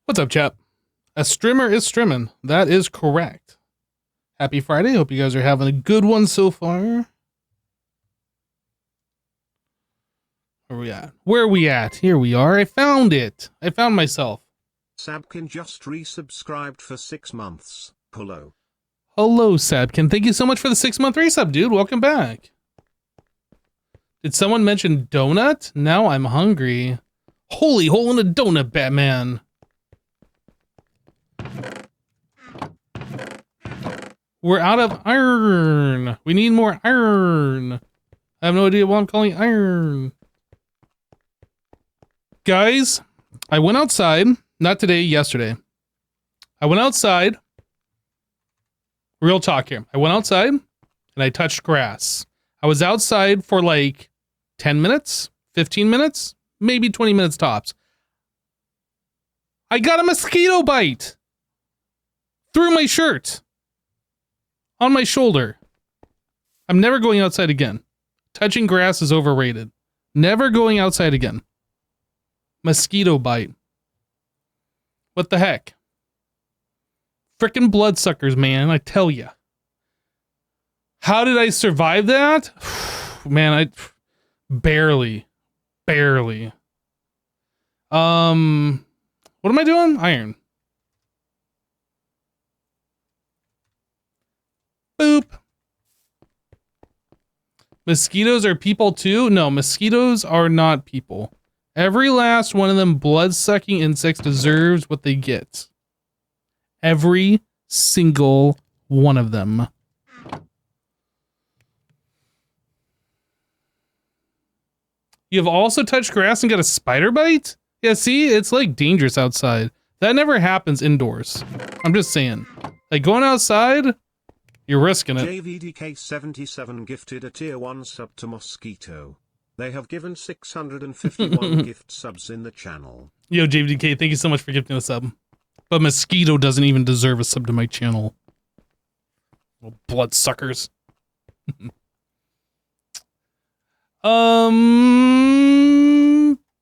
What's up, chap? A strimmer is strimming. That is correct. Happy Friday. Hope you guys are having a good one so far. Where are we at? Where are we at? Here we are. I found it. I found myself. Sabkin just resubscribed for 6 months. Hello. Hello, Sabkin. Thank you so much for the 6-month resub, dude. Welcome back. Did someone mention donut? Now I'm hungry. Holy hole in a donut, Batman. We're out of iron. We need more iron. I have no idea what I'm calling iron. Guys, I went outside. Not today, yesterday. I went outside. Real talk here. I went outside and I touched grass. I was outside for like 10 minutes, 15 minutes, maybe 20 minutes tops. I got a mosquito bite through my shirt on my shoulder. I'm never going outside again. Touching grass is overrated. Never going outside again. Mosquito bite. What the heck? Frickin' bloodsuckers, man, I tell ya. How did I survive that? Man, I barely. What am I doing? Iron. Boop. Mosquitoes are people too? No, mosquitoes are not people. Every last one of them blood-sucking insects deserves what they get. Every single one of them. You have also touched grass and got a spider bite? Yeah, see? It's like dangerous outside. That never happens indoors. I'm just saying. Like going outside, you're risking it. JVDK77 gifted a tier 1 sub to Mosquito. They have given 651 gift subs in the channel. Yo, JVDK, thank you so much for gifting a sub. But Mosquito doesn't even deserve a sub to my channel. Little bloodsuckers.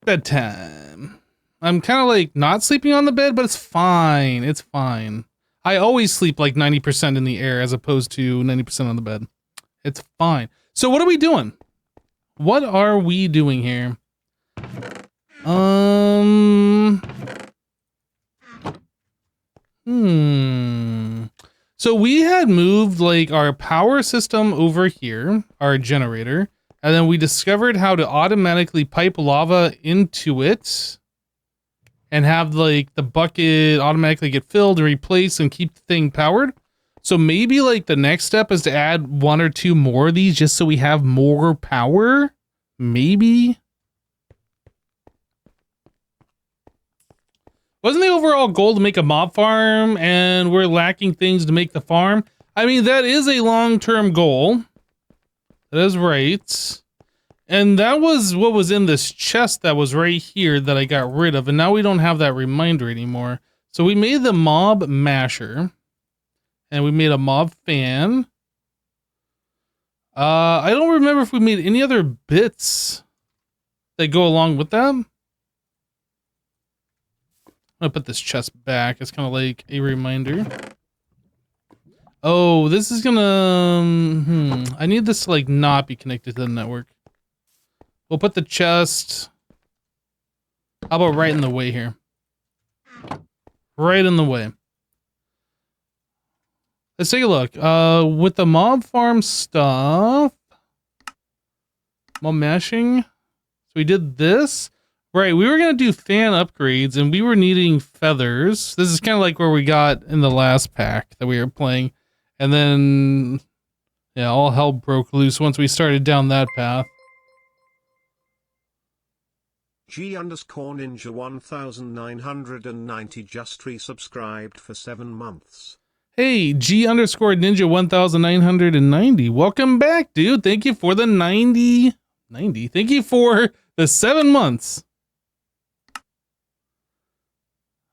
Bedtime. I'm kind of like not sleeping on the bed, but it's fine. It's fine. I always sleep like 90% in the air as opposed to 90% on the bed. It's fine. So what are we doing? What are we doing here? So we had moved like our power system over here, our generator, and then we discovered how to automatically pipe lava into it and have like the bucket automatically get filled and replaced and keep the thing powered. So maybe like the next step is to add 1 or 2 more of these just so we have more power. Maybe. Wasn't the overall goal to make a mob farm and we're lacking things to make the farm? I mean, that is a long-term goal. That is right. And that was what was in this chest that was right here that I got rid of. And now we don't have that reminder anymore. So we made the mob masher. And we made a mob fan. I don't remember if we made any other bits that go along with them. I'm gonna put this chest back. It's kind of like a reminder. Oh, this is gonna... I need this to like not be connected to the network. We'll put the chest... How about right in the way here? Right in the way. Let's take a look. With the mob farm stuff... Mob mashing. So we did this. Right, we were going to do fan upgrades, and we were needing feathers. This is kind of like where we got in the last pack that we were playing. And then, yeah, all hell broke loose once we started down that path. G_Ninja 1990 just resubscribed for 7 months. Hey, G_Ninja 1990. Welcome back, dude. Thank you for the 90. Thank you for the 7 months.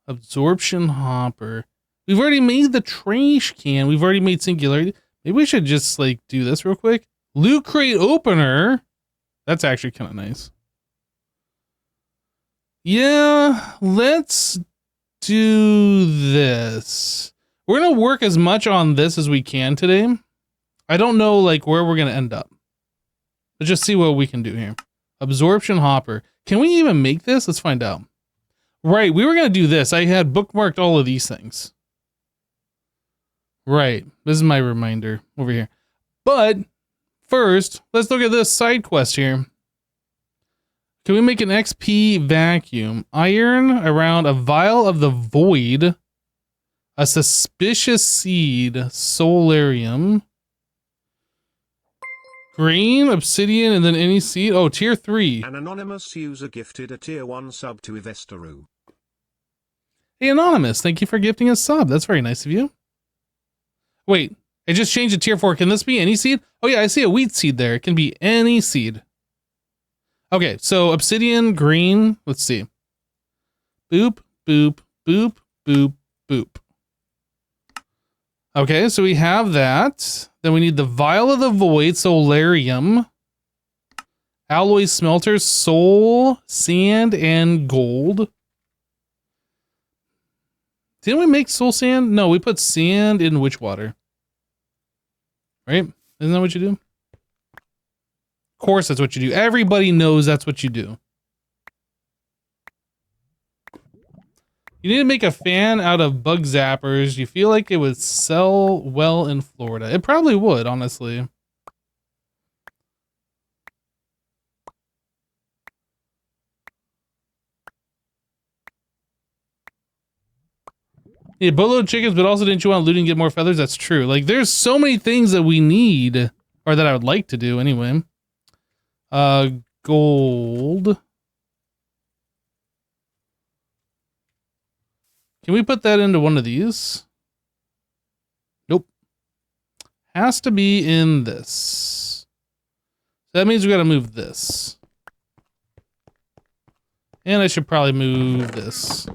Absorption hopper. We've already made the trash can. We've already made singularity. Maybe we should just like do this real quick. Loot crate opener. That's actually kind of nice. Yeah, let's do this. We're going to work as much on this as we can today. I don't know like where we're going to end up. Let's just see what we can do here. Absorption hopper. Can we even make this? Let's find out. Right, we were going to do this. I had bookmarked all of these things. Right, this is my reminder over here. But first, let's look at this side quest here. Can we make an XP vacuum? Iron around a vial of the void. A suspicious seed. Solarium. Green, obsidian, and then any seed. Oh, tier 3. An anonymous user gifted a tier 1 sub to Ivestaru. Hey, Anonymous, thank you for gifting a sub. That's very nice of you. Wait, I just changed to tier 4. Can this be any seed? Oh yeah, I see a wheat seed there. It can be any seed. Okay, so obsidian, green. Let's see. Boop, boop, boop, boop, boop. Okay, so we have that. Then we need the vial of the void, solarium, alloy smelters, soul, sand, and gold. Didn't we make soul sand? No, we put sand in witch water. Right? Isn't that what you do? Of course that's what you do. Everybody knows that's what you do. You need to make a fan out of bug zappers. You feel like it would sell well in Florida. It probably would, honestly. Yeah, boatload of chickens, but also didn't you want looting and get more feathers? That's true. Like, there's so many things that we need, or that I would like to do anyway. Gold. Can we put that into one of these? Nope. Has to be in this. That means we gotta move this. And I should probably move this.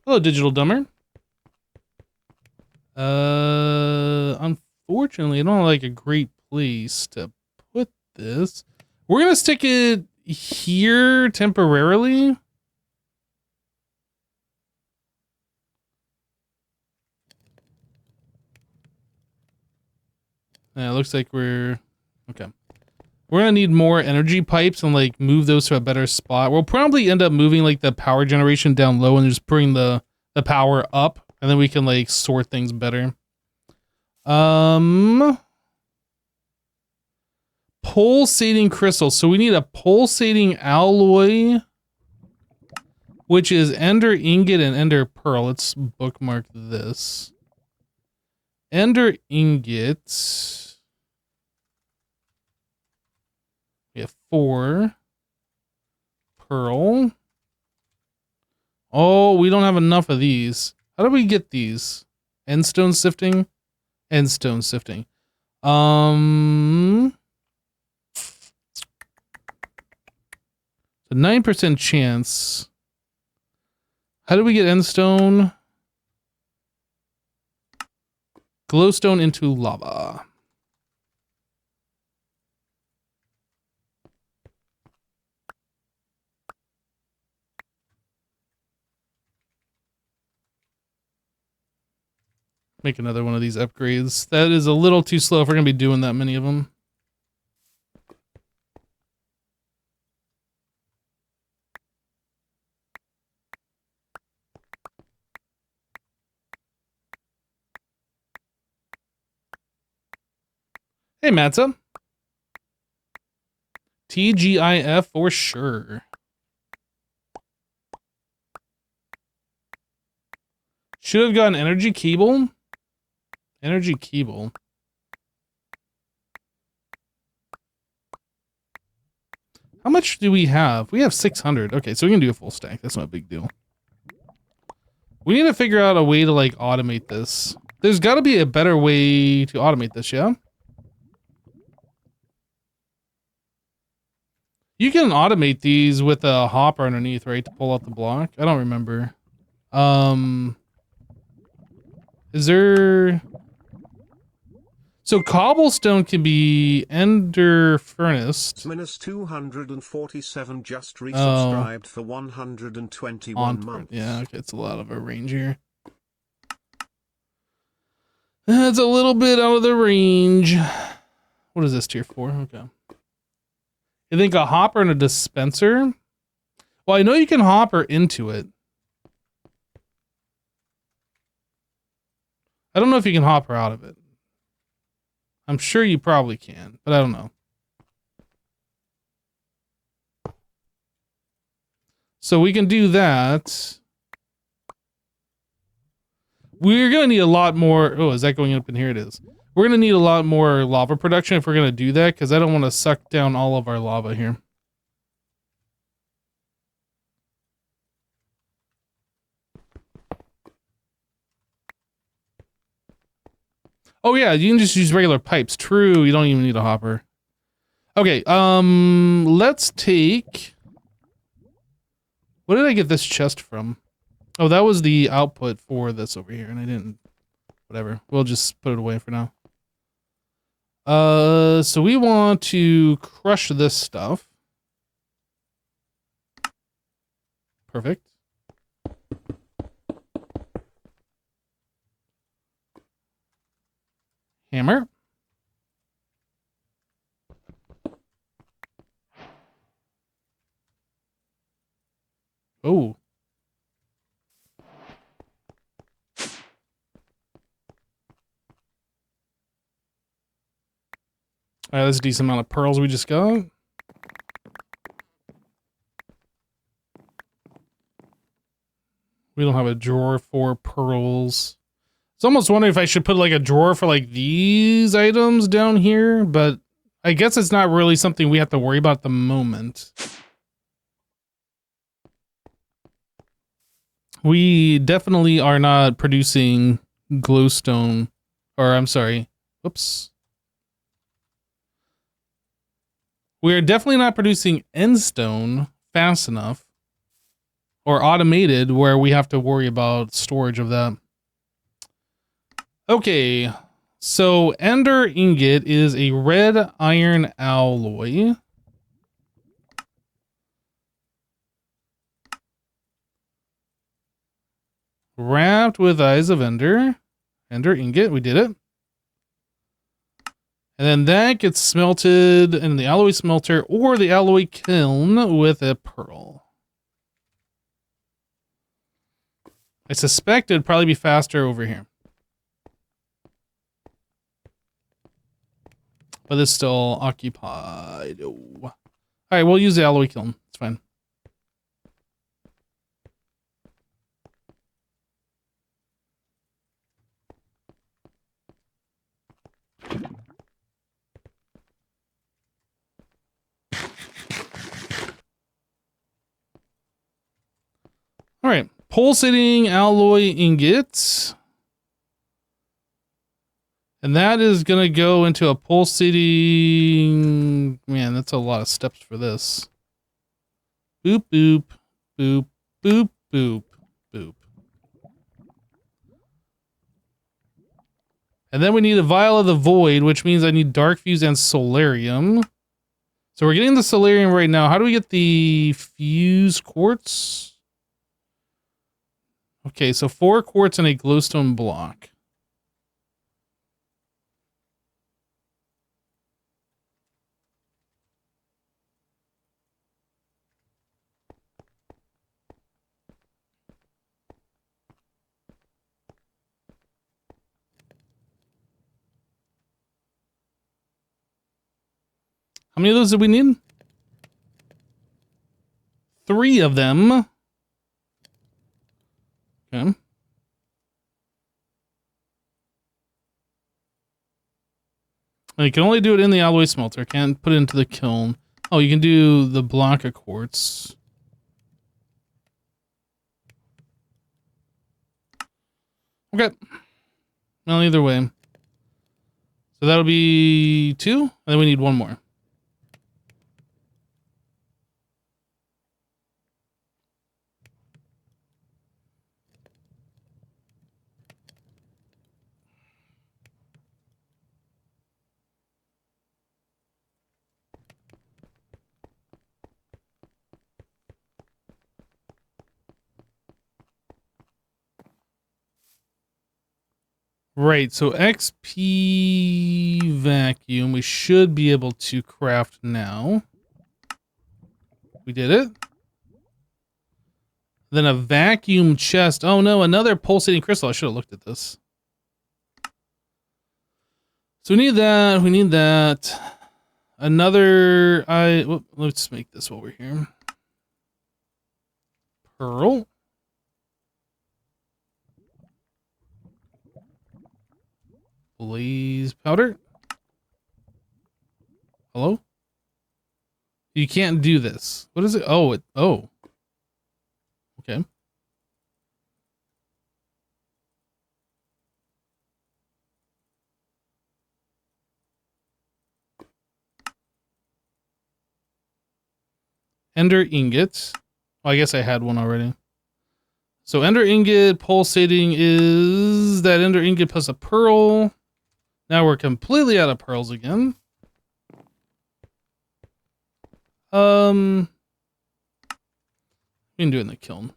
Hello, Digital Dumber. Unfortunately, I don't have, like, a great place to put this. We're gonna stick it here temporarily. Yeah, it looks like we're okay. We're gonna need more energy pipes and like move those to a better spot. We'll probably end up moving like the power generation down low and just bring the power up, and then we can like sort things better. Pulsating crystal. So we need a pulsating alloy, which is ender ingot and ender pearl. Let's bookmark this. Ender ingot. We have 4. Pearl. Oh, we don't have enough of these. How do we get these? Endstone sifting? Endstone sifting. A 9% chance. How do we get endstone? Glowstone into lava. Make another one of these upgrades. That is a little too slow if we're going to be doing that many of them. Hey, Matza. TGIF for sure. Should have gotten energy cable. Energy cable. How much do we have? We have 600. Okay, so we can do a full stack. That's not a big deal. We need to figure out a way to like automate this. There's got to be a better way to automate this, yeah? You can automate these with a hopper underneath, right? To pull out the block. I don't remember. Is there... So cobblestone can be ender furnace. Minus 247 just resubscribed for 121 months. Yeah, okay, it's a lot of a range here. That's a little bit out of the range. What is this tier 4? Okay. You think a hopper and a dispenser? Well, I know you can hopper into it. I don't know if you can hopper out of it. I'm sure you probably can, but I don't know. So we can do that. We're going to need a lot more. Oh, is that going up in here? It is. We're going to need a lot more lava production if we're going to do that, because I don't want to suck down all of our lava here. Oh yeah, you can just use regular pipes. True, you don't even need a hopper. Okay, let's take... What did I get this chest from? Oh, that was the output for this over here, and I didn't... Whatever, we'll just put it away for now. So we want to crush this stuff. Perfect. Hammer. Oh. Alright, that's a decent amount of pearls we just got. We don't have a drawer for pearls. I was almost wondering if I should put like a drawer for like these items down here, but I guess it's not really something we have to worry about at the moment. We definitely are not producing glowstone, or I'm sorry, whoops. We are definitely not producing endstone fast enough or automated where we have to worry about storage of that. Okay, so ender ingot is a red iron alloy. Wrapped with eyes of ender. Ender ingot, we did it. And then that gets smelted in the alloy smelter or the alloy kiln with a pearl. I suspect it'd probably be faster over here. But it's still occupied. Oh. All right, we'll use the alloy kiln. It's fine. All right, pulsating alloy ingots. And that is going to go into a pulsating... Man, that's a lot of steps for this. Boop, boop, boop, boop, boop, boop. And then we need a vial of the void, which means I need dark fuse and solarium. So we're getting the solarium right now. How do we get the fuse quartz? Okay, so 4 quartz and a glowstone block. How many of those do we need? 3 of them. Okay. And you can only do it in the alloy smelter. Can't put it into the kiln. Oh, you can do the block of quartz. Okay. Well, either way. So that'll be 2, and then we need 1 more. Right, so XP vacuum, we should be able to craft now. We did it. Then a vacuum chest. Oh no, another pulsating crystal. I should have looked at this. So we need that. We need that. Another. Let's make this while we're here. Pearl. Blaze powder. Hello? You can't do this. What is it? Oh, oh. Okay. Ender ingots. Well, I guess I had one already. So ender ingot pulsating is that ender ingot plus a pearl. Now we're completely out of pearls again. We can do it in the kiln.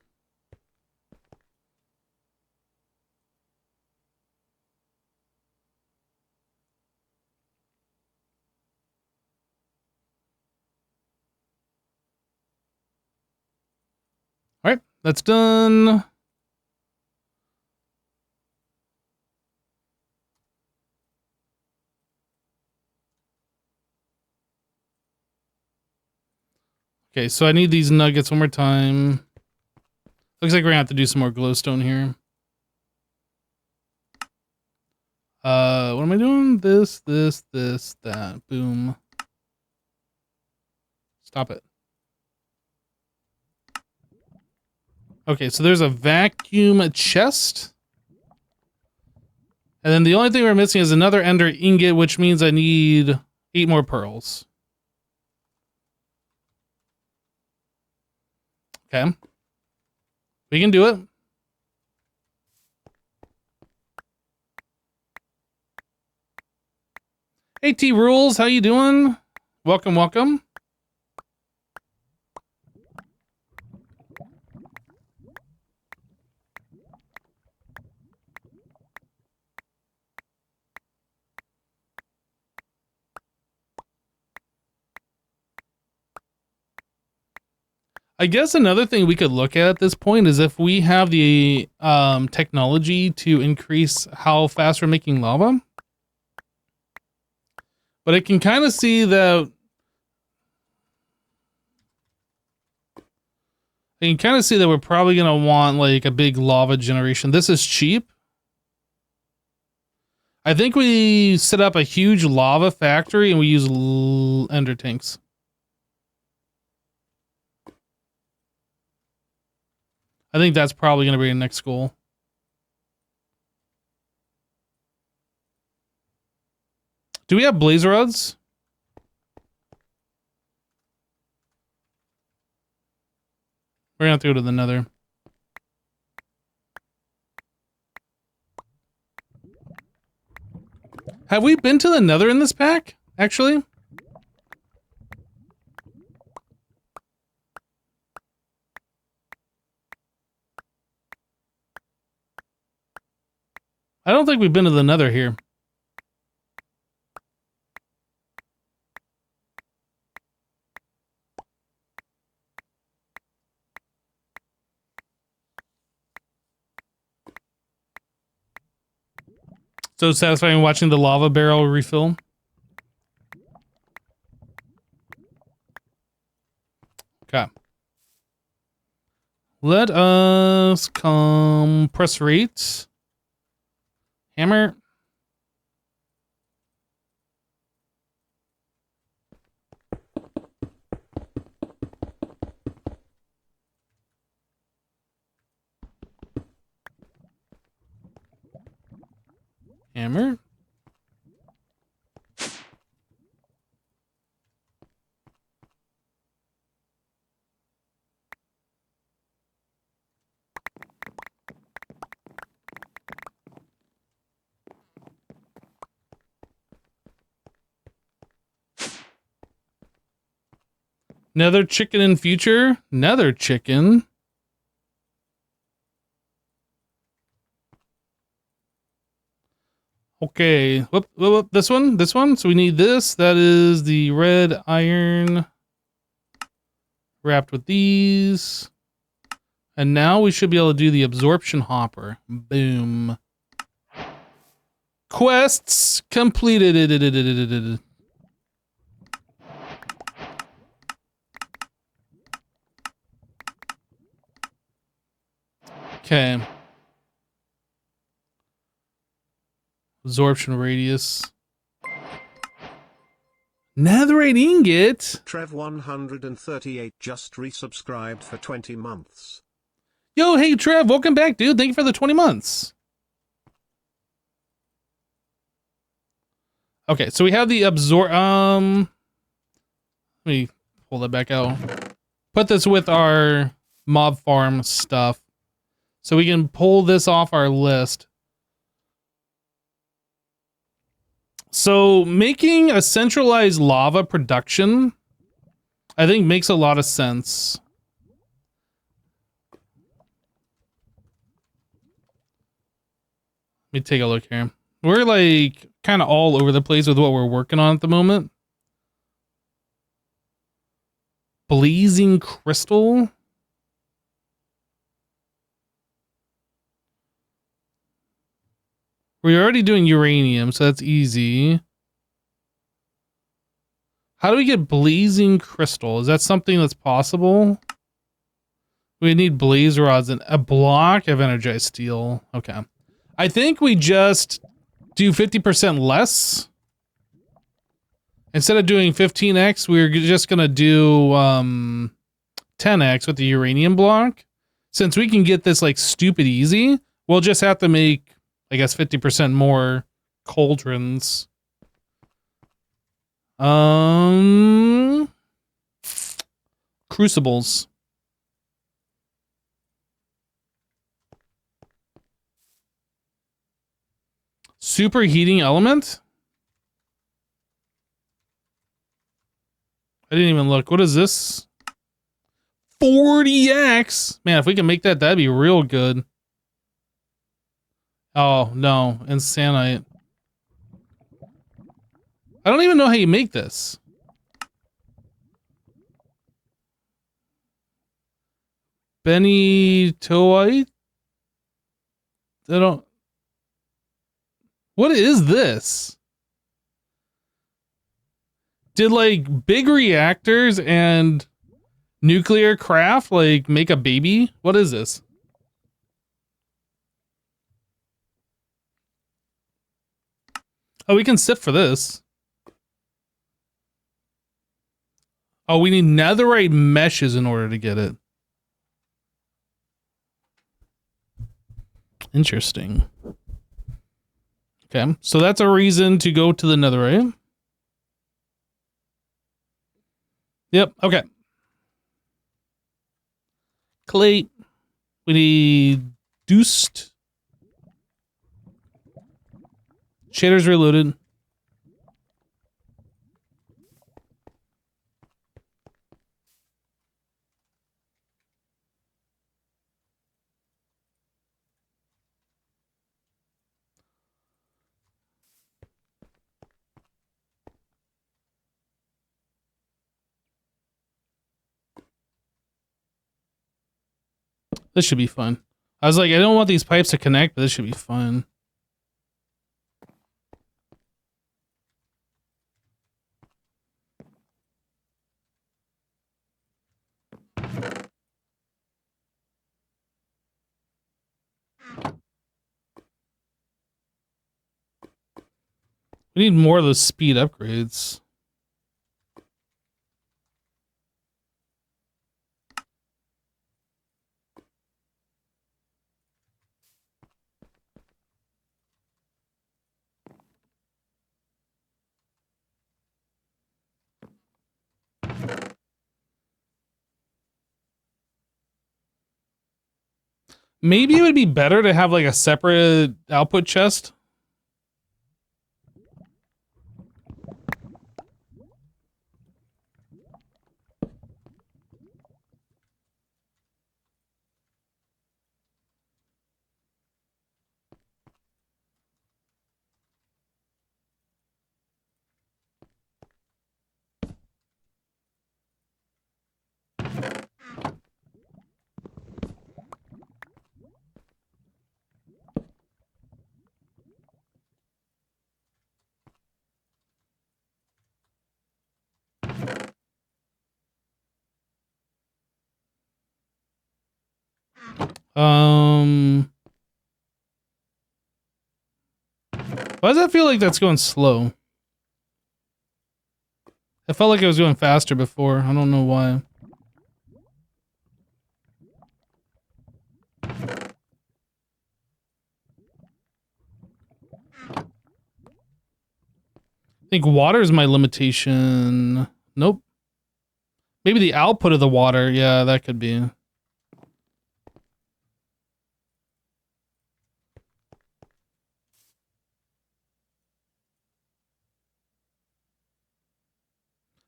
All right, that's done. Okay, so I need these nuggets one more time. Looks like we're gonna have to do some more glowstone here. What am I doing? This, that. Boom. Stop it. Okay, so there's a vacuum chest. And then the only thing we're missing is another ender ingot, which means I need 8 more pearls. Okay. We can do it. Hey, T Rules, how you doing? Welcome, welcome. I guess another thing we could look at this point is if we have the technology to increase how fast we're making lava. But I can kind of see that... I can kind of see that we're probably going to want like a big lava generation. This is cheap. I think we set up a huge lava factory and we use ender tanks. I think that's probably going to be the next goal. Do we have blaze rods? We're going to have to go to the nether. Have we been to the nether in this pack, actually? I don't think we've been to the nether here. So satisfying watching the lava barrel refill. Okay. Let us compress rates. Hammer. Hammer. Nether chicken in future? Nether chicken? Okay, whoop, this one. So we need this. That is the red iron wrapped with these. And now we should be able to do the absorption hopper. Boom. Quests completed. Okay. Absorption radius. Netherite ingot? Trev138 just resubscribed for 20 months. Yo, hey Trev, welcome back, dude. Thank you for the 20 months. Okay, so we have the let me pull that back out. Put this with our mob farm stuff. So we can pull this off our list. So making a centralized lava production, I think makes a lot of sense. Let me take a look here. We're like kind of all over the place with what we're working on at the moment. Blazing crystal. We're already doing uranium, so that's easy. How do we get blazing crystal? Is that something that's possible? We need blaze rods and a block of energized steel. Okay. I think we just do 50% less. Instead of doing 15x, we're just going to do 10x with the uranium block. Since we can get this like stupid easy, we'll just have to make, I guess, 50% more cauldrons. Crucibles. Superheating element? I didn't even look. What is this? 40x? Man, if we can make that, that'd be real good. Oh, no. Insanite. I don't even know how you make this. Benitoite? I don't... What is this? Did like big reactors and nuclear craft like make a baby? What is this? Oh, we can sift for this. Oh, we need netherite meshes in order to get it. Interesting. Okay, so that's a reason to go to the netherite. Yep, okay. Clay. We need Deuced. Shaders reloaded. This should be fun. I was like, I don't want these pipes to connect, but this should be fun. We need more of those speed upgrades. Maybe it would be better to have like a separate output chest. Why does that feel like that's going slow? I felt like it was going faster before. I don't know why. I think water is my limitation. Nope. Maybe the output of the water. Yeah, that could be.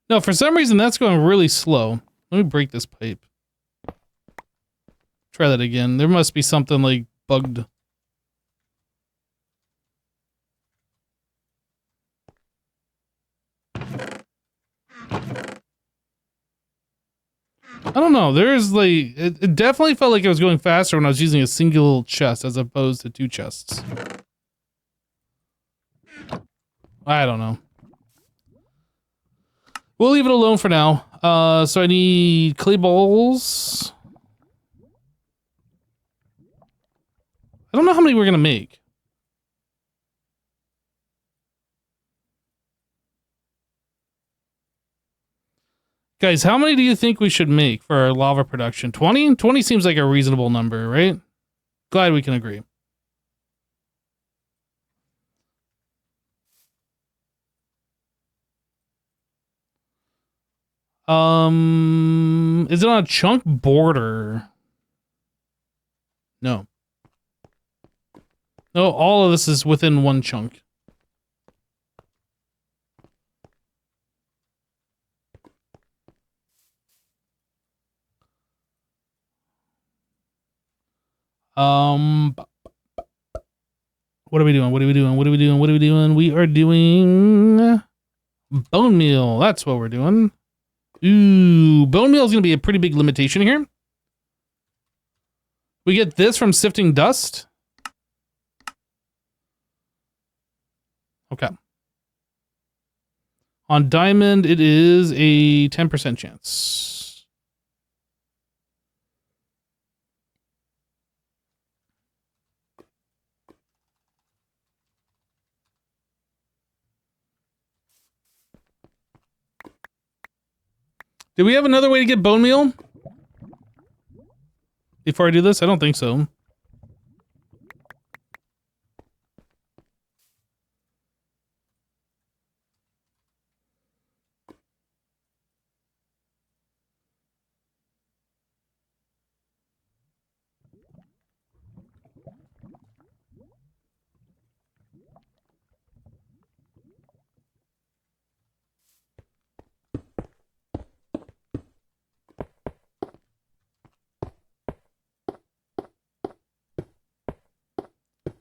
No, for some reason that's going really slow. Let me break this pipe. Try that again. There must be something like bugged. I don't know. There's like, it definitely felt like it was going faster when I was using a single chest as opposed to two chests. I don't know. We'll leave it alone for now. So I need clay balls. I don't know how many we're gonna make. Guys, how many do you think we should make for our lava production? 20? 20 seems like a reasonable number, right? Glad we can agree. Is it on a chunk border? No. No, all of this is within one chunk. What are we doing? What are we doing? What are we doing? What are we doing? We are doing bone meal. That's what we're doing. Ooh, bone meal is going to be a pretty big limitation here. We get this from sifting dust. Okay. On diamond, it is a 10% chance. Do we have another way to get bone meal? Before I do this? I don't think so.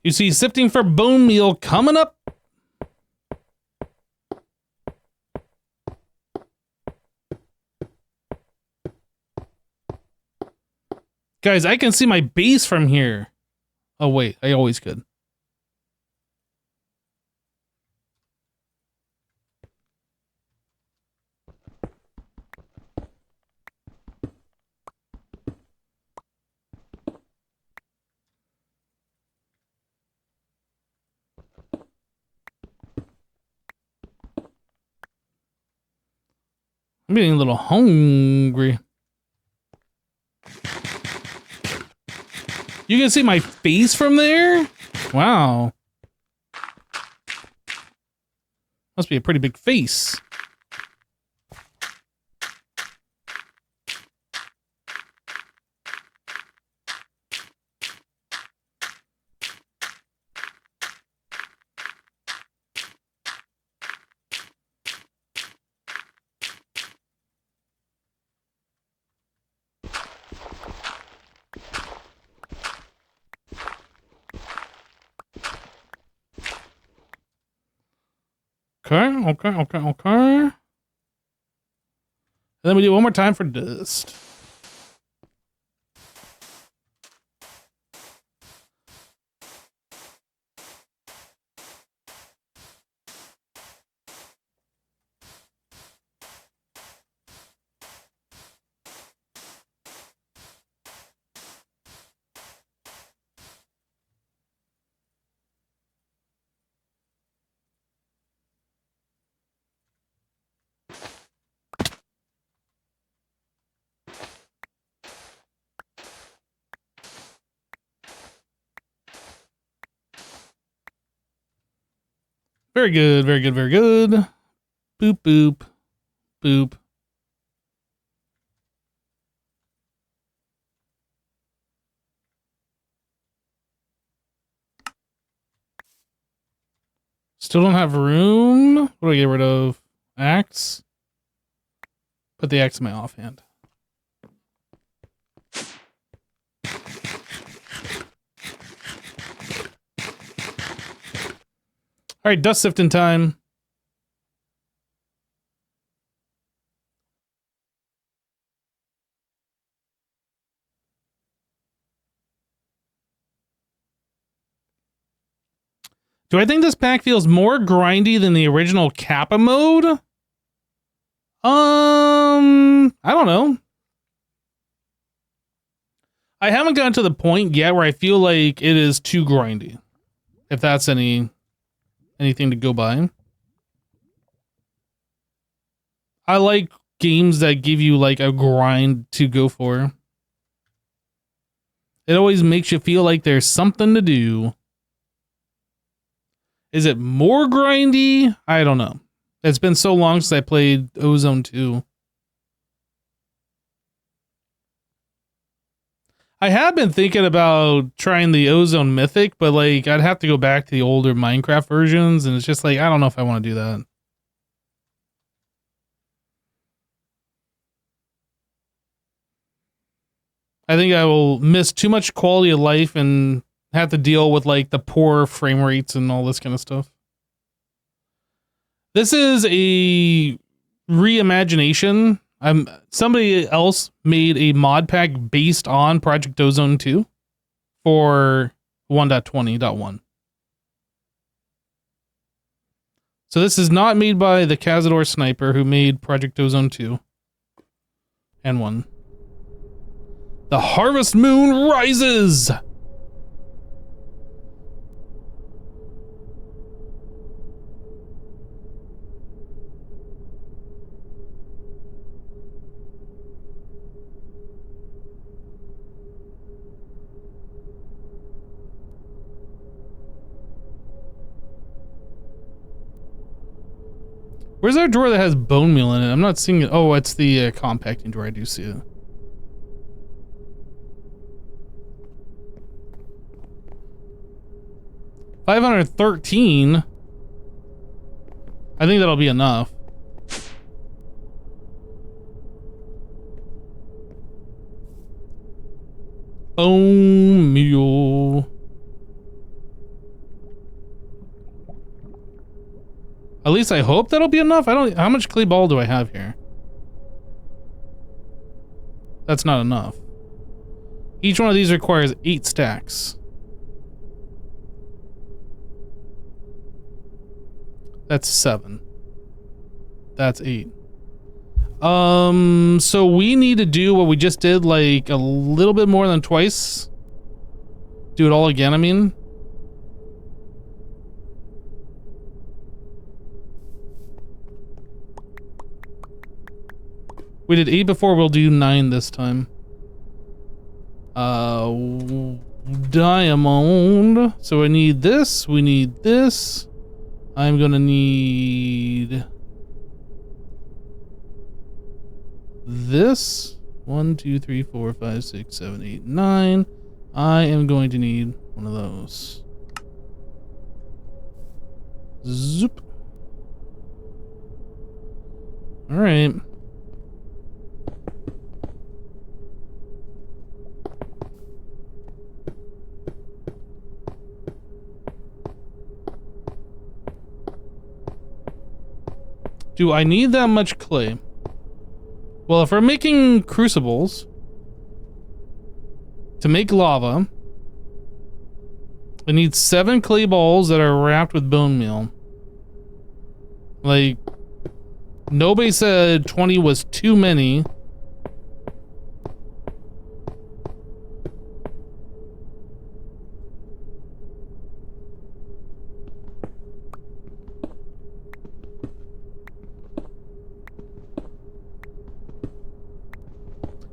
You see sifting for bone meal coming up. Guys, I can see my base from here. Oh, wait. I always could. I'm getting a little hungry. You can see my face from there? Wow. Must be a pretty big face. Okay. And then we do one more time for dust. Very good, very good, very good. Boop, boop, boop. Still don't have room. What do I get rid of? Axe. Put the axe in my offhand. All right, dust sifting time. Do I think this pack feels more grindy than the original Kappa mode? I don't know. I haven't gotten to the point yet where I feel like it is too grindy. If that's anything to go by. I like games that give you like a grind to go for. It always makes you feel like there's something to do. Is it more grindy? I don't know. It's been so long since I played Ozone 2. I have been thinking about trying the Ozone Mythic, but like I'd have to go back to the older Minecraft versions, and it's just like I don't know if I want to do that. I think I will miss too much quality of life and have to deal with like the poor frame rates and all this kind of stuff. This is a reimagination. Somebody else made a mod pack based on Project Ozone 2 for 1.20.1. So this is not made by the Cazador Sniper who made Project Ozone 2 and 1. The Harvest Moon rises! Where's that drawer that has bone meal in it? I'm not seeing it. Oh, it's the compacting drawer. I do see it. $513. I think that'll be enough. Bone meal. At least I hope that'll be enough. How much clay ball do I have here? That's not enough. Each one of these requires 8 stacks. That's 7. That's 8. So we need to do what we just did, like a little bit more than twice. Do it all again, I mean. We did 8 before, we'll do 9 this time. Diamond. So I need this, we need this. I'm gonna need this. 1, 2, 3, 4, 5, 6, 7, 8, 9. I am going to need one of those. Zoop. All right. Do I need that much clay? Well, if we're making crucibles to make lava, I need 7 clay balls that are wrapped with bone meal. Like, nobody said 20 was too many.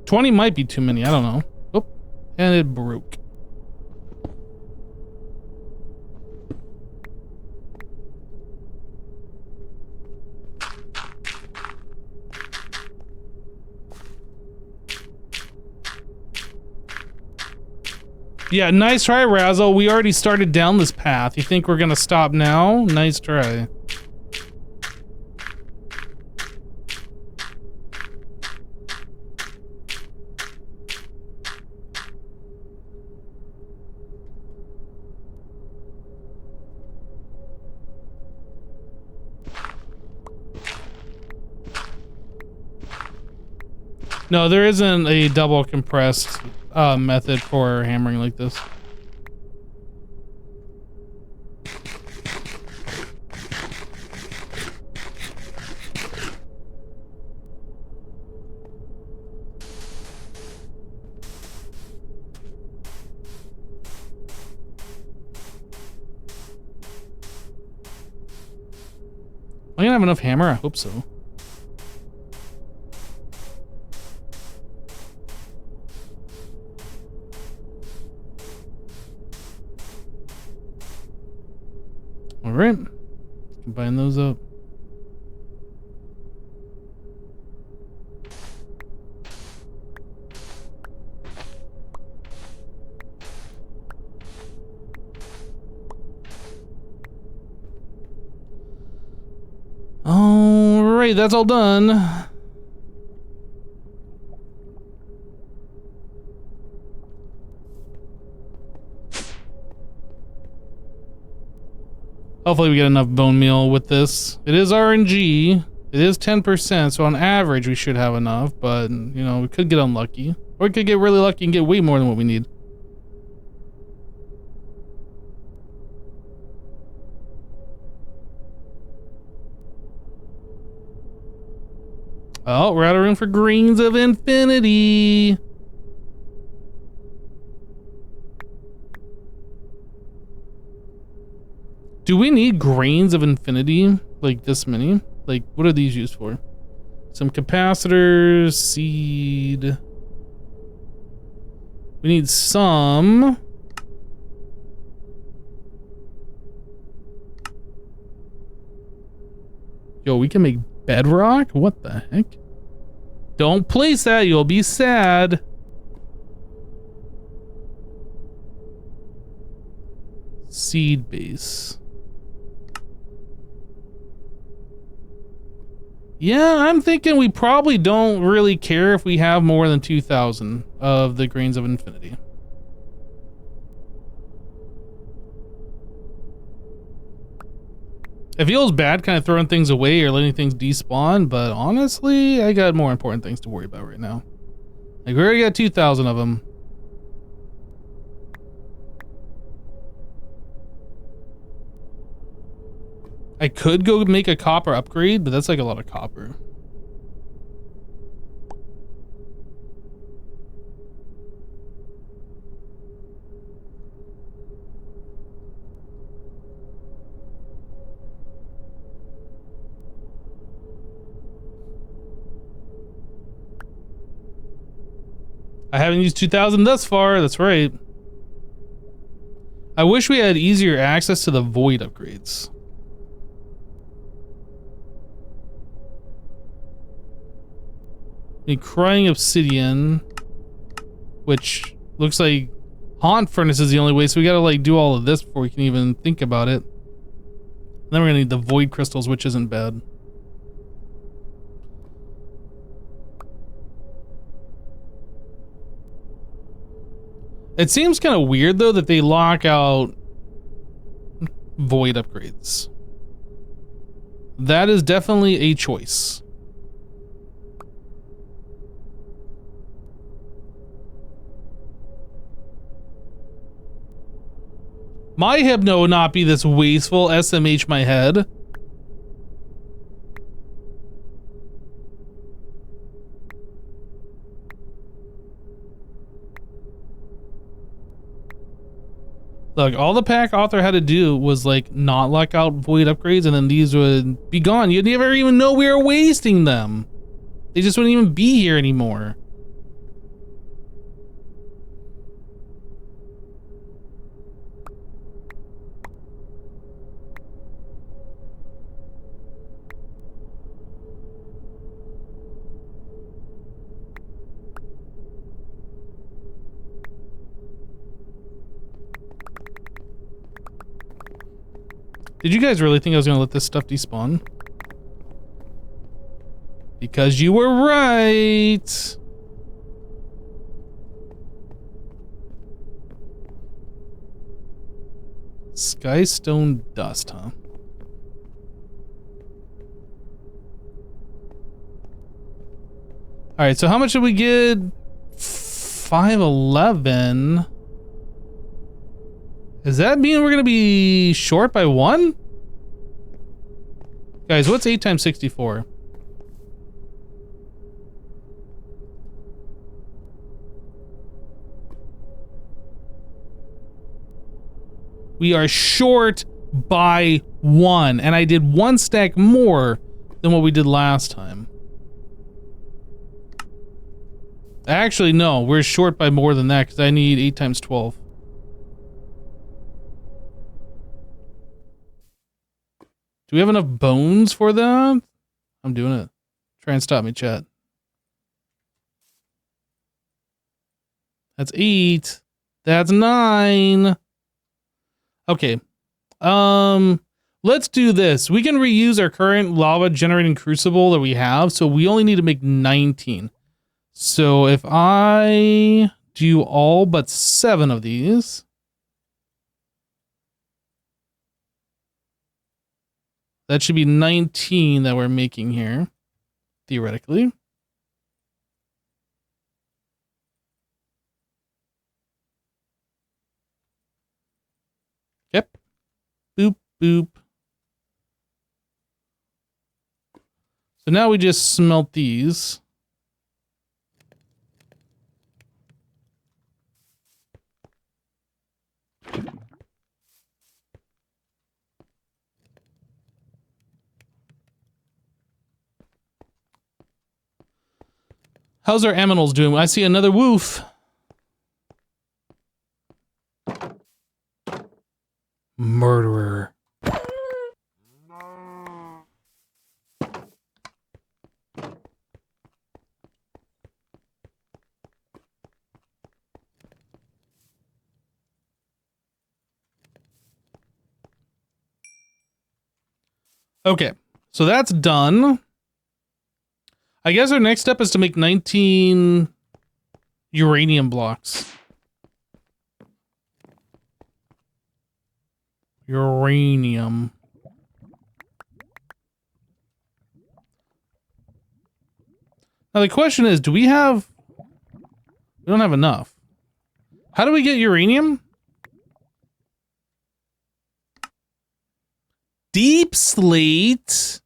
$20 might be too many, I don't know. Oh, and it broke. Yeah, nice try, Razzle. We already started down this path. You think we're gonna stop now? Nice try. No, there isn't a double compressed method for hammering like this. Am I gonna have enough hammer? I hope so. All right, combine those up. All right, that's all done. Hopefully we get enough bone meal with this. It is RNG. It is 10%, so on average we should have enough, but, you know, we could get unlucky. Or we could get really lucky and get way more than what we need. Oh, we're out of room for Greens of Infinity. Do we need Grains of Infinity? Like this many? Like, what are these used for? Some capacitors, seed. We need some. Yo, we can make bedrock? What the heck? Don't place that, you'll be sad. Seed base. Yeah, I'm thinking we probably don't really care if we have more than 2,000 of the Grains of Infinity. It feels bad kind of throwing things away or letting things despawn, but honestly, I got more important things to worry about right now. Like, we already got 2,000 of them. I could go make a copper upgrade, but that's like a lot of copper. I haven't used 2,000 thus far, that's right. I wish we had easier access to the void upgrades. A crying obsidian, which looks like haunt furnace is the only way, so we gotta like do all of this before we can even think about it. Then we're gonna need the void crystals, which isn't bad. It seems kind of weird though that they lock out void upgrades. That is definitely a choice. My hypno would not be this wasteful. SMH my head. Look, all the pack author had to do was like not lock out void upgrades and then these would be gone. You'd never even know we were wasting them. They just wouldn't even be here anymore. Did you guys really think I was gonna let this stuff despawn? Because you were right. Skystone dust, huh? All right, so how much did we get? 511. Does that mean we're gonna be short by 1? Guys, what's 8 times 64? We are short by 1, and I did 1 stack more than what we did last time. Actually, no, we're short by more than that because I need 8 times 12. Do we have enough bones for that? I'm doing it. Try and stop me, chat. That's 8. That's 9. Okay. Let's do this. We can reuse our current lava generating crucible that we have, so we only need to make 19. So if I do all but 7 of these, that should be 19 that we're making here, theoretically. Yep. Boop, boop. So now we just smelt these. How's our aminals doing? I see another woof. Murderer. Okay, so that's done. I guess our next step is to make 19 uranium blocks. Uranium. Now the question is, do we have... We don't have enough. How do we get uranium? Deep slate.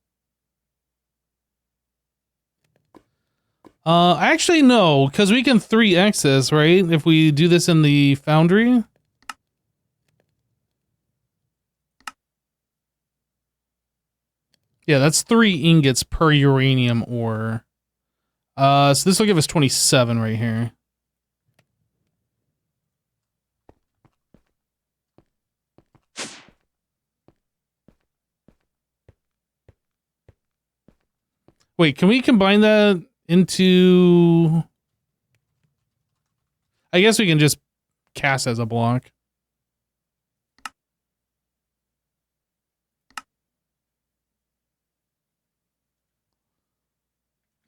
Actually no, because we can 3x this, right? If we do this in the foundry. Yeah, that's 3 ingots per uranium ore. So this will give us 27 right here. Wait, can we combine that into... I guess we can just cast as a block.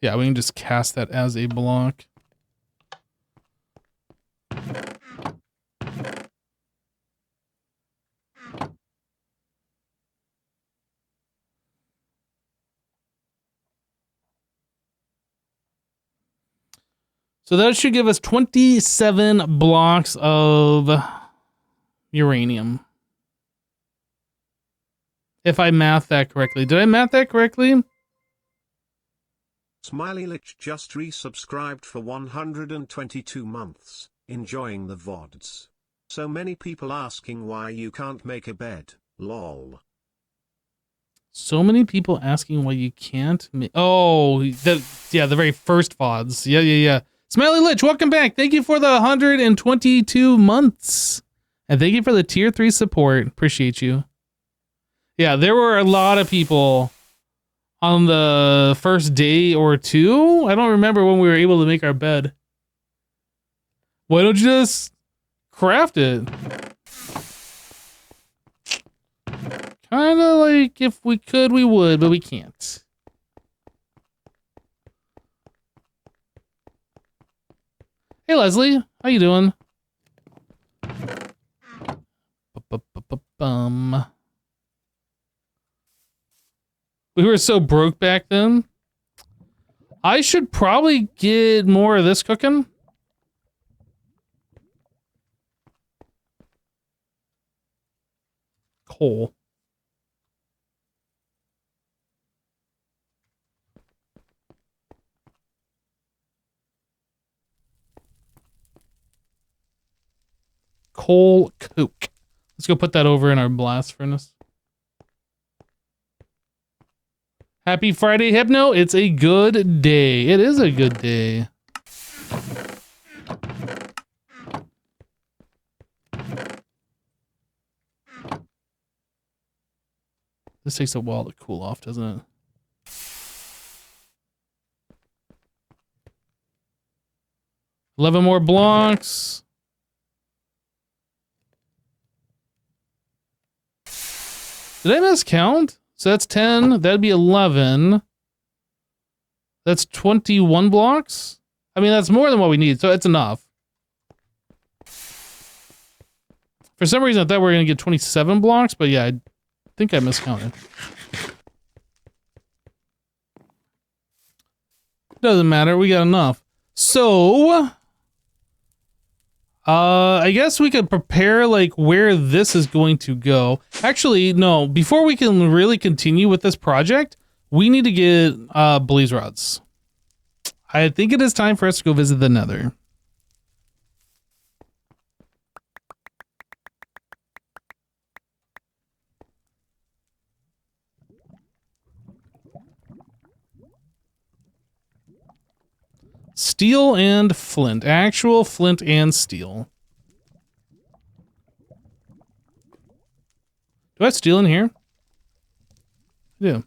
Yeah, we can just cast that as a block. So that should give us 27 blocks of uranium. If I math that correctly. Did I math that correctly? Smiley Lich just resubscribed for 122 months, enjoying the VODs. So many people asking why you can't make a bed, lol. So many people asking why you can't make... Oh, the very first VODs. Yeah. Smiley Lich, welcome back. Thank you for the 122 months. And thank you for the tier 3 support. Appreciate you. Yeah, there were a lot of people on the first day or 2. I don't remember when we were able to make our bed. Why don't you just craft it? Kind of like if we could, we would, but we can't. Hey, Leslie. How you doing? Bum. We were so broke back then. I should probably get more of this cooking. Coal. Coal coke. Let's go put that over in our blast furnace. Happy Friday, Hypno. It's a good day. It is a good day. This takes a while to cool off, doesn't it? $11 more blocks. Did I miscount? So that's 10. That'd be 11. That's 21 blocks. I mean, that's more than what we need, so it's enough. For some reason, I thought we were going to get 27 blocks, but yeah, I think I miscounted. Doesn't matter. We got enough. So, I guess we could prepare like where this is going to go. Actually, no, before we can really continue with this project, we need to get blaze rods. I think it is time for us to go visit the Nether. Steel and flint. Actual flint and steel. Do I have steel in here? I do.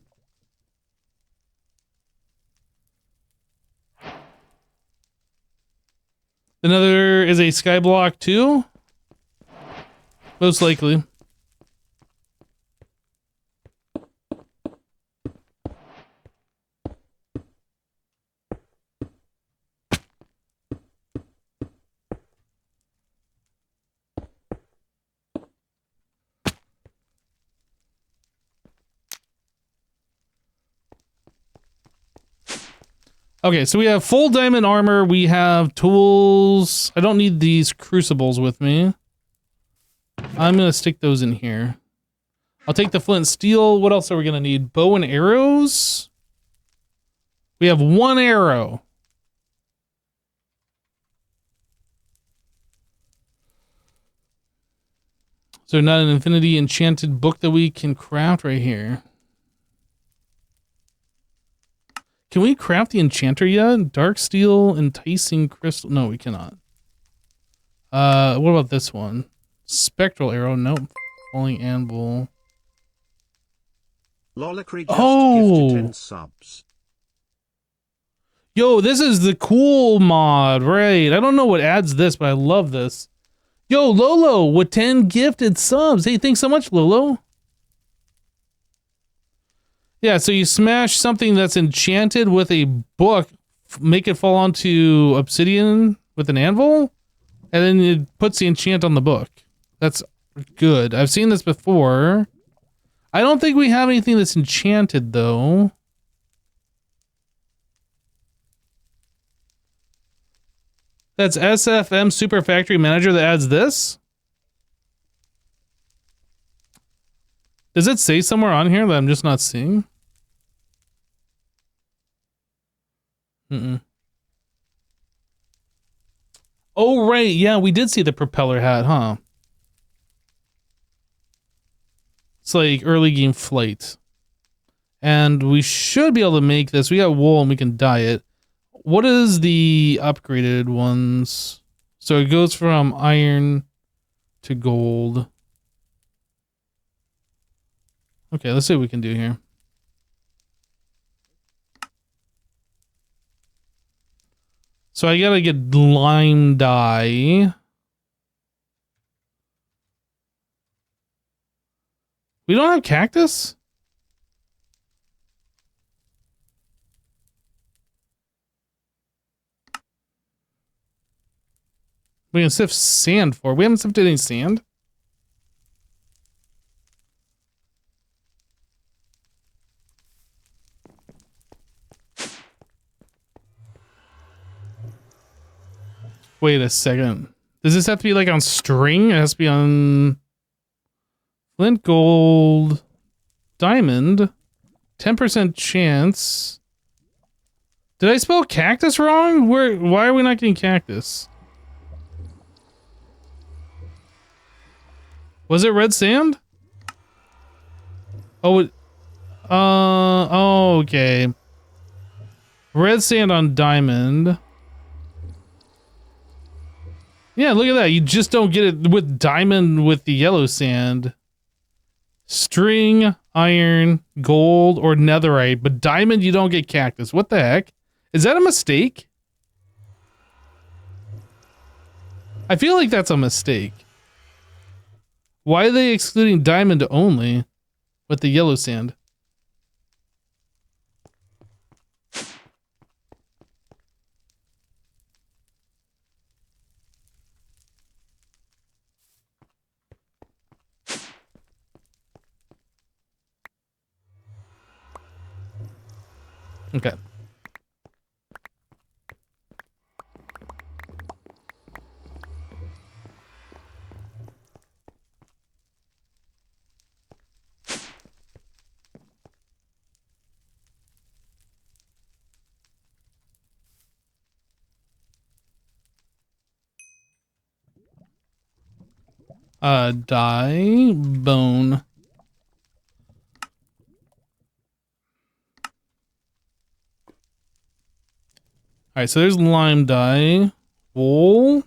Another is a skyblock too? Most likely. Okay, so we have full diamond armor. We have tools. I don't need these crucibles with me. I'm going to stick those in here. I'll take the flint and steel. What else are we going to need? Bow and arrows. We have 1 arrow. So not an infinity enchanted book that we can craft right here. Can we craft the enchanter yet? Dark steel, enticing crystal. No, we cannot. What about this one? Spectral arrow. Nope. Falling anvil. Lollicry just gifted 10 subs. Yo, this is the cool mod, right? I don't know what adds this, but I love this. Yo, Lolo with 10 gifted subs. Hey, thanks so much, Lolo. Yeah, so you smash something that's enchanted with a book, make it fall onto obsidian with an anvil, and then it puts the enchant on the book. That's good. I've seen this before. I don't think we have anything that's enchanted, though. That's SFM Super Factory Manager that adds this? Does it say somewhere on here that I'm just not seeing? Oh, right. Yeah, we did see the propeller hat, huh? It's like early game flight. And we should be able to make this. We got wool and we can dye it. What is the upgraded ones? So it goes from iron to gold. Okay, let's see what we can do here. So I gotta get lime dye. We don't have cactus? We can sift sand for. We haven't sifted any sand. Wait a second. Does this have to be like on string? It has to be on flint, gold, diamond. 10% chance. Did I spell cactus wrong? Why are we not getting cactus? Was it red sand? Oh, oh, okay. Red sand on diamond. Yeah, look at that. You just don't get it with diamond with the yellow sand. String, iron, gold, or netherite. But diamond, you don't get cactus. What the heck? Is that a mistake? I feel like that's a mistake. Why are they excluding diamond only with the yellow sand? Okay. Dye, bone. Alright, so there's lime dye. Wool.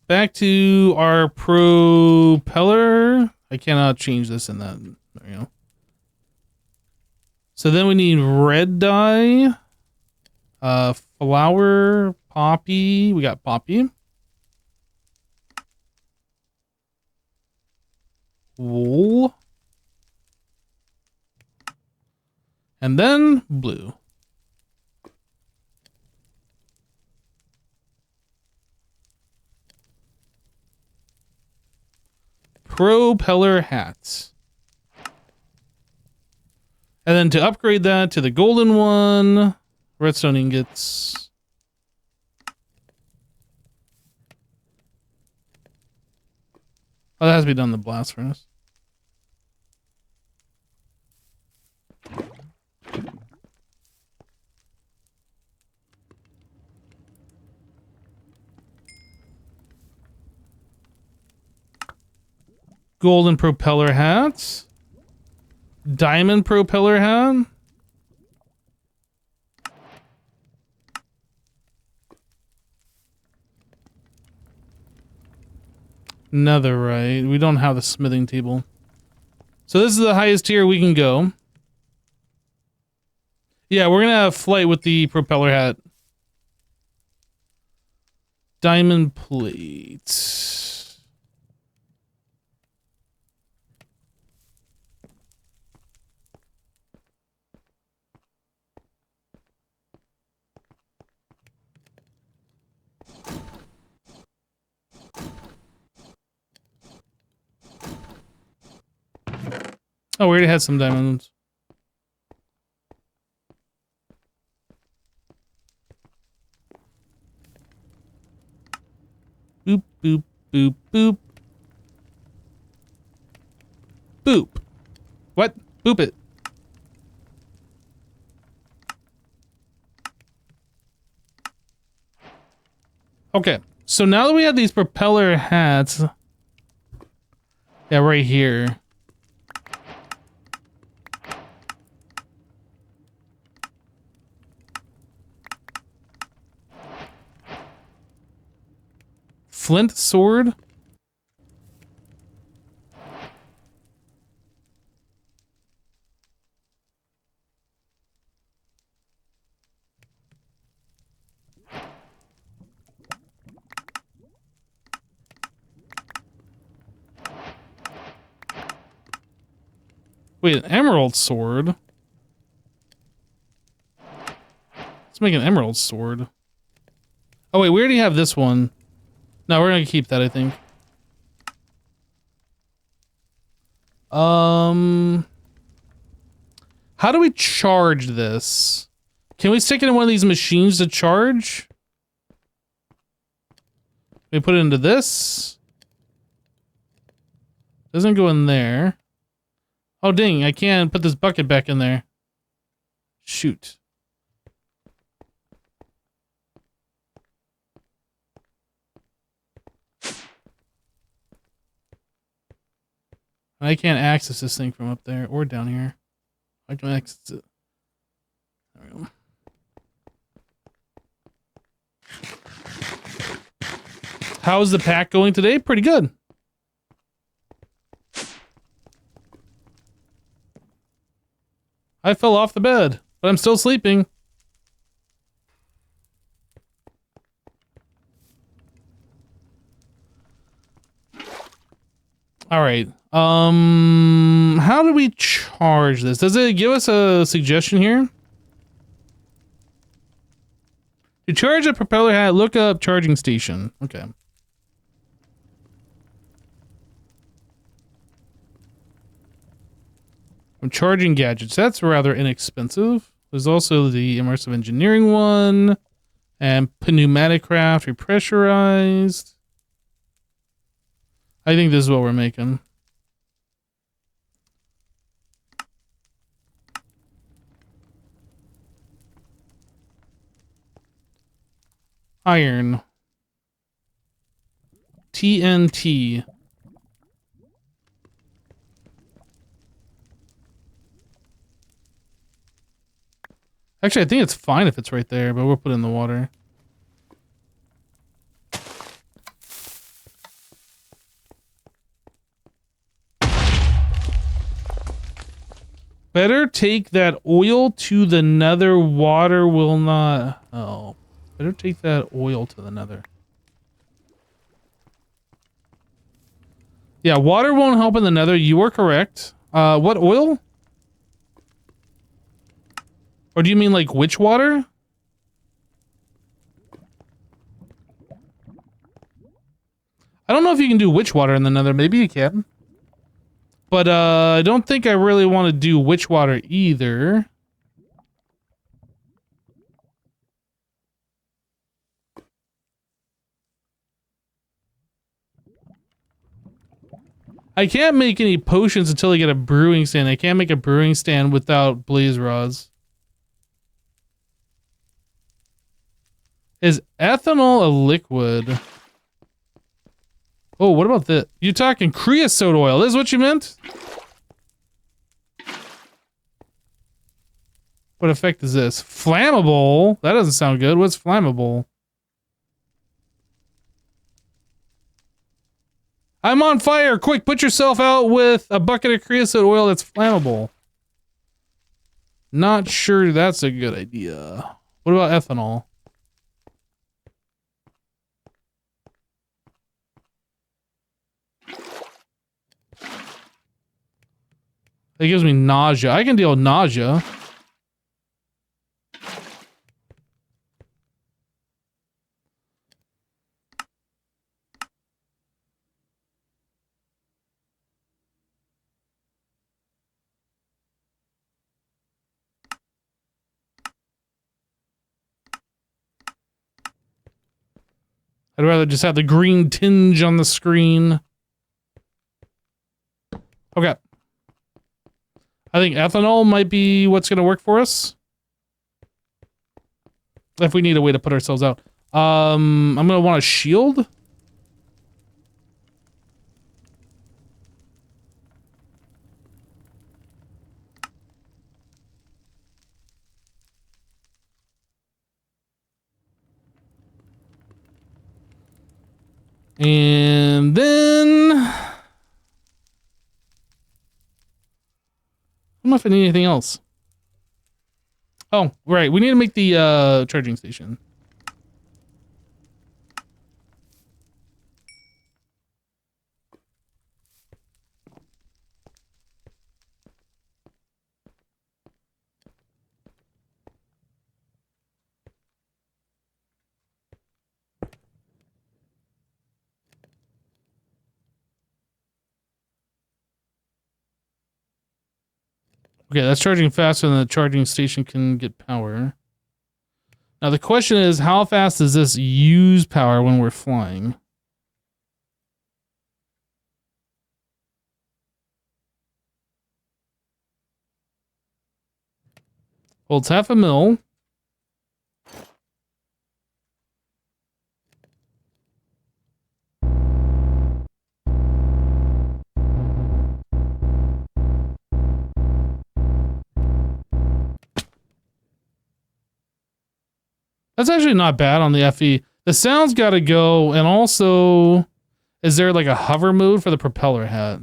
Back to our propeller. I cannot change this in that. There you go. So then we need red dye. Flower, poppy. We got poppy. Wool. And then blue. Propeller hats. And then to upgrade that to the golden one, redstone ingots. Oh, that has to be done in the blast furnace. Golden propeller hats. Diamond propeller hat. Netherite. We don't have the smithing table. So this is the highest tier we can go. Yeah, we're gonna have flight with the propeller hat. Diamond plate. Oh, we already had some diamonds. Boop, boop, boop, boop. Boop. What? Boop it. Okay, so now that we have these propeller hats... Yeah, right here. Flint sword? Wait, an emerald sword? Let's make an emerald sword. Oh, wait, we already have this one. No, we're gonna keep that, I think. How do we charge this? Can we stick it in one of these machines to charge? We put it into this. Doesn't go in there. Oh, dang, I can't put this bucket back in there. Shoot. I can't access this thing from up there or down here. I can access it. There we go. How's the pack going today? Pretty good. I fell off the bed, but I'm still sleeping. All right. How do we charge this? Does it give us a suggestion here? To charge a propeller hat, look up charging station. Okay. Charging gadgets. That's rather inexpensive. There's also the immersive engineering one. And pneumatic craft, repressurized. I think this is what we're making. Iron. TNT. Actually, I think it's fine if it's right there, but we'll put it in the water. Better take that oil to the nether. Water will not... Oh. Better take that oil to the nether. Yeah, water won't help in the nether. You are correct. What oil? Or do you mean like witch water? I don't know if you can do witch water in the nether. Maybe you can. But I don't think I really want to do witch water either. I can't make any potions until I get a brewing stand. I can't make a brewing stand without blaze rods. Is ethanol a liquid? Oh, what about this? You're talking creosote oil. This is what you meant? What effect is this? Flammable? That doesn't sound good. What's flammable? I'm on fire! Quick, put yourself out with a bucket of creosote oil that's flammable. Not sure that's a good idea. What about ethanol? It gives me nausea. I can deal with nausea. I'd rather just have the green tinge on the screen. Okay. I think ethanol might be what's going to work for us. If we need a way to put ourselves out. I'm going to want a shield. And then... I don't know if I need anything else. Oh, right. We need to make the charging station. Okay, that's charging faster than the charging station can get power. Now the question is, how fast does this use power when we're flying? Well, it's half a mil. That's actually not bad on the FE. The sound's got to go, and also, is there like a hover mode for the propeller hat?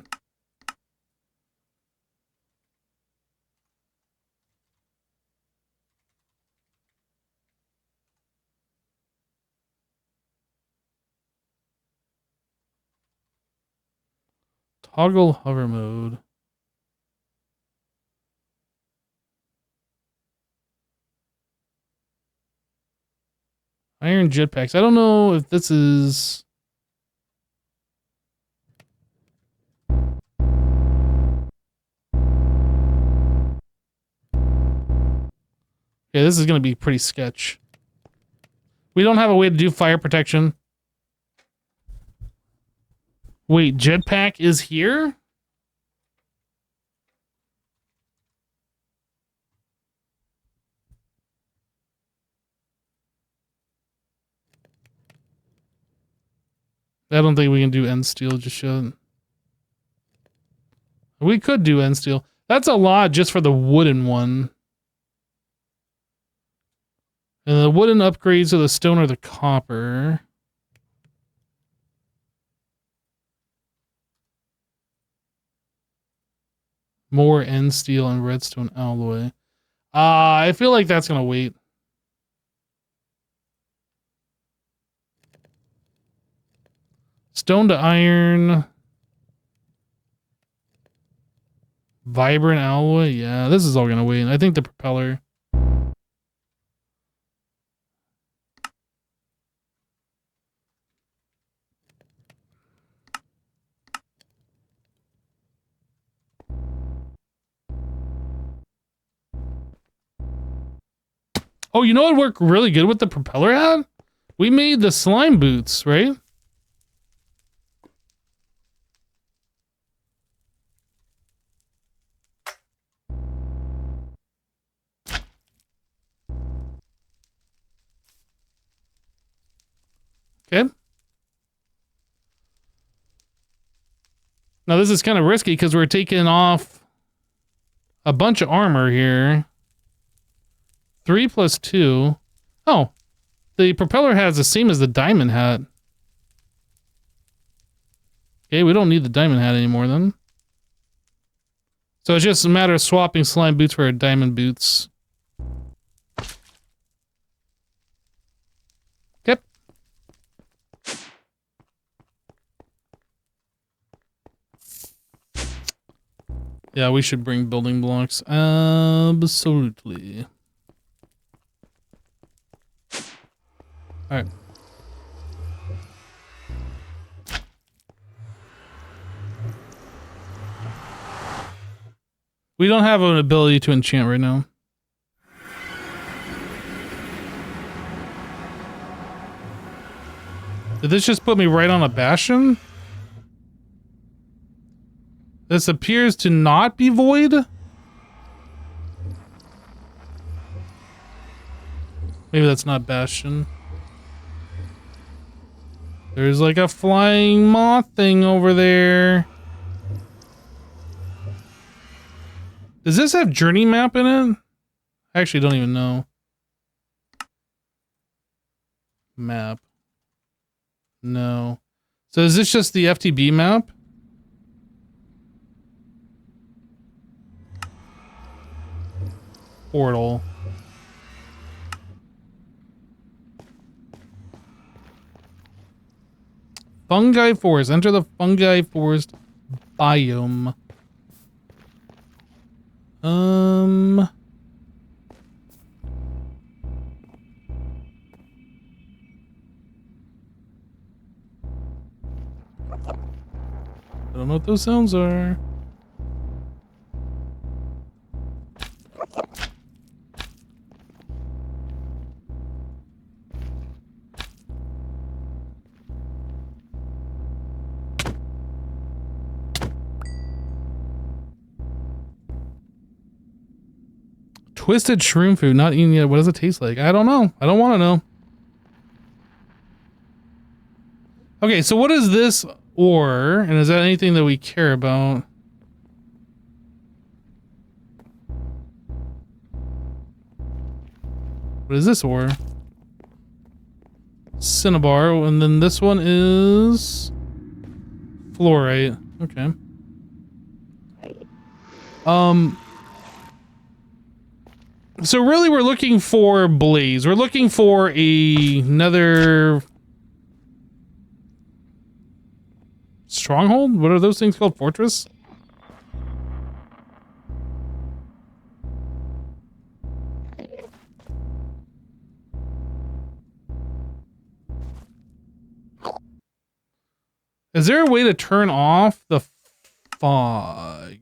Toggle hover mode. Iron jetpacks. I don't know if this is... Yeah, this is going to be pretty sketch. We don't have a way to do fire protection. Wait, jetpack is here? I don't think we can do end steel just yet. We could do end steel. That's a lot just for the wooden one. And the wooden upgrades are the stone or the copper. More end steel and redstone alloy. I feel like that's going to wait. Stone to iron. Vibrant alloy. Yeah, this is all going to wait. I think the propeller. Oh, you know what worked really good with the propeller hat? We made the slime boots, right? Okay. Now this is kind of risky because we're taking off a bunch of armor here. 3 plus 2. Oh, the propeller hat is the same as the diamond hat. Okay, we don't need the diamond hat anymore then. So it's just a matter of swapping slime boots for diamond boots. Yep. Yeah, we should bring building blocks. Absolutely. All right. We don't have an ability to enchant right now. Did this just put me right on a bastion? This appears to not be void. Maybe that's not bastion. There's like a flying moth thing over there. Does this have journey map in it? I actually don't even know. Map. No. So is this just the FTB map? Portal. Fungi forest. Enter the fungi forest biome. I don't know what those sounds are. Twisted shroom food, not eaten yet. What does it taste like? I don't know. I don't want to know. Okay, so what is this ore? And is that anything that we care about? What is this ore? Cinnabar, and then this one is fluorite. Okay. So really we're looking for blaze. We're looking for another stronghold? What are those things called? Fortress? Is there a way to turn off the fog?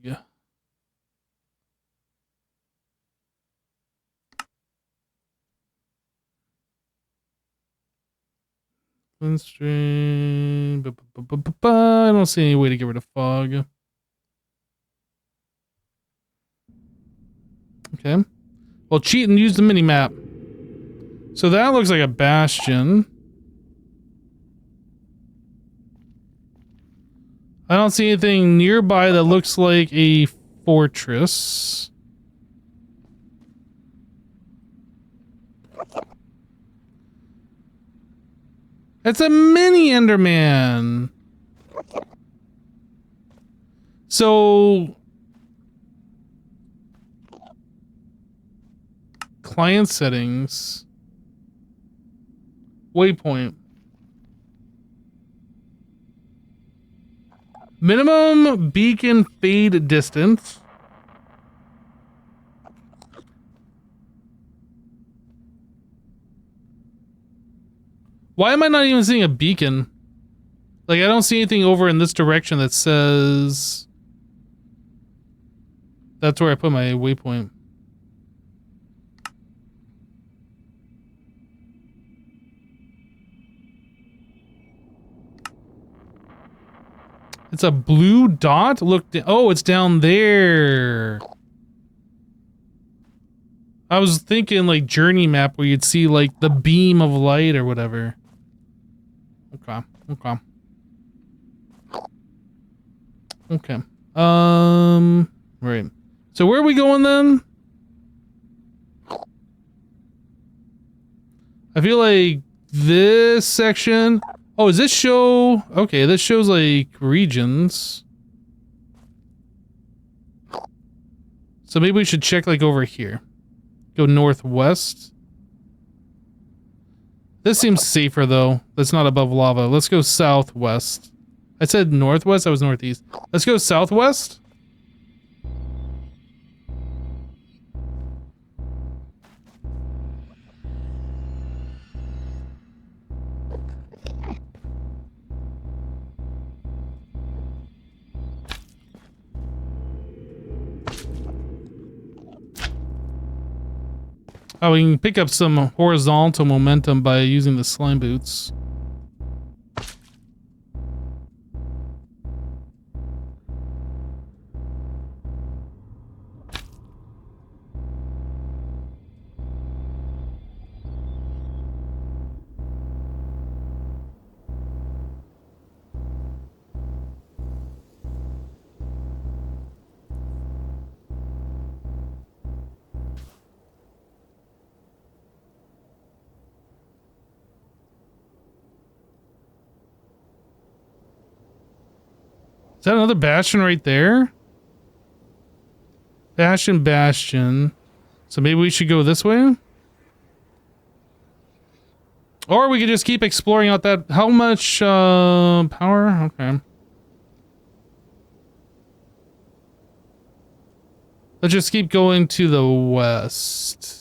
Stream. I don't see any way to get rid of fog. Okay. Well, cheat and use the mini map. So that looks like a bastion. I don't see anything nearby that looks like a fortress. It's a mini Enderman. So client settings. Waypoint. Minimum beacon fade distance. Why am I not even seeing a beacon? Like, I don't see anything over in this direction that says that's where I put my waypoint. It's a blue dot? Look, oh, it's down there. I was thinking like journey map where you'd see like the beam of light or whatever. Okay, okay. Okay. Right. So where are we going then? I feel like this section. Oh, does this show? Okay, this shows like regions. So maybe we should check like over here. Go northwest. This seems safer though. That's not above lava. Let's go southwest. I said northwest, I was northeast. Let's go southwest. Oh, we can pick up some horizontal momentum by using the slime boots. Is that another bastion right there? Bastion. So maybe we should go this way? Or we could just keep exploring out that... How much, power? Okay. Let's just keep going to the west.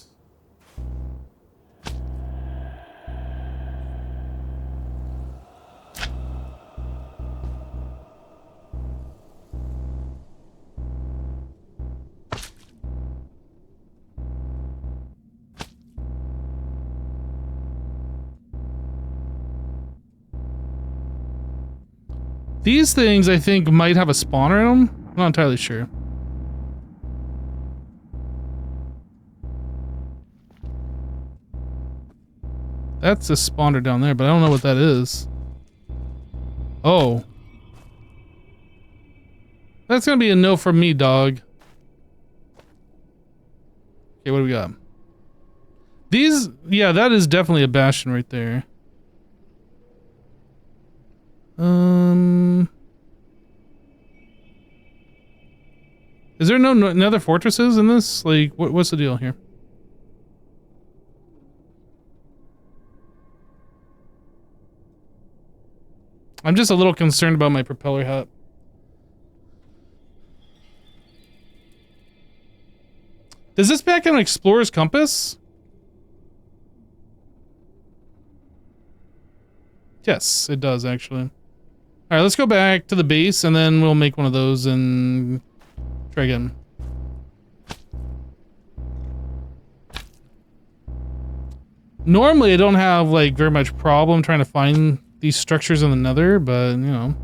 These things, I think, might have a spawner in them. I'm not entirely sure. That's a spawner down there, but I don't know what that is. Oh. That's gonna be a no from me, dog. Okay, what do we got? These, yeah, that is definitely a bastion right there. Is there no nether fortresses in this? Like, what's the deal here? I'm just a little concerned about my propeller hat. Does this back on Explorer's Compass? Yes, it does, actually. Alright, let's go back to the base, and then we'll make one of those and try again. Normally, I don't have, like, very much problem trying to find these structures in the nether, but, you know.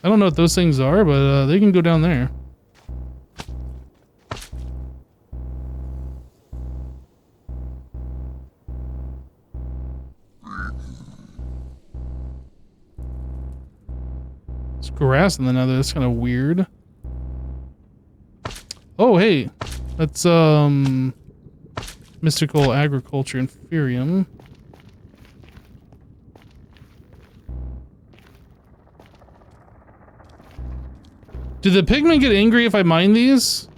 I don't know what those things are, but they can go down there. It's grass in the nether. That's kind of weird. Oh, hey. That's, mystical agriculture inferium. Do the pigmen get angry if I mine these?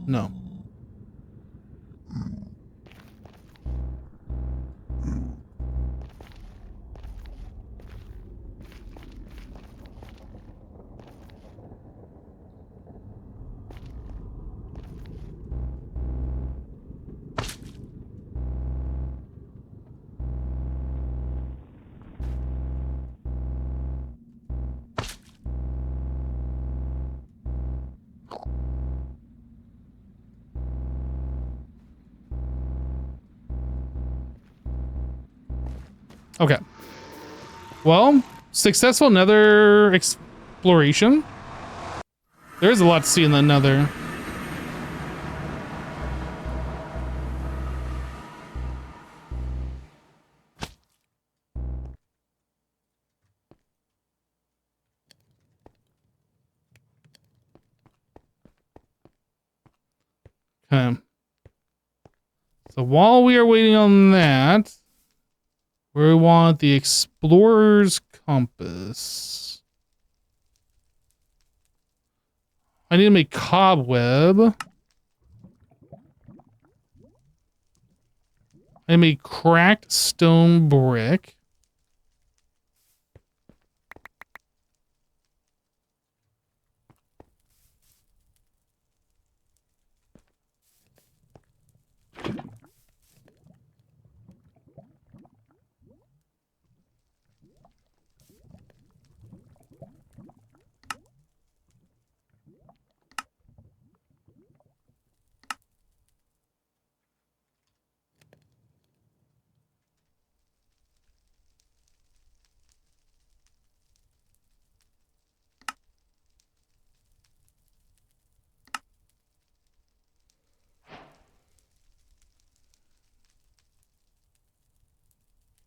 No. Okay. Well, successful nether exploration. There is a lot to see in the nether. Okay. So while we are waiting on that, we want the explorer's compass. I need to make cobweb. I make cracked stone brick.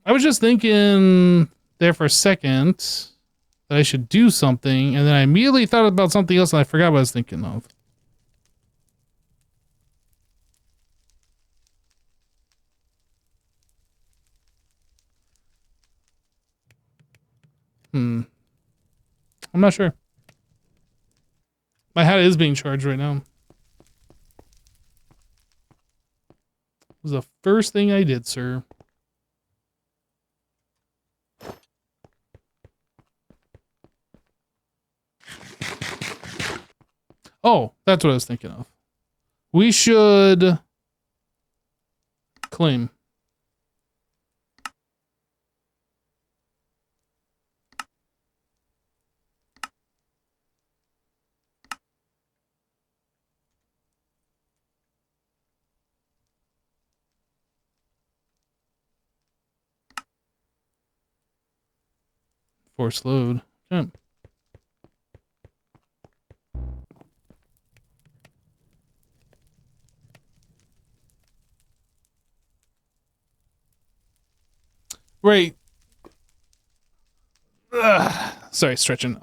I was just thinking there for a second that I should do something, and then I immediately thought about something else and I forgot what I was thinking of. I'm not sure. My hat is being charged right now. It was the first thing I did, sir. Oh, that's what I was thinking of. We should claim. Force load. Okay. Right. Ugh. Sorry, stretching.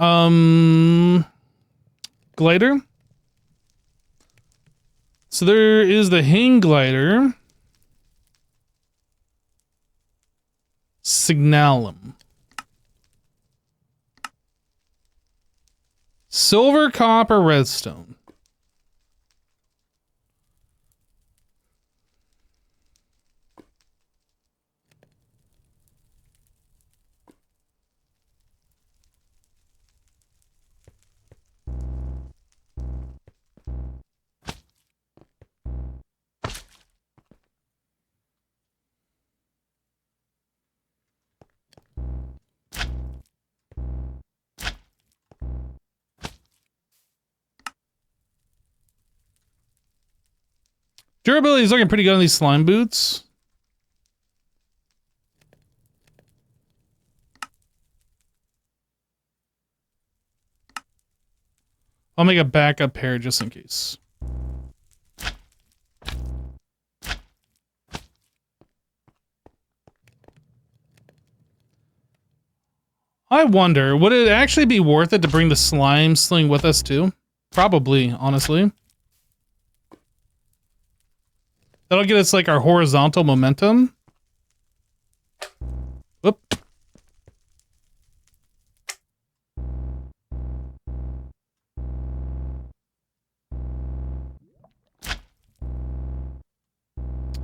Glider. So there is the hang glider. Signalum. Silver, copper, redstone. Durability is looking pretty good on these slime boots. I'll make a backup pair just in case. I wonder, would it actually be worth it to bring the slime sling with us too? Probably, honestly. That'll get us like our horizontal momentum. Whoop.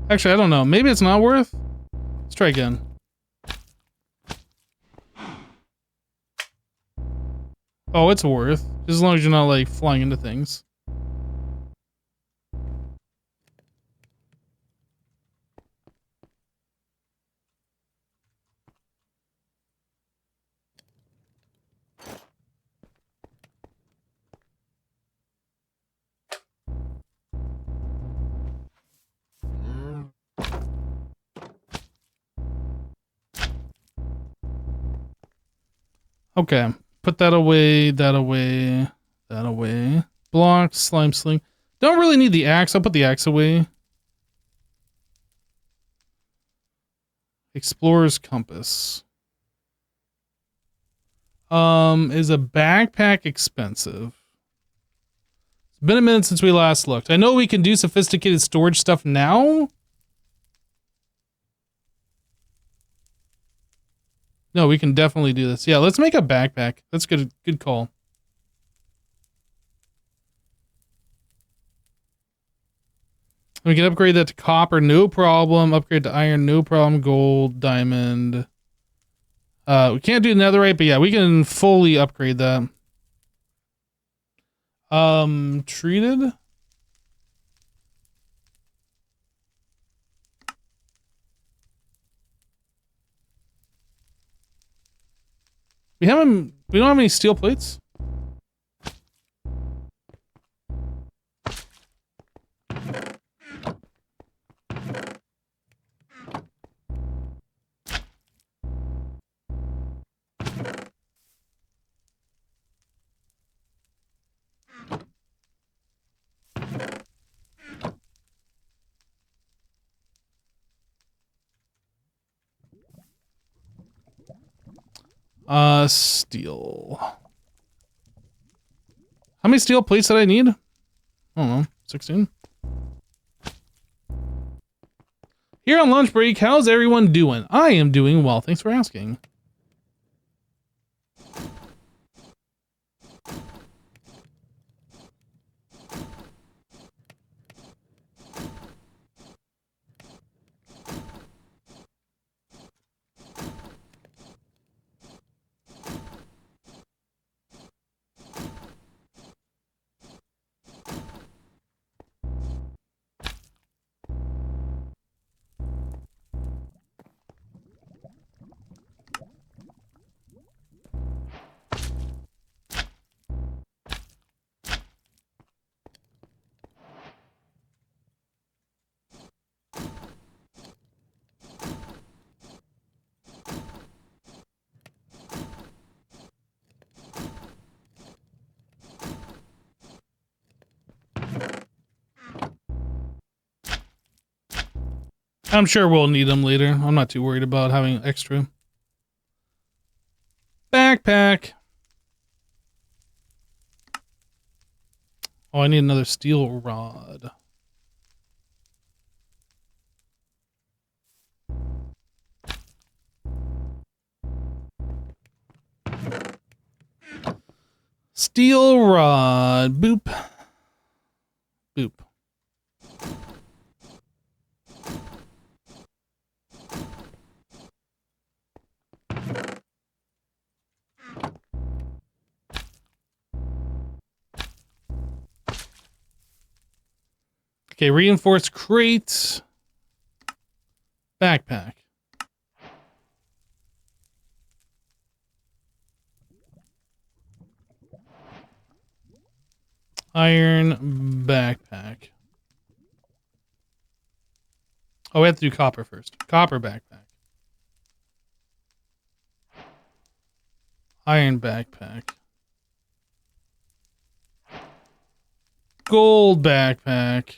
Actually, I don't know. Maybe it's not worth. Let's try again. Oh, it's worth. Just as long as you're not like flying into things. Okay. Put that away, that away, that away. Block, slime sling. Don't really need the axe. I'll put the axe away. Explorer's compass. Is a backpack expensive? It's been a minute since we last looked. I know we can do sophisticated storage stuff now. No, we can definitely do this. Yeah, let's make a backpack. That's good. Good call. We can upgrade that to copper, no problem. Upgrade to iron, no problem. Gold, diamond. We can't do netherite, but yeah, we can fully upgrade that. Treated. We don't have any steel plates. Steel. How many steel plates did I need? I don't know, 16. Here on lunch break, how's everyone doing? I am doing well, thanks for asking. I'm sure we'll need them later. I'm not too worried about having extra. Backpack. Oh, I need another steel rod. Steel rod. Boop. Boop. Okay, reinforced crates. Backpack. Iron backpack. Oh, we have to do copper first. Copper backpack. Iron backpack. Gold backpack.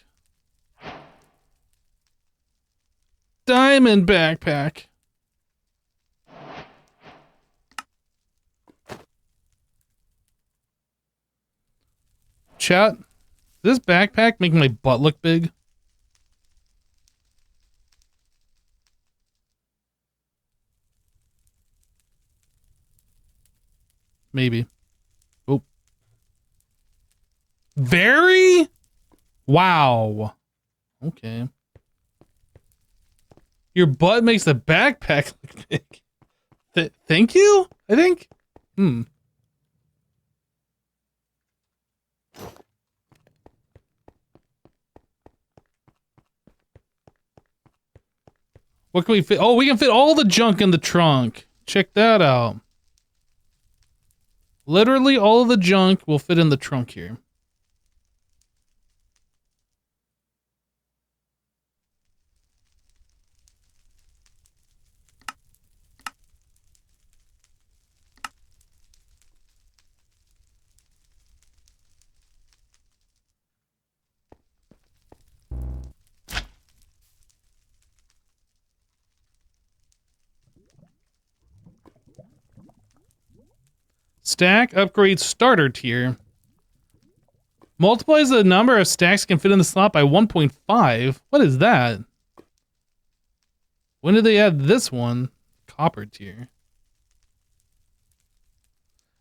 Diamond backpack. Chat, does this backpack make my butt look big? Maybe. Oh. Very? Wow. Okay. Your butt makes the backpack look big. Thank you, I think? What can we fit? Oh, we can fit all the junk in the trunk. Check that out. Literally all of the junk will fit in the trunk here. Stack upgrade starter tier. Multiplies the number of stacks can fit in the slot by 1.5. What is that? When did they add this one? Copper tier.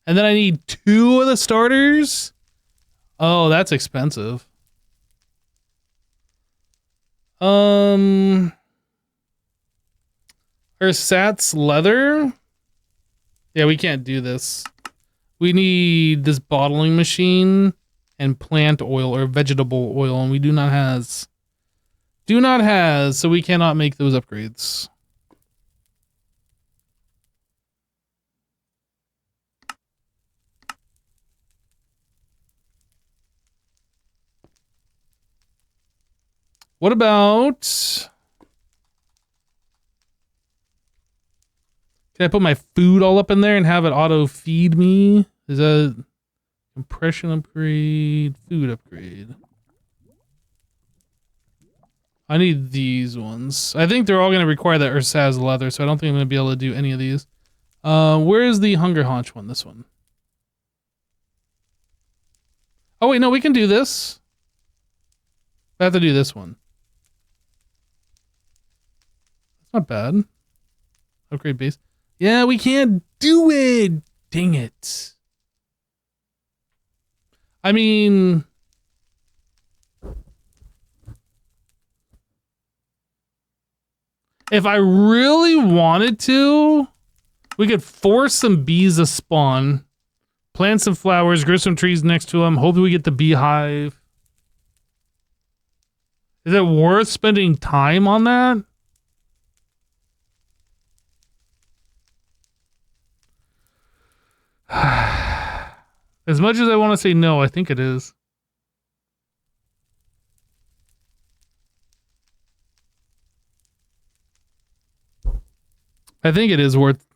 And then I need 2 of the starters? Oh, that's expensive. Ersatz leather? Yeah, we can't do this. We need this bottling machine and plant oil or vegetable oil, and we do not has. Do not has, so we cannot make those upgrades. What about... Can I put my food all up in there and have it auto feed me? Is that compression upgrade, food upgrade? I need these ones. I think they're all going to require that Ursaz leather, so I don't think I'm going to be able to do any of these. Where is the Hunger Haunch one? This one. Oh, wait, no, we can do this. I have to do this one. That's not bad. Upgrade base. Yeah, we can't do it. Dang it. I mean... If I really wanted to, we could force some bees to spawn, plant some flowers, grow some trees next to them. Hopefully we get the beehive. Is it worth spending time on that? As much as I want to say no, I think it is. I think it is worth...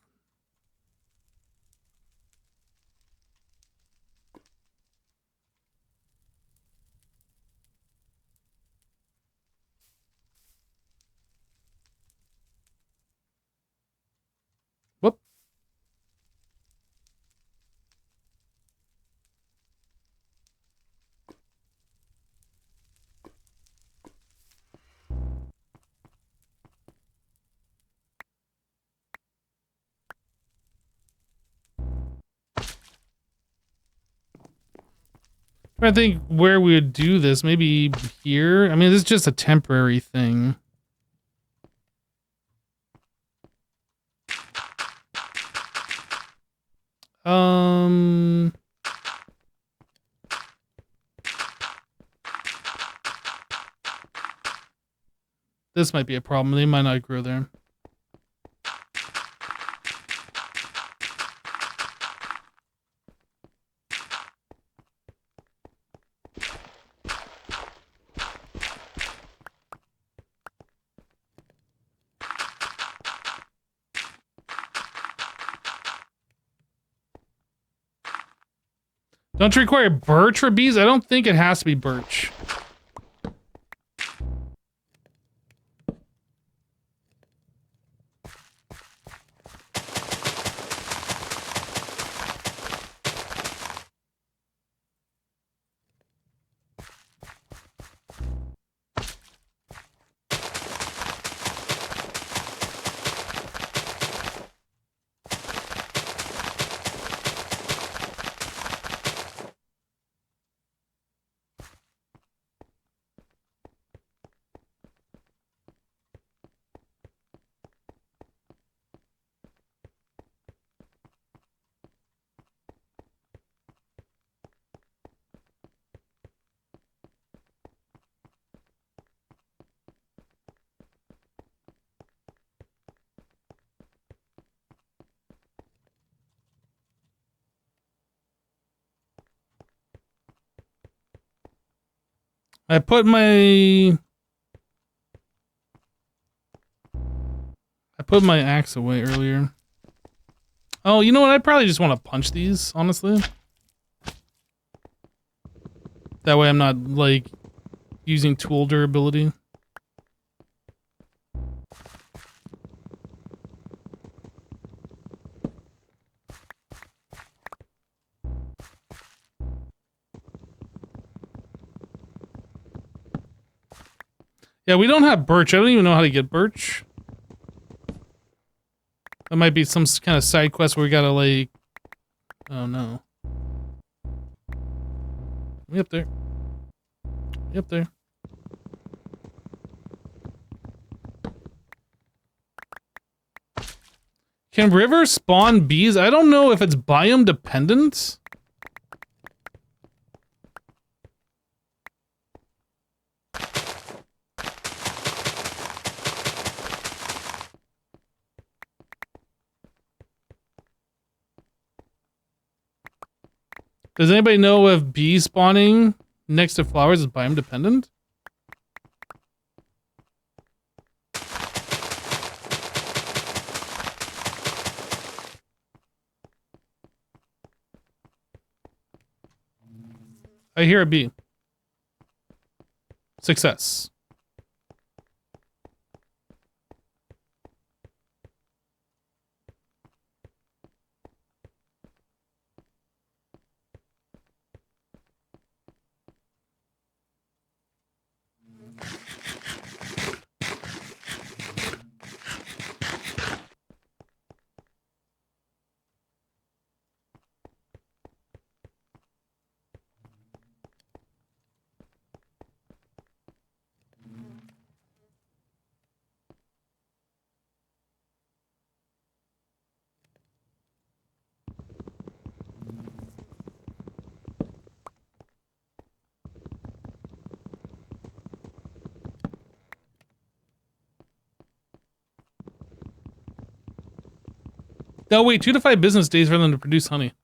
I think where we would do this, maybe here. I mean, this is just a temporary thing. This might be a problem. They might not grow there. Don't you require birch for bees? I don't think it has to be birch. I put my axe away earlier. Oh, you know what? I probably just want to punch these, honestly. That way I'm not, like, using tool durability. Yeah, we don't have birch. I don't even know how to get birch. That might be some kind of side quest where we gotta, like... Oh, no. We up there. We up there. Can rivers spawn bees? I don't know if it's biome dependent. Does anybody know if bee spawning next to flowers is biome dependent? I hear a bee. Success. No, wait, 2 to 5 business days for them to produce honey.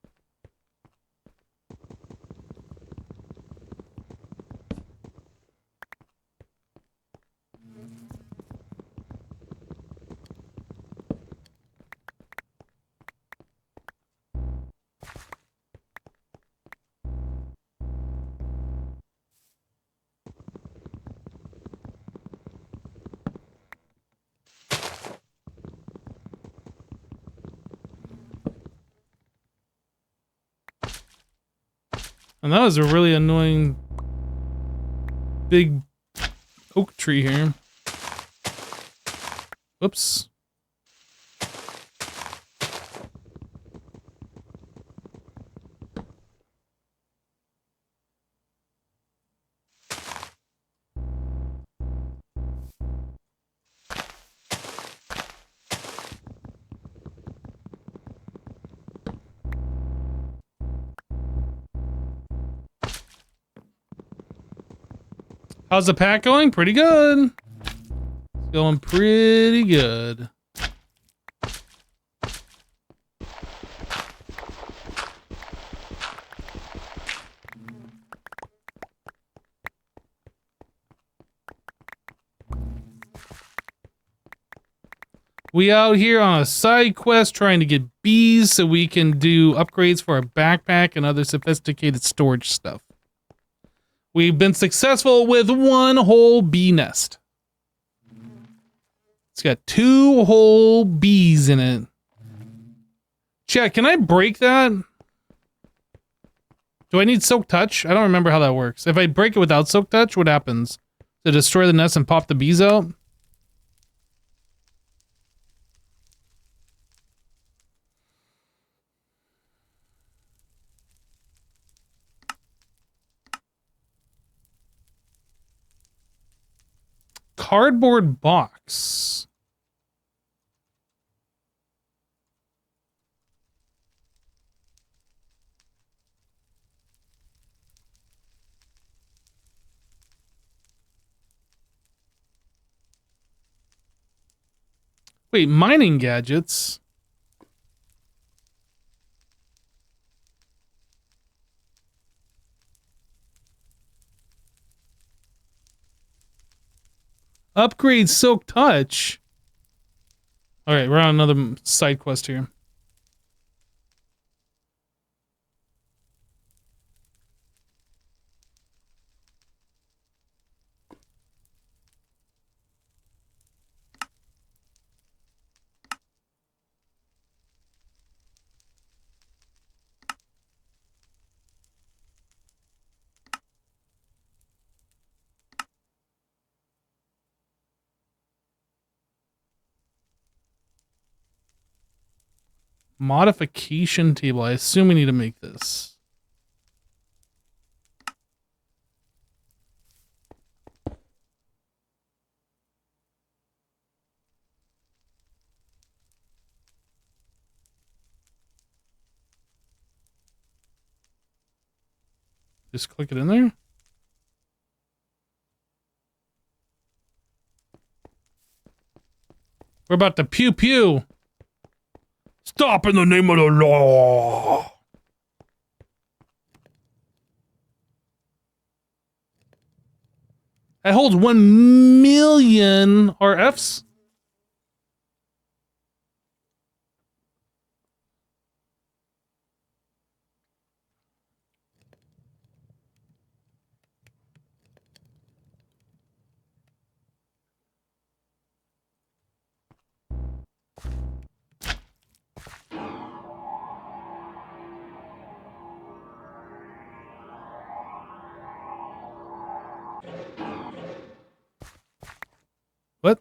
And that was a really annoying big oak tree here. Whoops. How's the pack going? Pretty good. It's going pretty good. We out here on a side quest trying to get bees so we can do upgrades for our backpack and other sophisticated storage stuff. We've been successful with one whole bee nest. It's got 2 whole bees in it. Chat, can I break that? Do I need Soak Touch? I don't remember how that works. If I break it without Soak Touch, what happens? To destroy the nest and pop the bees out? Cardboard box. Wait, mining gadgets? Upgrade Silk Touch. All right, we're on another side quest here. Modification table. I assume we need to make this. Just click it in there. We're about to pew pew. Stop in the name of the law. That holds 1 million RFs. What?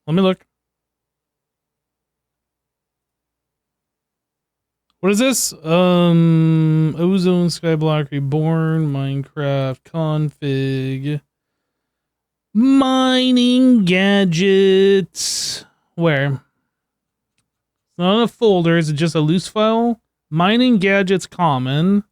Let me look. What is this? Ozone Skyblock Reborn, Minecraft config, mining gadgets. Where? It's not in a folder. Is it just a loose file? Mining gadgets common.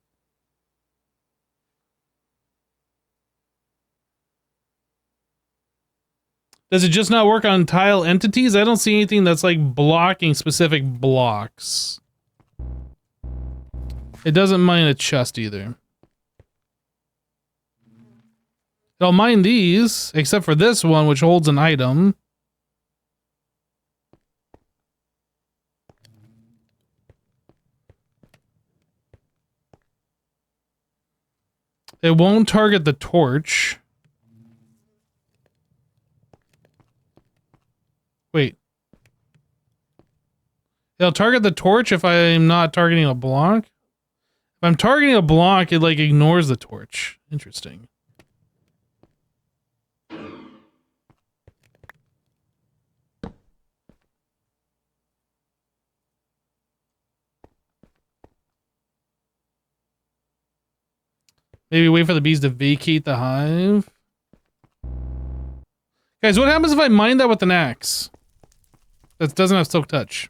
Does it just not work on tile entities? I don't see anything that's like blocking specific blocks. It doesn't mine a chest either. It'll mine these, except for this one, which holds an item. It won't target the torch. Wait. It'll target the torch if I'm not targeting a block? If I'm targeting a block, it like ignores the torch. Interesting. Maybe wait for the bees to vacate the hive. Guys, what happens if I mine that with an axe? That doesn't have silk touch.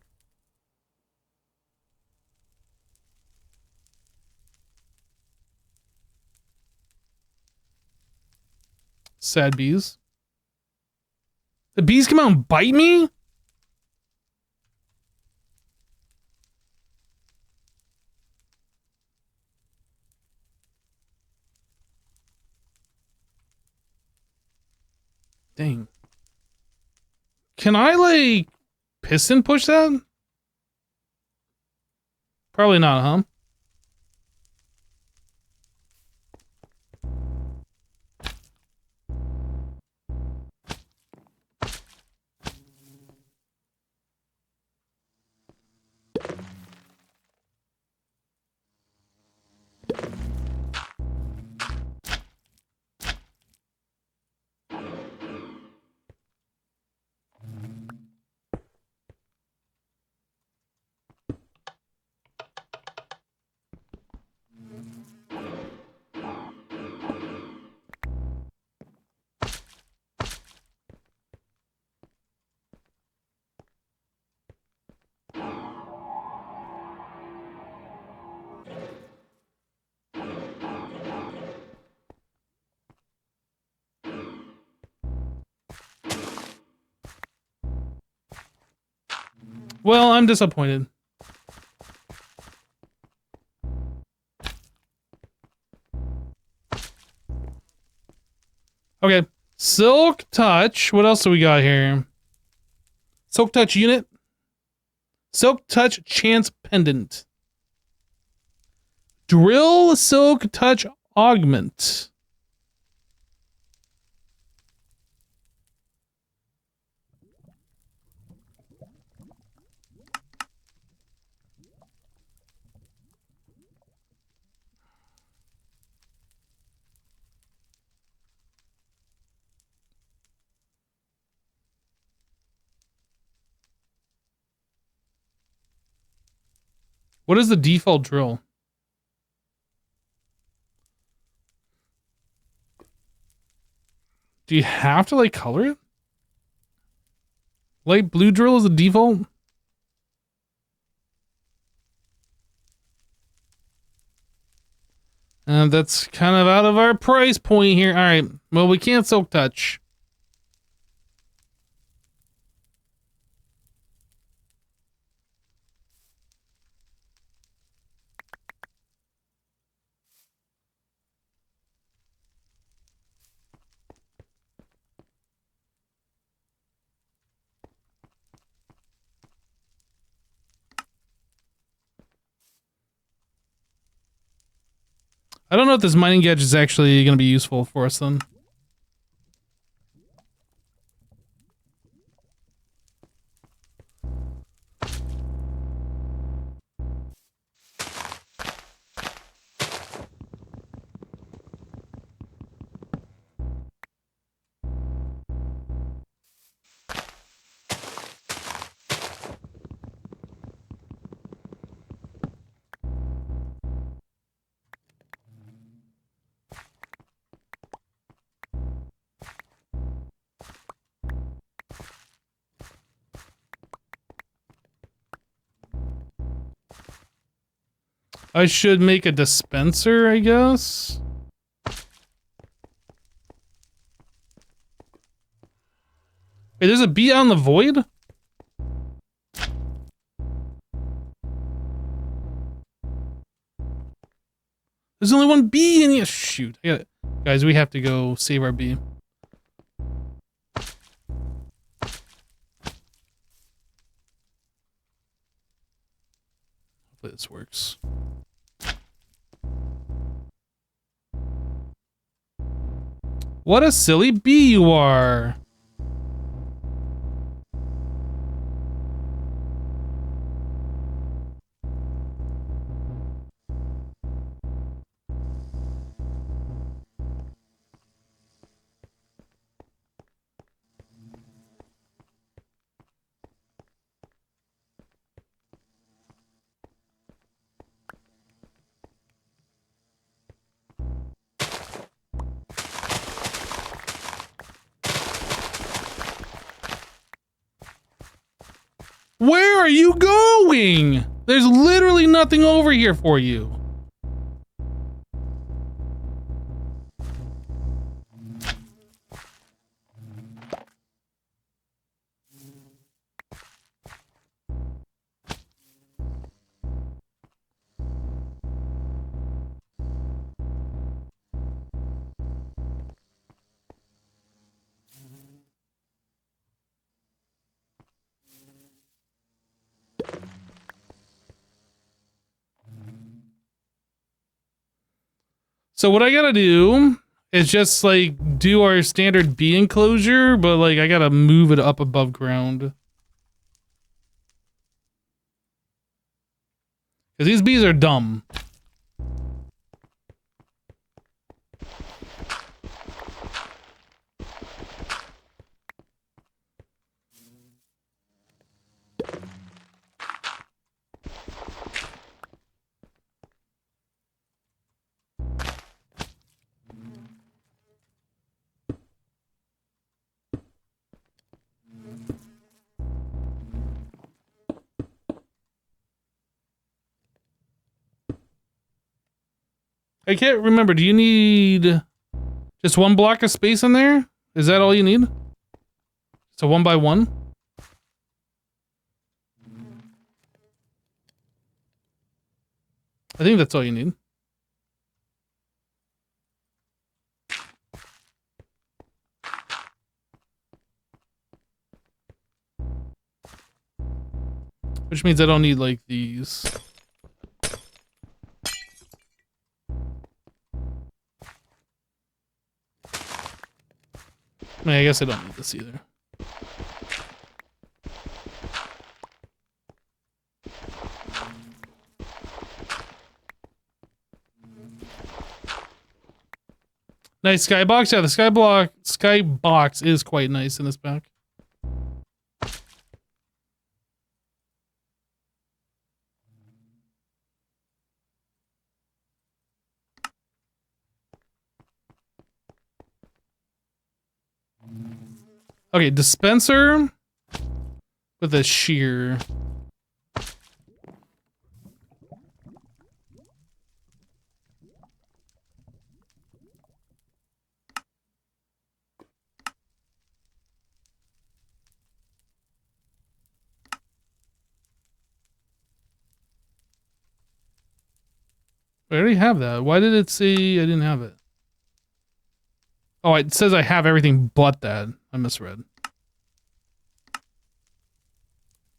Sad bees. The bees come out and bite me? Dang. Can I, like, piston push that? Probably not, huh? Well, I'm disappointed. Okay. Silk Touch. What else do we got here? Silk Touch unit. Silk Touch Chance Pendant. Drill Silk Touch Augment. What is the default drill? Do you have to, like, color it? Light blue drill is the default? That's kind of out of our price point here. All right. Well, we can't silk touch. I don't know if this mining gadget is actually going to be useful for us then. I should make a dispenser, I guess. Wait, there's a bee out in the void? There's only one bee in here. Shoot. Guys, we have to go save our bee. Hopefully this works. What a silly bee you are. Where are you going? There's literally nothing over here for you. So what I gotta do is just like do our standard bee enclosure, but like I gotta move it up above ground. Because these bees are dumb. I can't remember. Do you need just one block of space in there? Is that all you need? So 1 by 1? I think that's all you need. Which means I don't need like these. I mean, I guess I don't need this either. Nice skybox. Yeah, the skybox is quite nice in this pack. Okay, dispenser with a shear. I already have that. Why did it say I didn't have it? Oh, it says I have everything but that. I misread.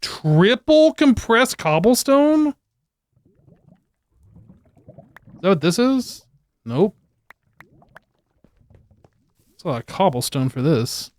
Triple compressed cobblestone? Is that what this is? Nope. It's a lot of cobblestone for this.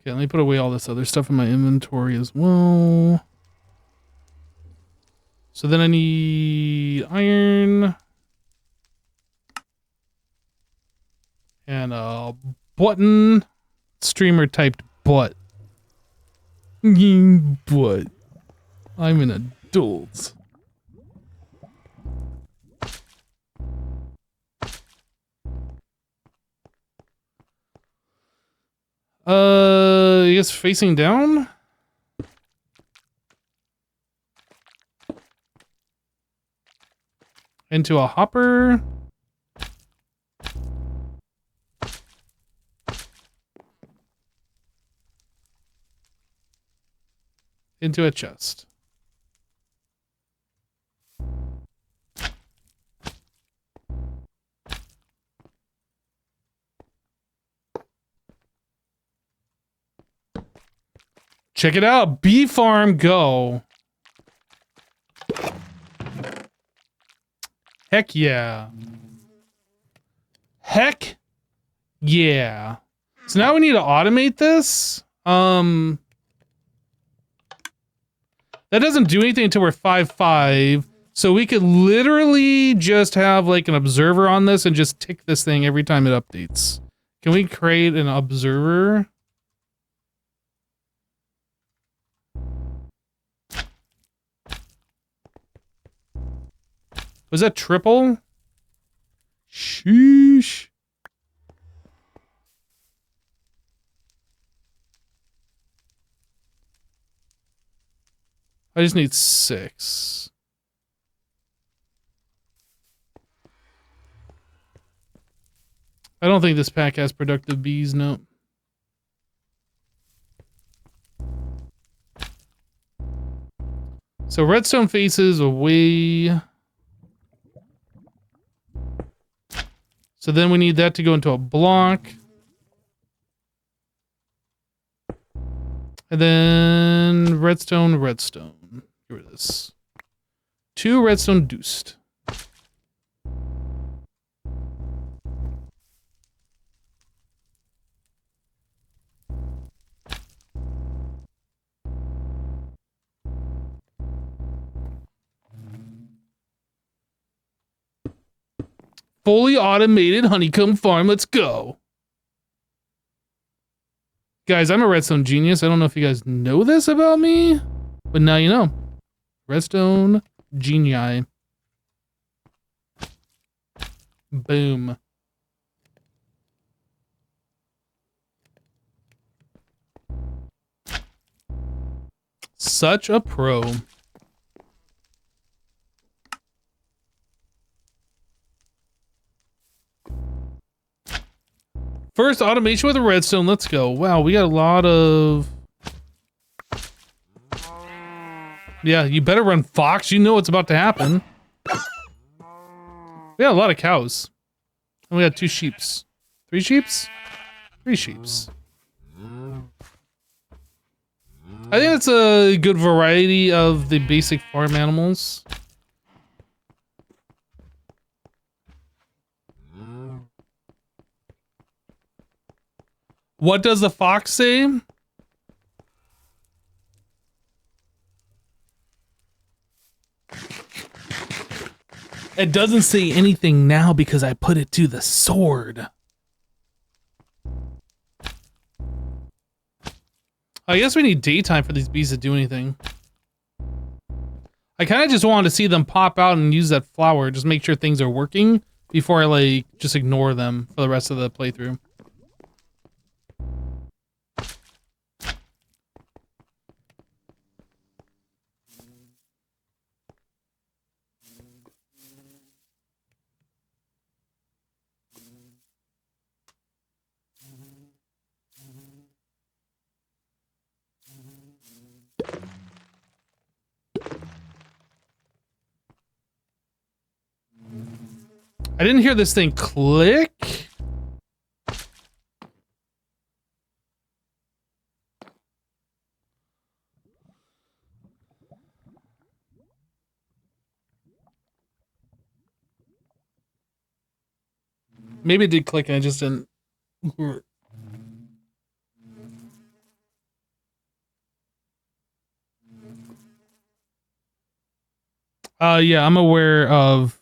Okay, let me put away all this other stuff in my inventory as well. So then I need iron. And a button. Streamer typed butt. Butt. I'm an adult. I guess facing down? Into a hopper. Into a chest. Check it out. Bee farm go. Heck yeah. Heck yeah. So now we need to automate this. That doesn't do anything until we're 5.5. So we could literally just have like an observer on this and just tick this thing every time it updates. Can we create an observer? Was that triple? Sheesh. I just need 6. I don't think this pack has productive bees, no. So redstone faces away. So then we need that to go into a block. And then redstone. Get rid of this. 2 redstone deuced. Fully automated honeycomb farm. Let's go. Guys, I'm a redstone genius. I don't know if you guys know this about me, but now you know. Redstone genii. Boom. Such a pro. First automation with a redstone. Let's go. Wow, we got a lot of... Yeah, you better run Fox. You know what's about to happen. We got a lot of cows. And we got 2 sheeps. 3 sheeps? 3 sheeps. I think that's a good variety of the basic farm animals. What does the fox say? It doesn't say anything now because I put it to the sword. I guess we need daytime for these bees to do anything. I kind of just wanted to see them pop out and use that flower, just make sure things are working before I like just ignore them for the rest of the playthrough. I didn't hear this thing click. Maybe it did click and I just didn't hear it. Yeah, I'm aware of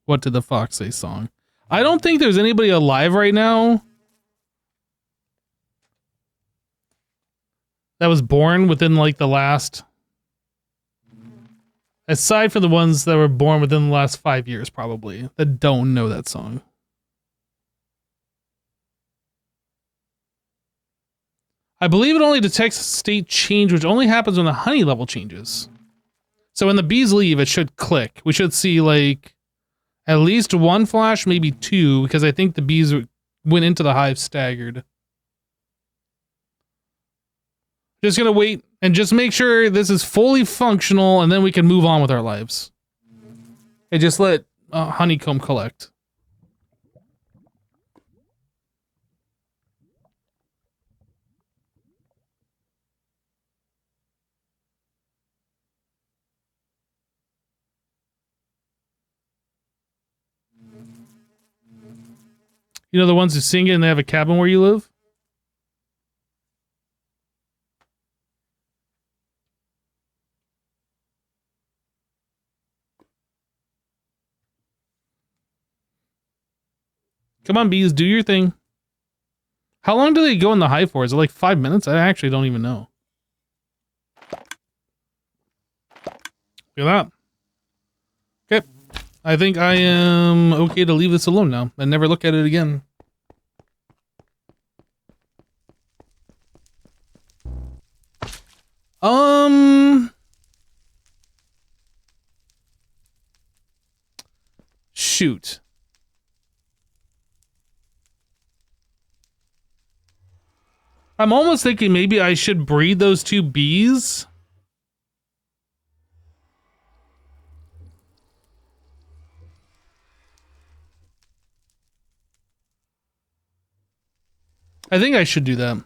What Did the Fox Say song. I don't think there's anybody alive right now that was born within like the last, aside from the ones that were born within the last 5 years probably, that don't know that song. I believe it only detects state change, which only happens when the honey level changes. So when the bees leave, it should click. We should see like At least one flash, maybe two, because I think the bees went into the hive staggered. Just gonna wait and just make sure this is fully functional, and then we can move on with our lives. And just let honeycomb collect. You know the ones who sing it and they have a cabin where you live? Come on, bees, do your thing. How long do they go in the hive for? Is it like 5 minutes? I actually don't even know. Look at that. Okay. I think I am okay to leave this alone now and never look at it again. Shoot. I'm almost thinking maybe I should breed those two bees. I think I should do that.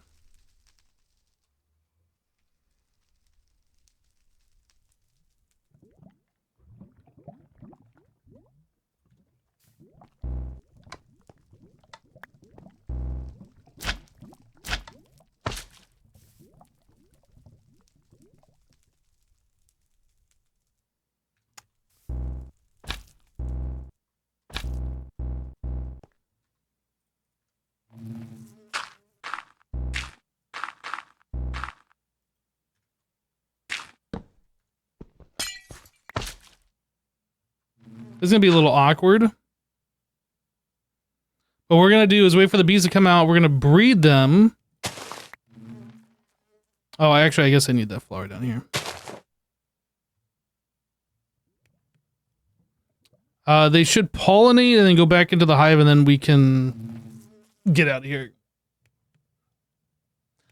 This is going to be a little awkward. What we're going to do is wait for the bees to come out. We're going to breed them. Oh, actually, I guess I need that flower down here. They should pollinate and then go back into the hive, and then we can get out of here.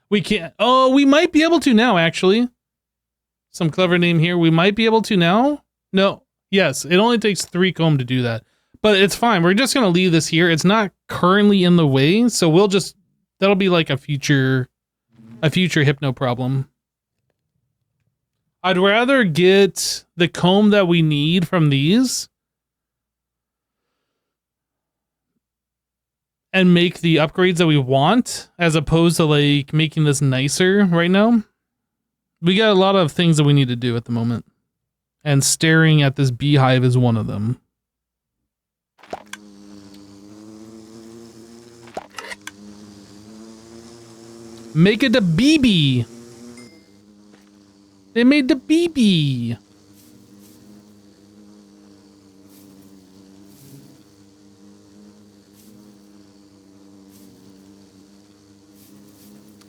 We can't. Oh, we might be able to now, actually. Some clever name here. We might be able to now. No. Yes, it only takes 3 comb to do that. But it's fine. We're just going to leave this here. It's not currently in the way, so we'll just... That'll be like a future hypno problem. I'd rather get the comb that we need from these and make the upgrades that we want, as opposed to like making this nicer right now. We got a lot of things that we need to do at the moment. And staring at this beehive is one of them. Make it a BB. They made the BB.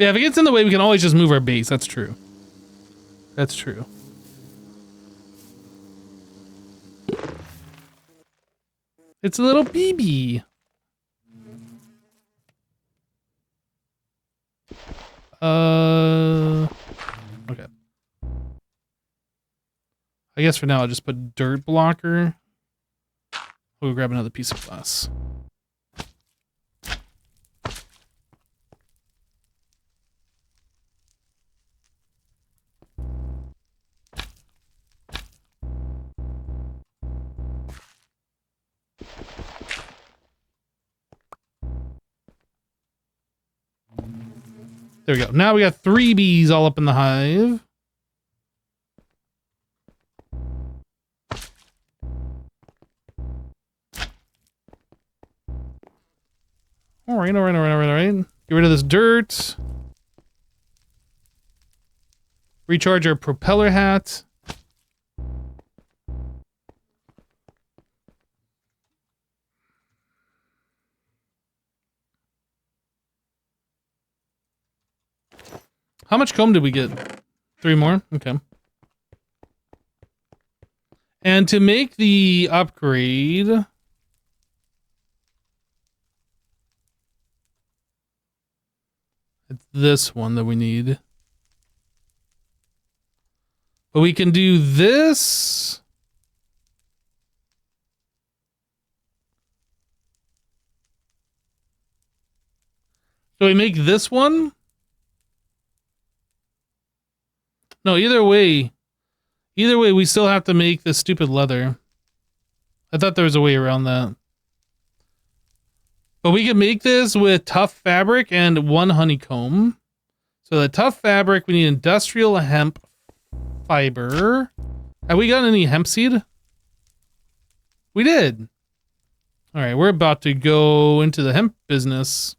Yeah, if it gets in the way, we can always just move our base. That's true. That's true. It's a little BB. Okay. I guess for now I'll just put dirt blocker. We'll grab another piece of glass. There we go. Now we got 3 bees all up in the hive. All right. Get rid of this dirt. Recharge our propeller hat. How much comb did we get? 3 more? Okay. And to make the upgrade, It's this one that we need. But we can do this. So we make this one? No, either way, we still have to make this stupid leather. I thought there was a way around that. But we can make this with tough fabric and 1 honeycomb. So the tough fabric, we need industrial hemp fiber. Have we got any hemp seed? We did. All right, we're about to go into the hemp business.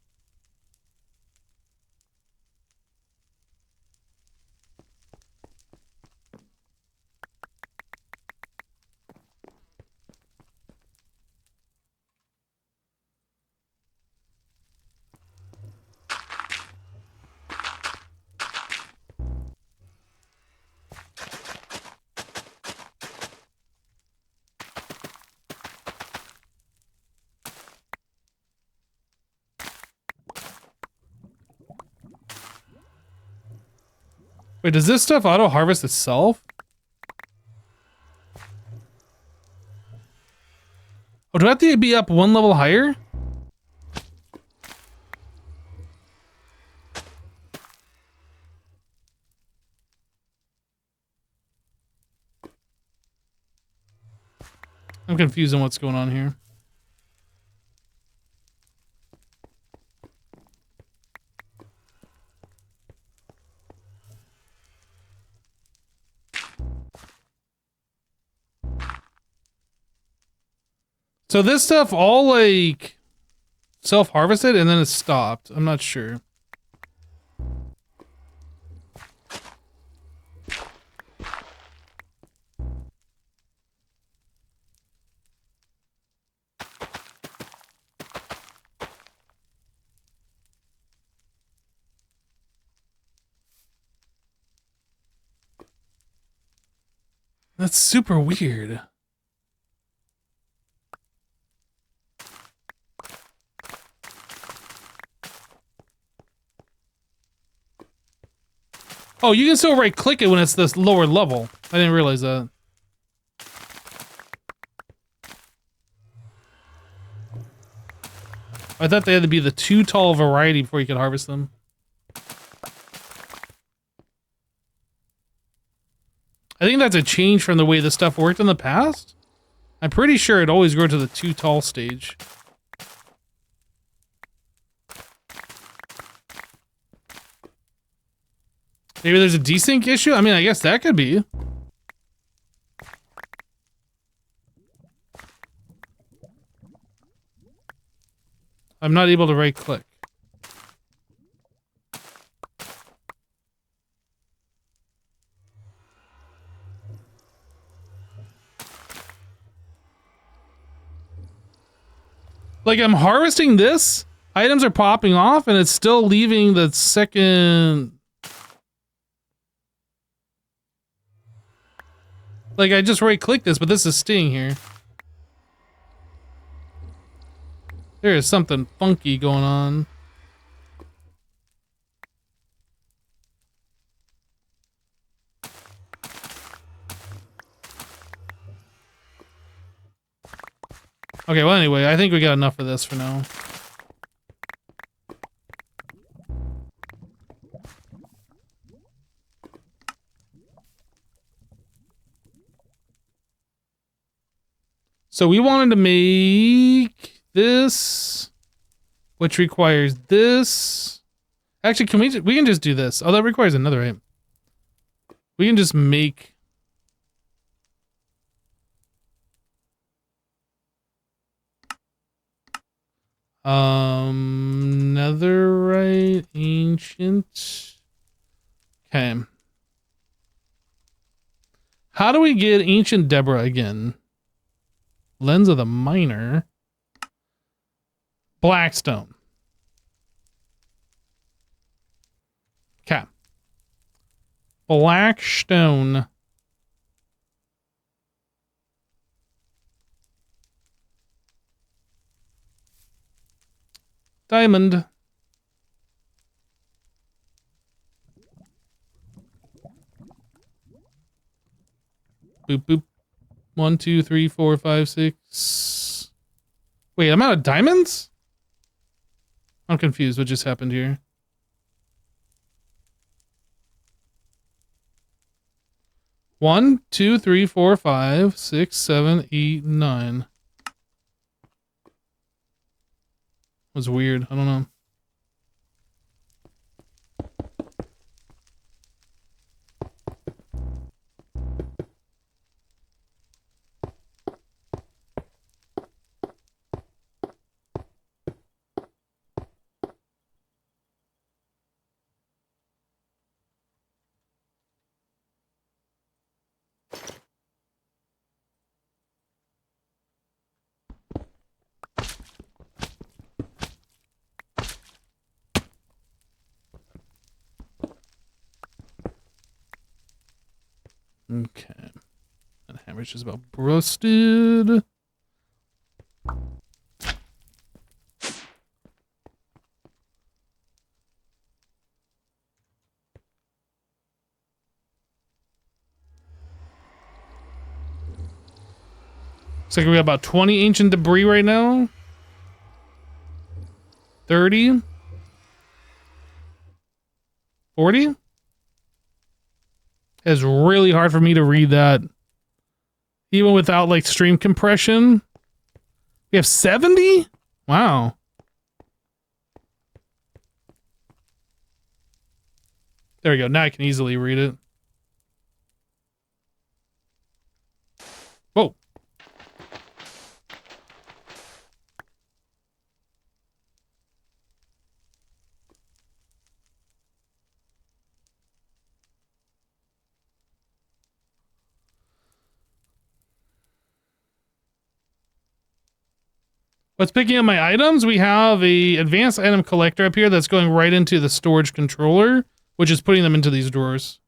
Wait, does this stuff auto-harvest itself? Oh, do I have to be up 1 level higher? I'm confused on what's going on here. So this stuff all like self-harvested and then it stopped. I'm not sure. That's super weird. Oh, you can still right click it when it's this lower level. I didn't realize that. I thought they had to be the too tall variety before you could harvest them. I think that's a change from the way this stuff worked in the past. I'm pretty sure it always grew to the too tall stage. Maybe there's a desync issue? I mean, I guess that could be. I'm not able to right click. Like, I'm harvesting this, items are popping off, and it's still leaving the second... Like, I just right-clicked this, but this is staying here. There is something funky going on. Okay, well, anyway, I think we got enough of this for now. So we wanted to make this, which requires this. Actually, we can just do this. Oh, that requires another, right? We can just make... netherite, ancient. Okay. How do we get ancient Deborah again? Lens of the Miner. Blackstone. Okay. Blackstone. Diamond. Boop, boop. 1, 2, 3, 4, 5, 6. Wait, I'm out of diamonds? I'm confused. What just happened here? One, 2, 3, 4, 5, 6, 7, 8, 9. Was weird. I don't know. Okay. That hammer's just about rusted. Looks like we got about 20 ancient debris right now. 30. 40. It's really hard for me to read that. Even without like stream compression. We have 70? Wow. There we go. Now I can easily read it. Whoa. What's picking up my items? We have a advanced item collector up here that's going right into the storage controller, which is putting them into these drawers.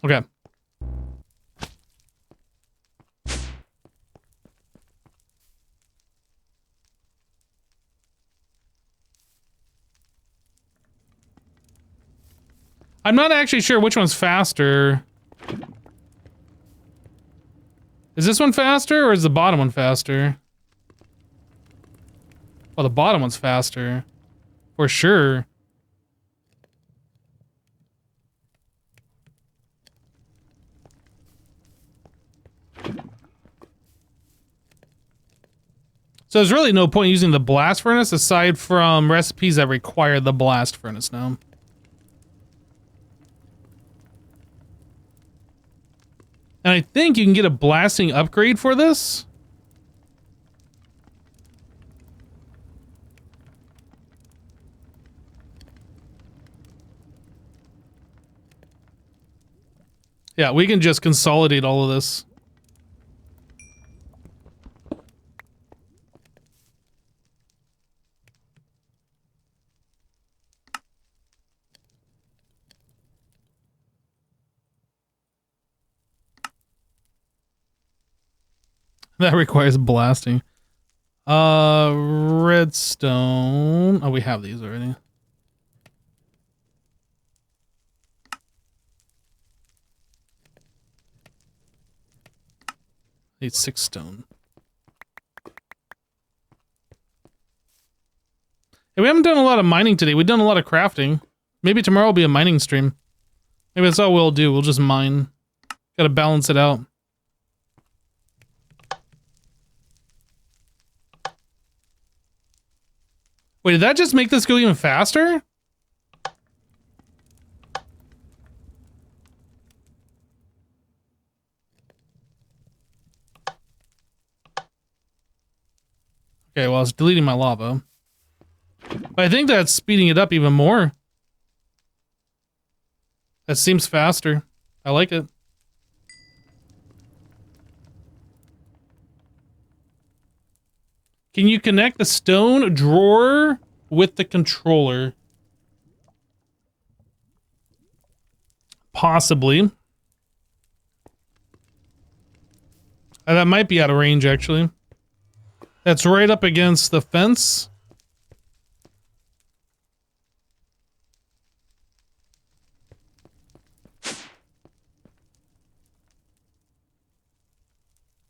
Okay. I'm not actually sure which one's faster. Is this one faster or is the bottom one faster? Well, the bottom one's faster. For sure. So there's really no point using the blast furnace aside from recipes that require the blast furnace now. And I think you can get a blasting upgrade for this. Yeah, we can just consolidate all of this. That requires blasting. Redstone. Oh, we have these already. Need 6 stone. Hey, we haven't done a lot of mining today. We've done a lot of crafting. Maybe tomorrow will be a mining stream. Maybe that's all we'll do. We'll just mine. Gotta balance it out. Wait, did that just make this go even faster? Okay, well, I was deleting my lava. But I think that's speeding it up even more. That seems faster. I like it. Can you connect the stone drawer with the controller? Possibly. That might be out of range, actually. That's right up against the fence.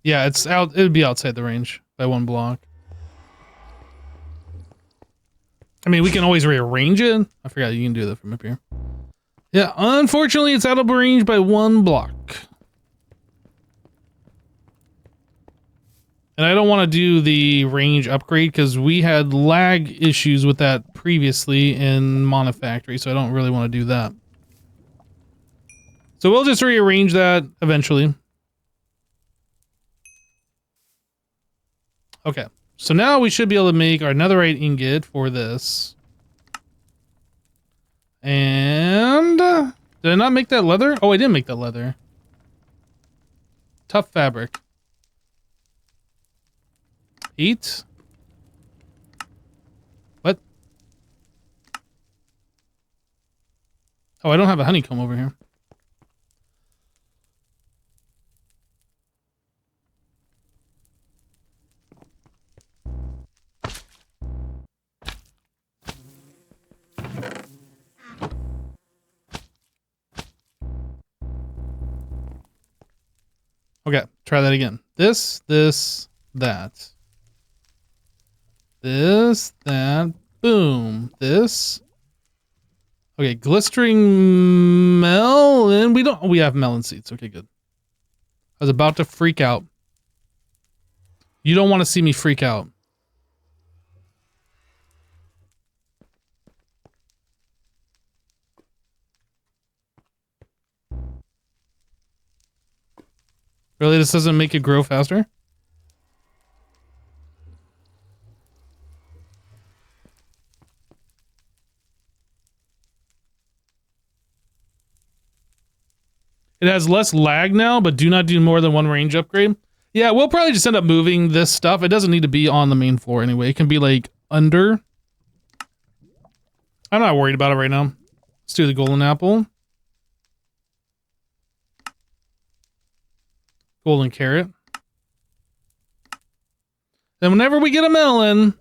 Yeah, it's out. It would be outside the range by 1 block. I mean, we can always rearrange it. I forgot you can do that from up here. Yeah, unfortunately, it's out of range by 1 block. And I don't want to do the range upgrade because we had lag issues with that previously in Monofactory, so I don't really want to do that. So we'll just rearrange that eventually. Okay, so now we should be able to make our netherite ingot for this. And did I not make that leather? Oh, I didn't make that leather. Tough fabric. 8. What? Oh, I don't have a honeycomb over here. Okay, try that again. This, that. This, that, boom. This. Okay, glistering melon. We have melon seeds. Okay, good. I was about to freak out. You don't want to see me freak out. Really, this doesn't make it grow faster? It has less lag now, but do not do more than 1 range upgrade. Yeah, we'll probably just end up moving this stuff. It doesn't need to be on the main floor anyway. It can be like under. I'm not worried about it right now. Let's do the golden apple. Golden carrot. Then whenever we get a melon...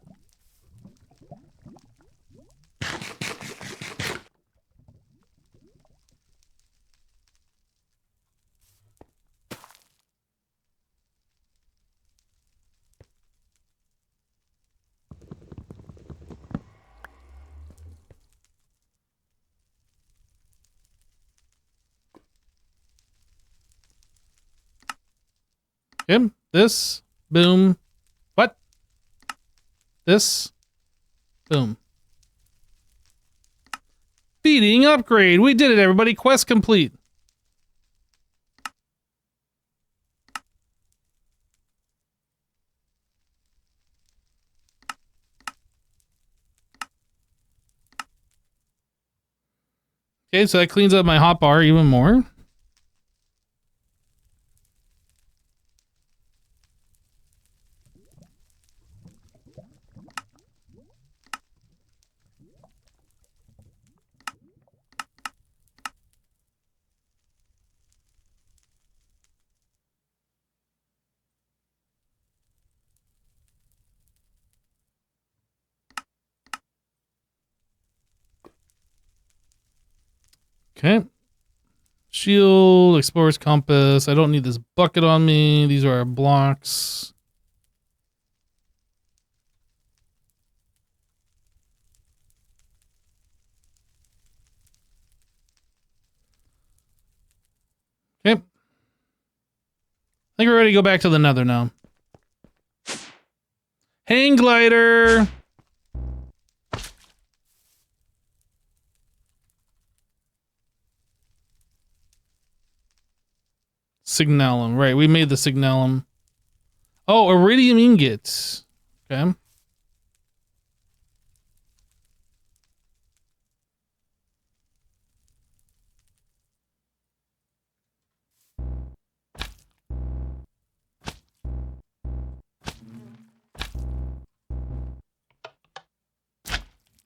Okay, this, boom. What? This, boom. Feeding upgrade. We did it, everybody. Quest complete. Okay, so that cleans up my hotbar even more. Okay. Shield, explorer's compass. I don't need this bucket on me. These are our blocks. Okay. I think we're ready to go back to the nether now. Hang glider! Signalum. Right, we made the signalum. Oh, iridium ingots. Okay.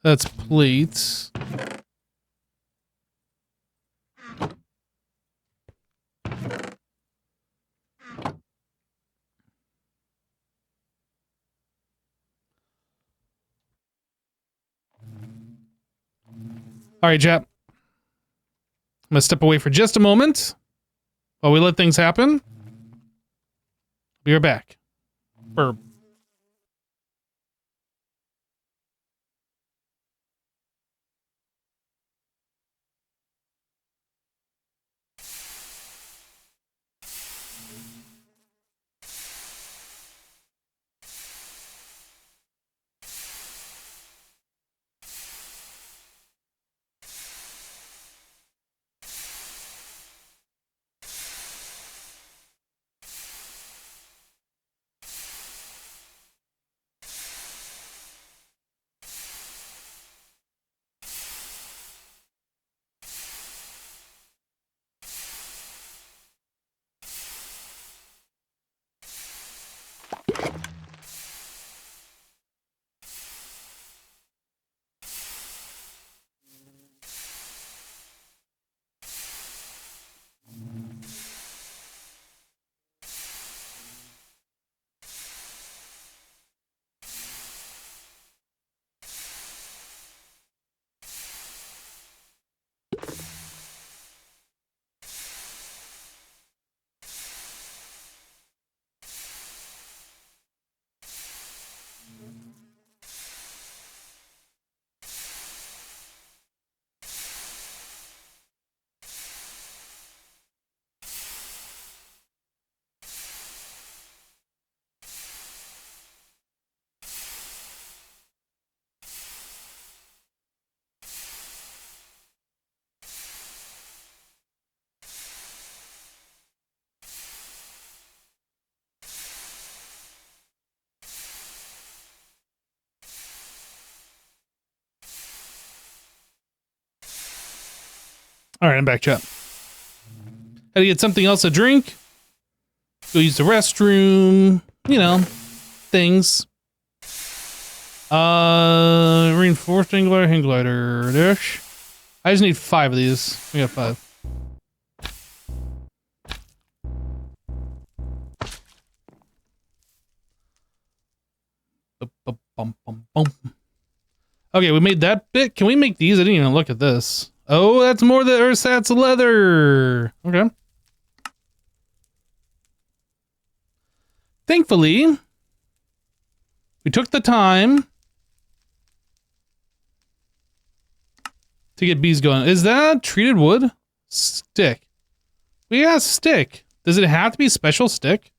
That's plates. All right, Jap. I'm going to step away for just a moment while we let things happen. Be right back. Burp. All right, I'm back, chat. Had to get something else to drink. Go use the restroom. You know, things. Reinforced hang glider dish. I just need 5 of these. We got 5. Okay, we made that bit. Can we make these? I didn't even look at this. Oh, that's more than ersatz leather. Okay. Thankfully, we took the time to get bees going. Is that treated wood? Stick. We got stick. Does it have to be special stick?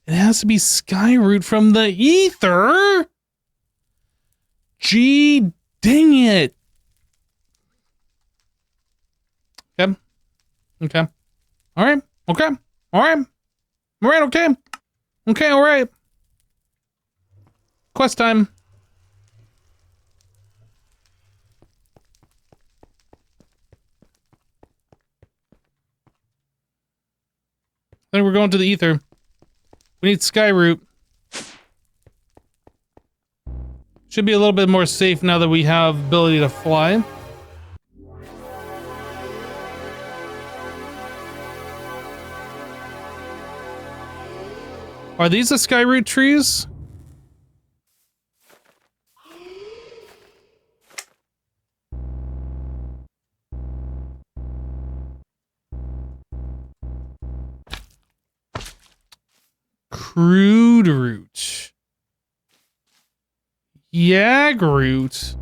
It has to be skyroot from the ether? Gee, dang it. Okay. Okay. All right. Okay. All right. All right. Okay. Okay. All right. Quest time. I think we're going to the ether. We need skyroot. Should be a little bit more safe now that we have ability to fly. Are these the skyroot trees? Crude root. Yag root.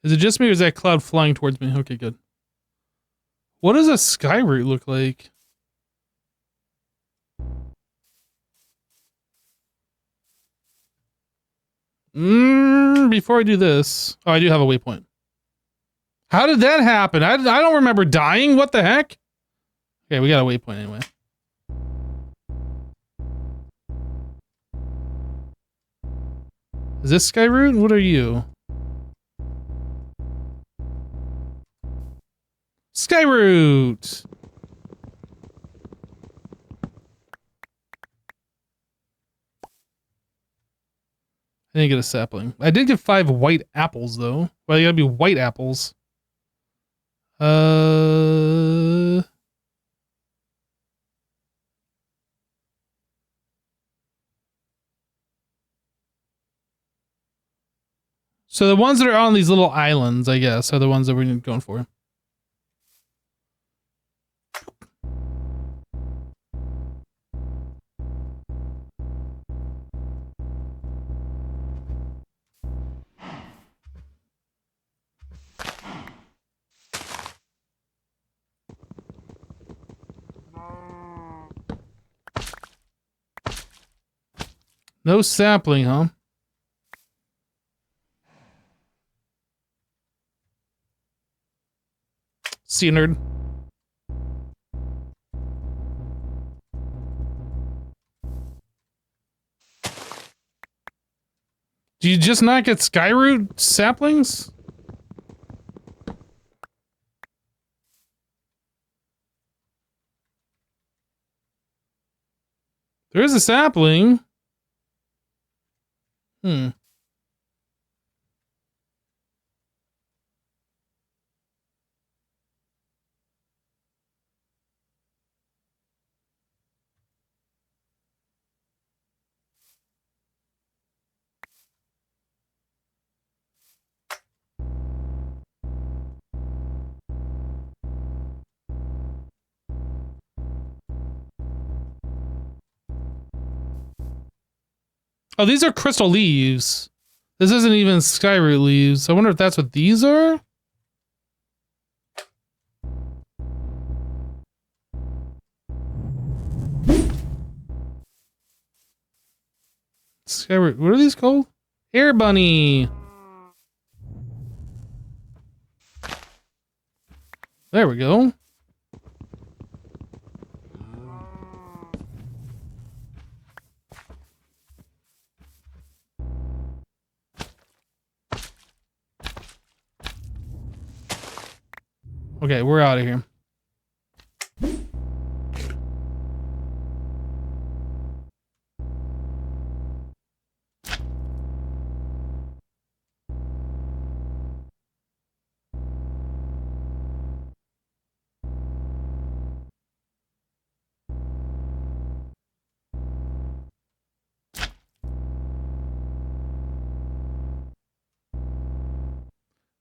Is it just me or is that cloud flying towards me? Okay, good. What does a skyroot look like? Before I do this... Oh, I do have a waypoint. How did that happen? I don't remember dying. What the heck? Okay, we got a waypoint anyway. Is this skyroot? What are you? Skyroot! I didn't get a sapling. I did get 5 white apples, though. Well, you gotta be white apples. So the ones that are on these little islands, I guess, are the ones that we're going for. No sapling, huh? See you, nerd. Do you just not get skyroot saplings? There is a sapling. Hmm. Oh, these are crystal leaves. This isn't even skyroot leaves. I wonder if that's what these are? Skyroot. What are these called? Air bunny. There we go. Okay, we're out of here.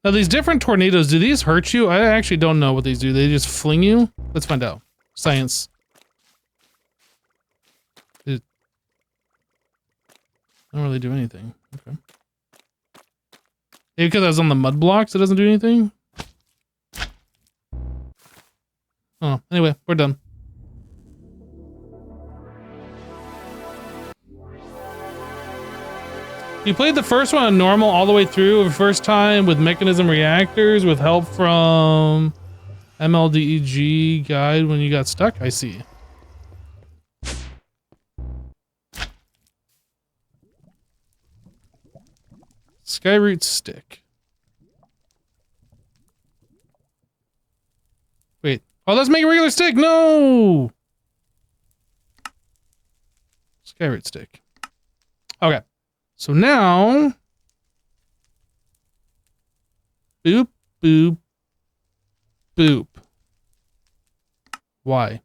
Now, these different tornadoes, do these hurt you? I actually don't know what these do. They just fling you? Let's find out. Science. They don't really do anything. Okay. Maybe because I was on the mud blocks, it doesn't do anything? Oh, anyway, we're done. You played the first one on normal all the way through the first time with mechanism reactors with help from MLDEG guide when you got stuck? I see. Skyroot stick. Wait. Oh, let's make a regular stick. No! Skyroot stick. Okay. So now, boop, boop, boop. Why?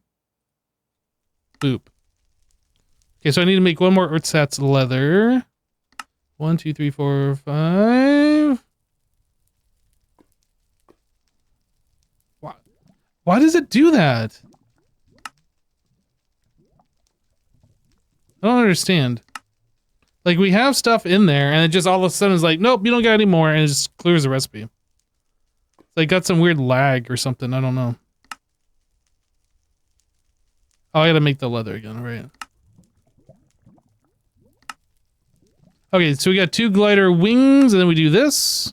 Boop. Okay, so I need to make one more ersatz leather. 1, 2, 3, 4, 5. Why does it do that? I don't understand. Like, we have stuff in there, and it just all of a sudden is like, nope, you don't got any more, and it just clears the recipe. It's like got some weird lag or something, I don't know. Oh, I gotta make the leather again, right. Okay, so we got 2 glider wings, and then we do this.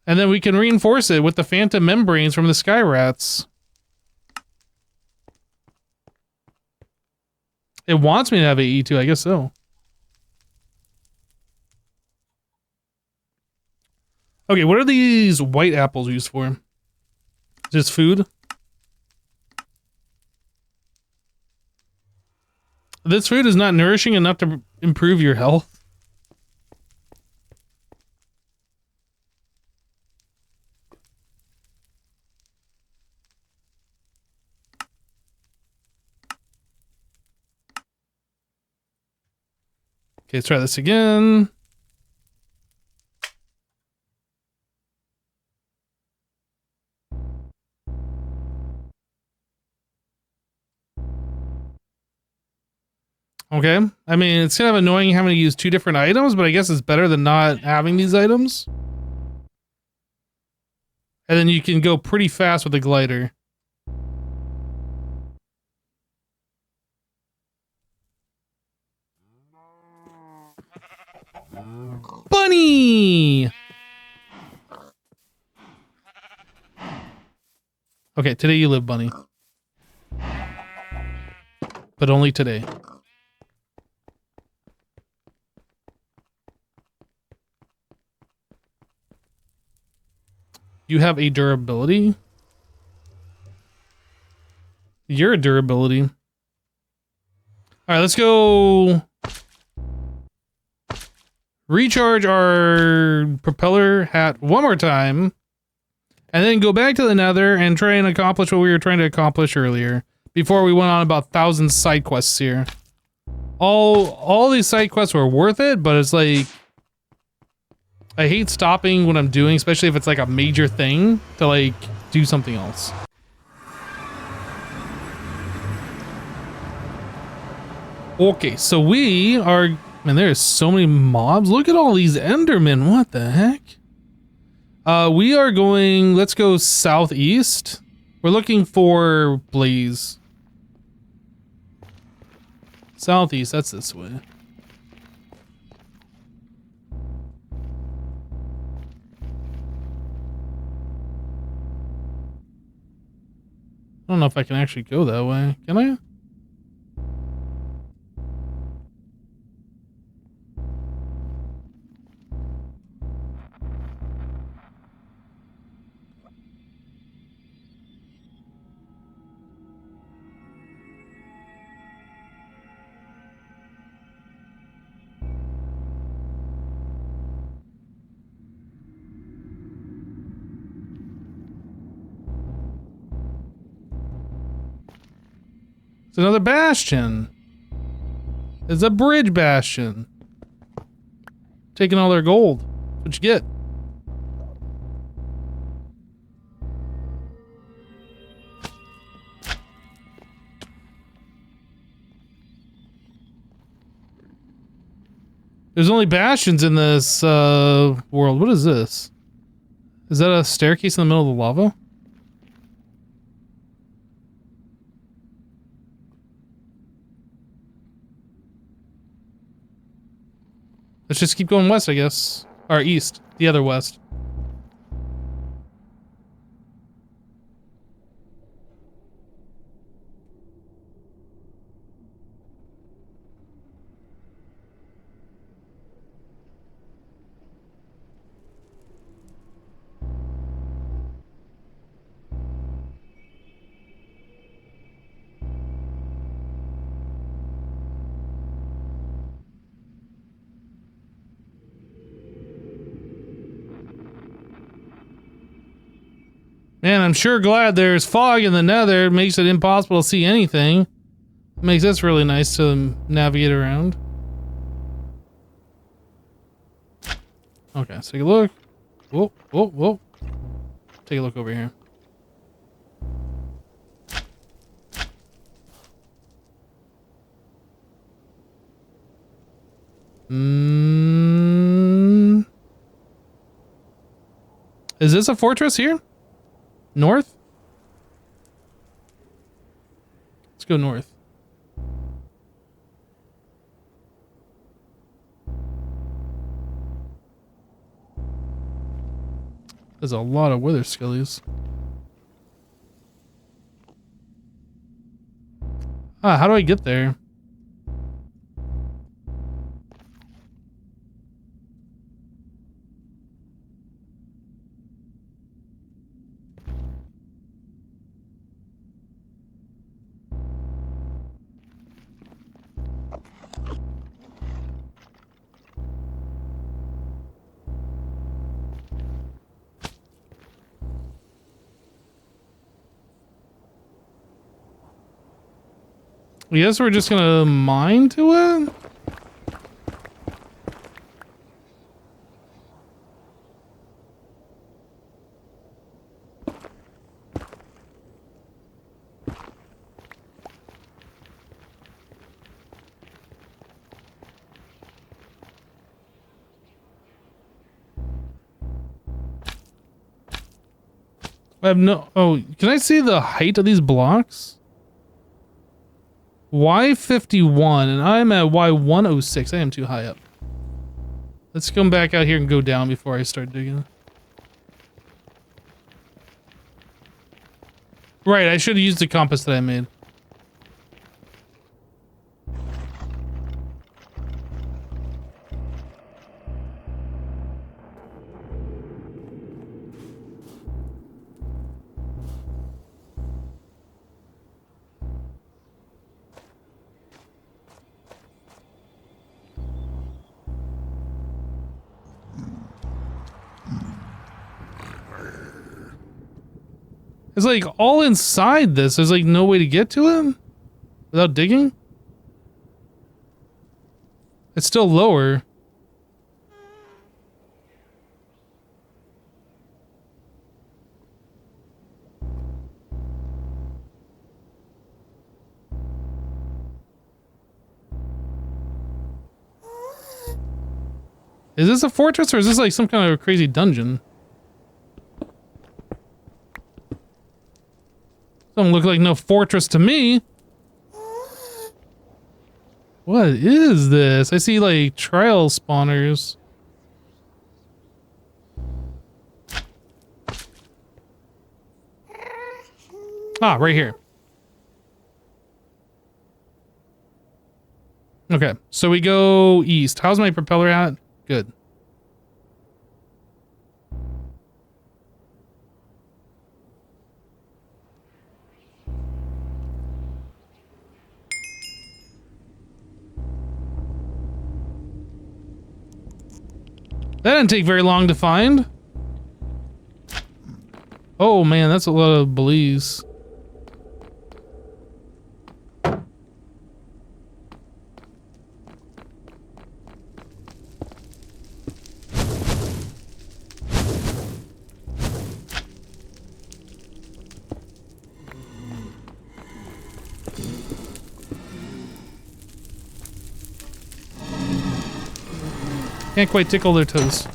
And then we can reinforce it with the phantom membranes from the sky rats. It wants me to have AE too, I guess so. Okay, what are these white apples used for? Just food? This food is not nourishing enough to improve your health. Okay, let's try this again. Okay. I mean, it's kind of annoying having to use 2 different items, but I guess it's better than not having these items. And then you can go pretty fast with the glider. Bunny! Okay, today you live, Bunny. But only today. You have a durability? You're a durability. All right, let's go recharge our propeller hat one more time, and then go back to the Nether and try and accomplish what we were trying to accomplish earlier before we went on about 1,000 side quests here. All these side quests were worth it, but it's like I hate stopping what I'm doing, especially if it's like a major thing, to like do something else. Okay, so we are... Man, there's so many mobs. Look at all these Endermen. What the heck? We are going... Let's go southeast. We're looking for Blaze. Southeast, that's this way. I don't know if I can actually go that way. Can I? It's another bastion. It's a bridge bastion. Taking all their gold. That's what you get. There's only bastions in this world. What is this? Is that a staircase in the middle of the lava? Let's just keep going west, I guess. Or east. The other west. Man, I'm sure glad there's fog in the Nether. It makes it impossible to see anything. It makes this really nice to navigate around. Okay, let's take a look. Whoa, whoa, whoa. Take a look over here. Is this a fortress here? North? Let's go north. There's a lot of wither skellies. Ah, how do I get there? I guess we're just gonna mine to it? I have no... Oh, can I see the height of these blocks? Y51, and I'm at Y106. I am too high up. Let's come back out here and go down before I start digging. Right, I should have used the compass that I made. It's like all inside this. There's like no way to get to him without digging. It's still lower. Is this a fortress or is this like some kind of crazy dungeon? Doesn't look like no fortress to me. What is this? I see like trial spawners. Ah, right here. Okay, so we go east. How's my propeller at? Good. That didn't take very long to find. Oh man, that's a lot of Belize. Can't quite tickle their toes.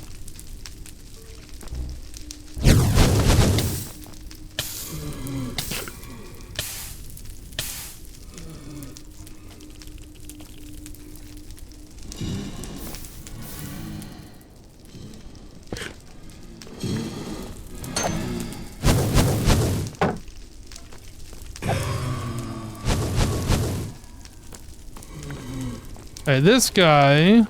Alright, this guy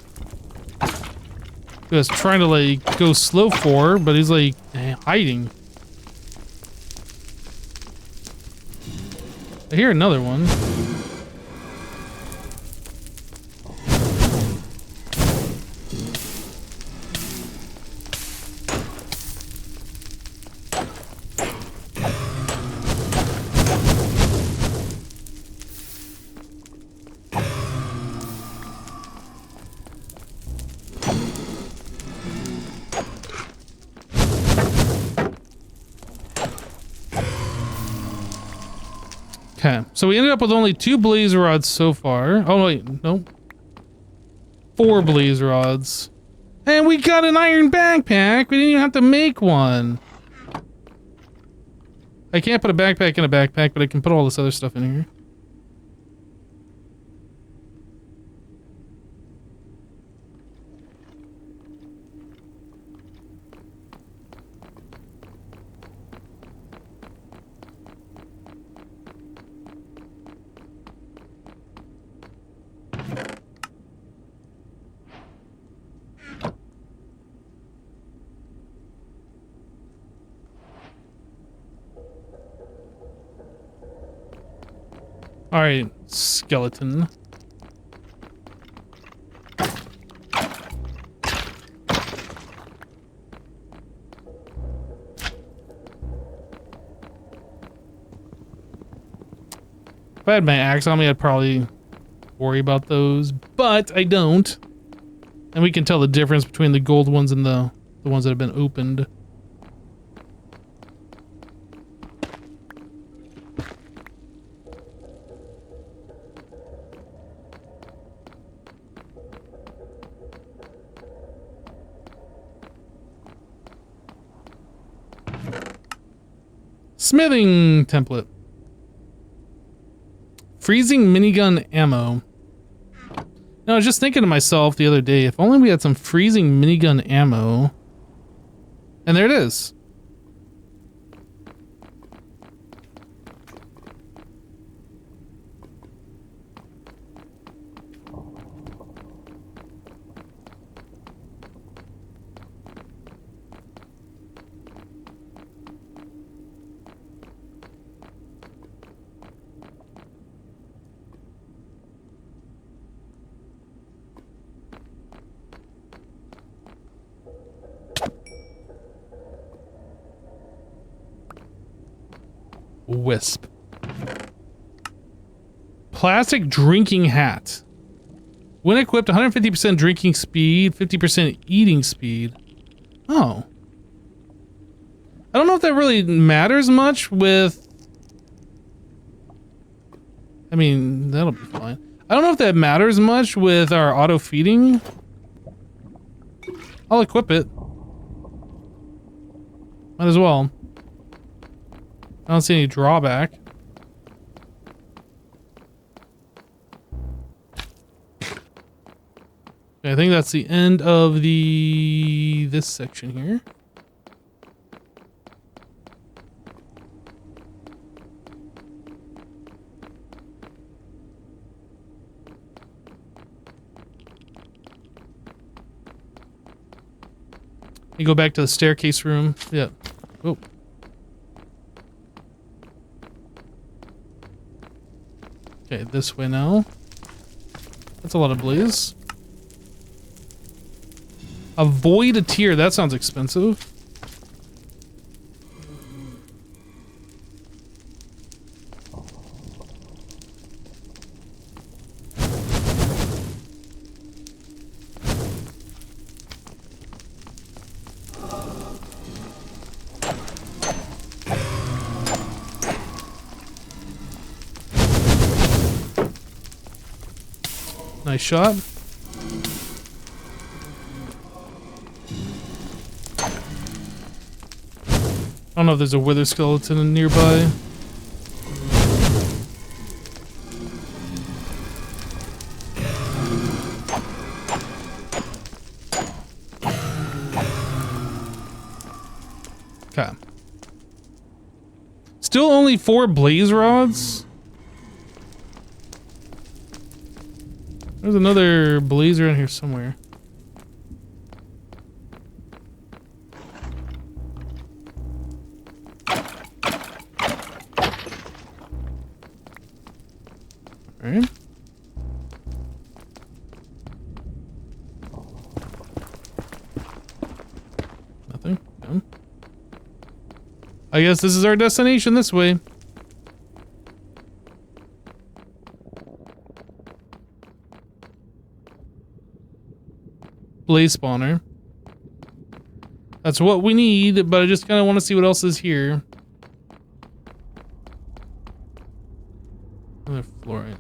was trying to like go slow for, but he's like hiding. I hear another one. Okay, so we ended up with only 2 blaze rods so far. Oh wait, nope. 4 blaze rods. And we got an iron backpack! We didn't even have to make one! I can't put a backpack in a backpack, but I can put all this other stuff in here. Alright, skeleton. If I had my axe on me, I'd probably worry about those, but I don't. And we can tell the difference between the gold ones and the ones that have been opened. Smithing template. Freezing minigun ammo. Now, I was just thinking to myself the other day, if only we had some freezing minigun ammo. And there it is. Wisp. Plastic drinking hat. When equipped, 150% drinking speed, 50% eating speed. Oh. I don't know if that really matters much with... I mean, that'll be fine. I don't know if that matters much with our auto feeding. I'll equip it. Might as well. I don't see any drawback. Okay, I think that's the end of this section here. You go back to the staircase room. Yeah. Oh. Okay, this way now. That's a lot of blaze. Avoid a tier. That sounds expensive. Nice shot. I don't know if there's a wither skeleton nearby. Okay. Still only 4 blaze rods? There's another blazer in here somewhere. Alright. Nothing. No. I guess this is our destination this way. Blaze spawner. That's what we need, but I just kind of want to see what else is here. Another fluorite.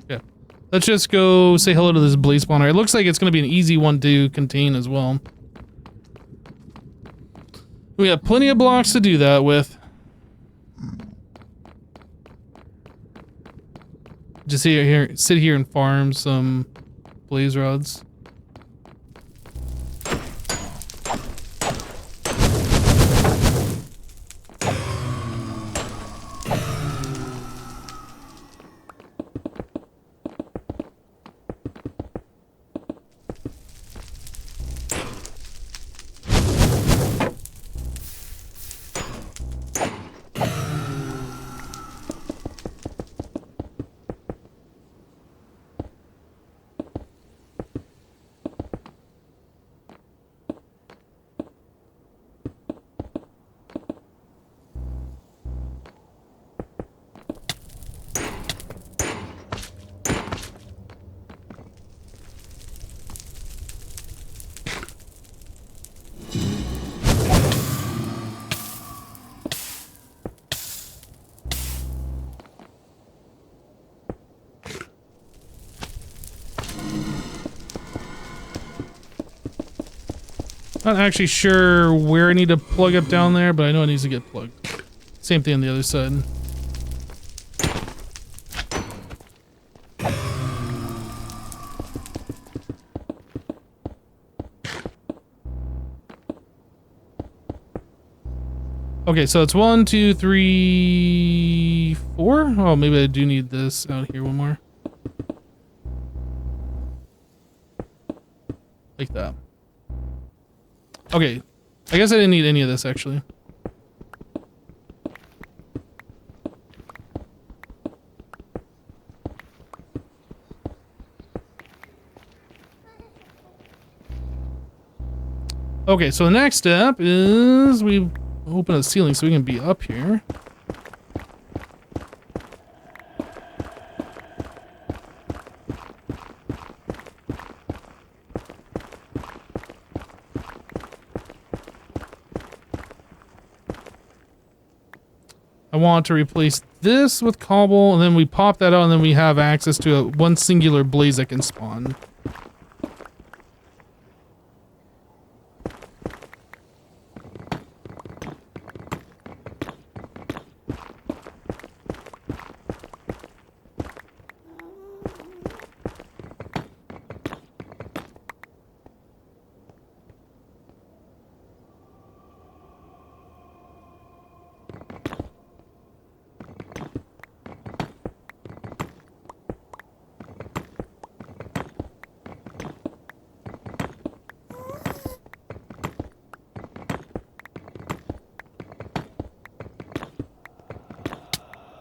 Yeah. Let's just go say hello to this blaze spawner. It looks like it's going to be an easy one to contain as well. We have plenty of blocks to do that with. Just sit here and farm some blaze rods. Not actually sure where I need to plug up down there, but I know it needs to get plugged. Same thing on the other side. Okay, so it's 1, 2, 3, 4. Oh, maybe I do need this out here one more. Like that. Okay, I guess I didn't need any of this actually. Okay, so the next step is we open a ceiling so we can be up here. I want to replace this with cobble, and then we pop that out, and then we have access to one singular blaze that can spawn.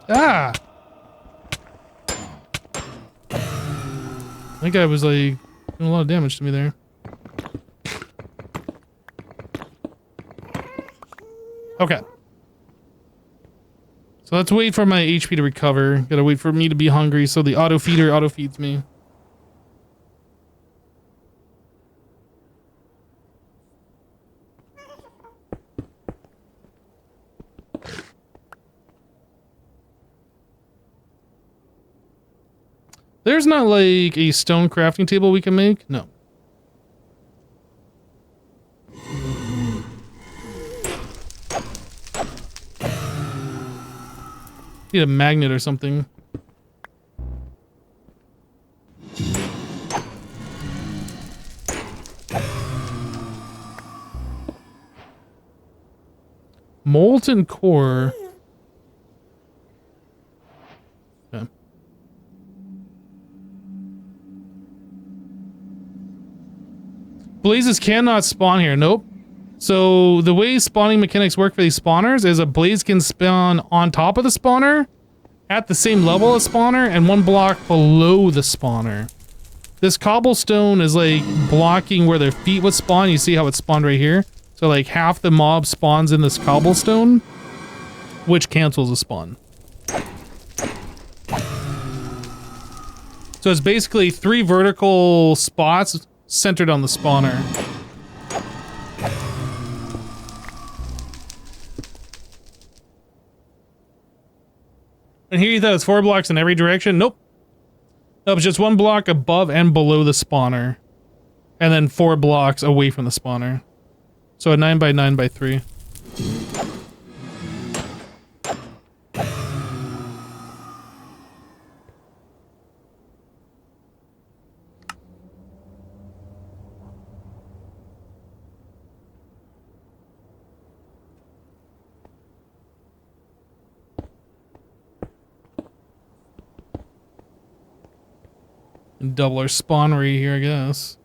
Ah! That guy was like doing a lot of damage to me there. Okay. So let's wait for my HP to recover. Gotta wait for me to be hungry so the auto feeder auto feeds me. There's not like a stone crafting table we can make? No. Need a magnet or something. Molten core. Okay. Blazes cannot spawn here. Nope. So the way spawning mechanics work for these spawners is a blaze can spawn on top of the spawner, at the same level as spawner, and one block below the spawner. This cobblestone is like blocking where their feet would spawn. You see how it spawned right here? So like half the mob spawns in this cobblestone, which cancels the spawn. So it's basically 3 vertical spots centered on the spawner. And here you thought it's 4 blocks in every direction? Nope. Nope, it's just 1 block above and below the spawner. And then 4 blocks away from the spawner. So a 9 by 9 by 3. And double our spawn rate here, I guess.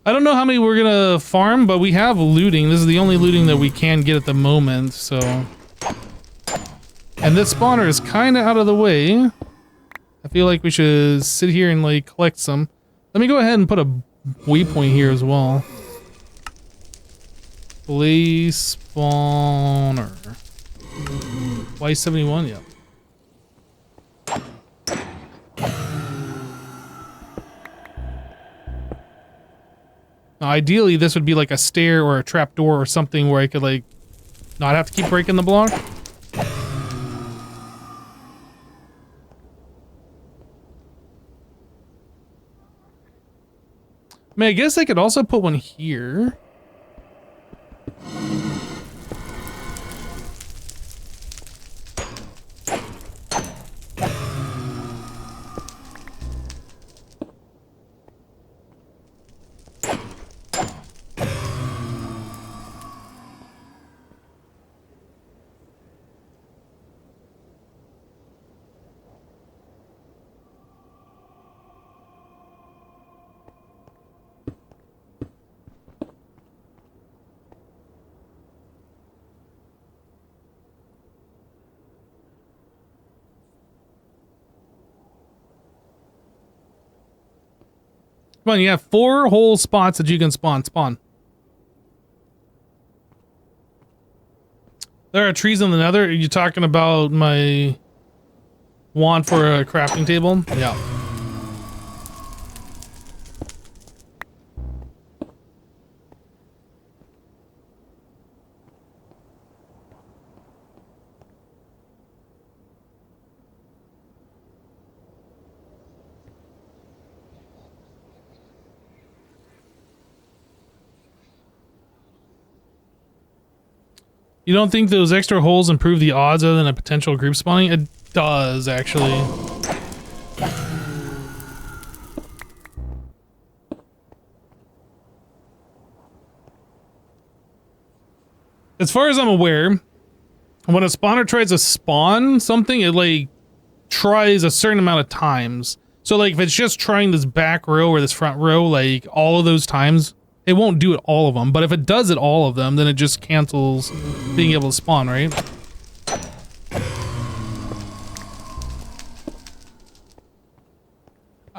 I don't know how many we're gonna farm, but we have looting. This is the only looting that we can get at the moment, so... And this spawner is kinda out of the way. I feel like we should sit here and, like, collect some. Let me go ahead and put a waypoint here as well. Blaze spawner. Y71, yeah. Ideally, this would be like a stair or a trap door or something where I could like not have to keep breaking the block. I mean, I guess I could also put one here. Come on, you have 4 whole spots that you can spawn. There are trees in the nether. Are you talking about my wand for a crafting table? Yeah. You don't think those extra holes improve the odds other than a potential group spawning? It does, actually. As far as I'm aware, when a spawner tries to spawn something, it like tries a certain amount of times. So like if it's just trying this back row or this front row, like all of those times, it won't do it all of them. But if it does it all of them, then it just cancels being able to spawn, right?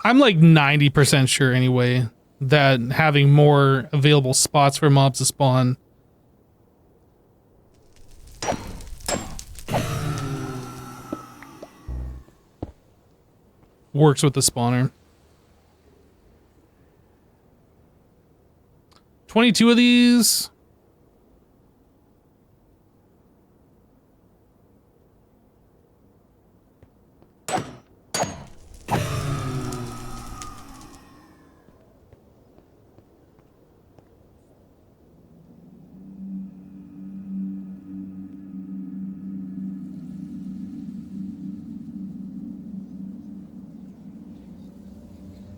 I'm like 90% sure anyway that having more available spots for mobs to spawn works with the spawner. 22 of these.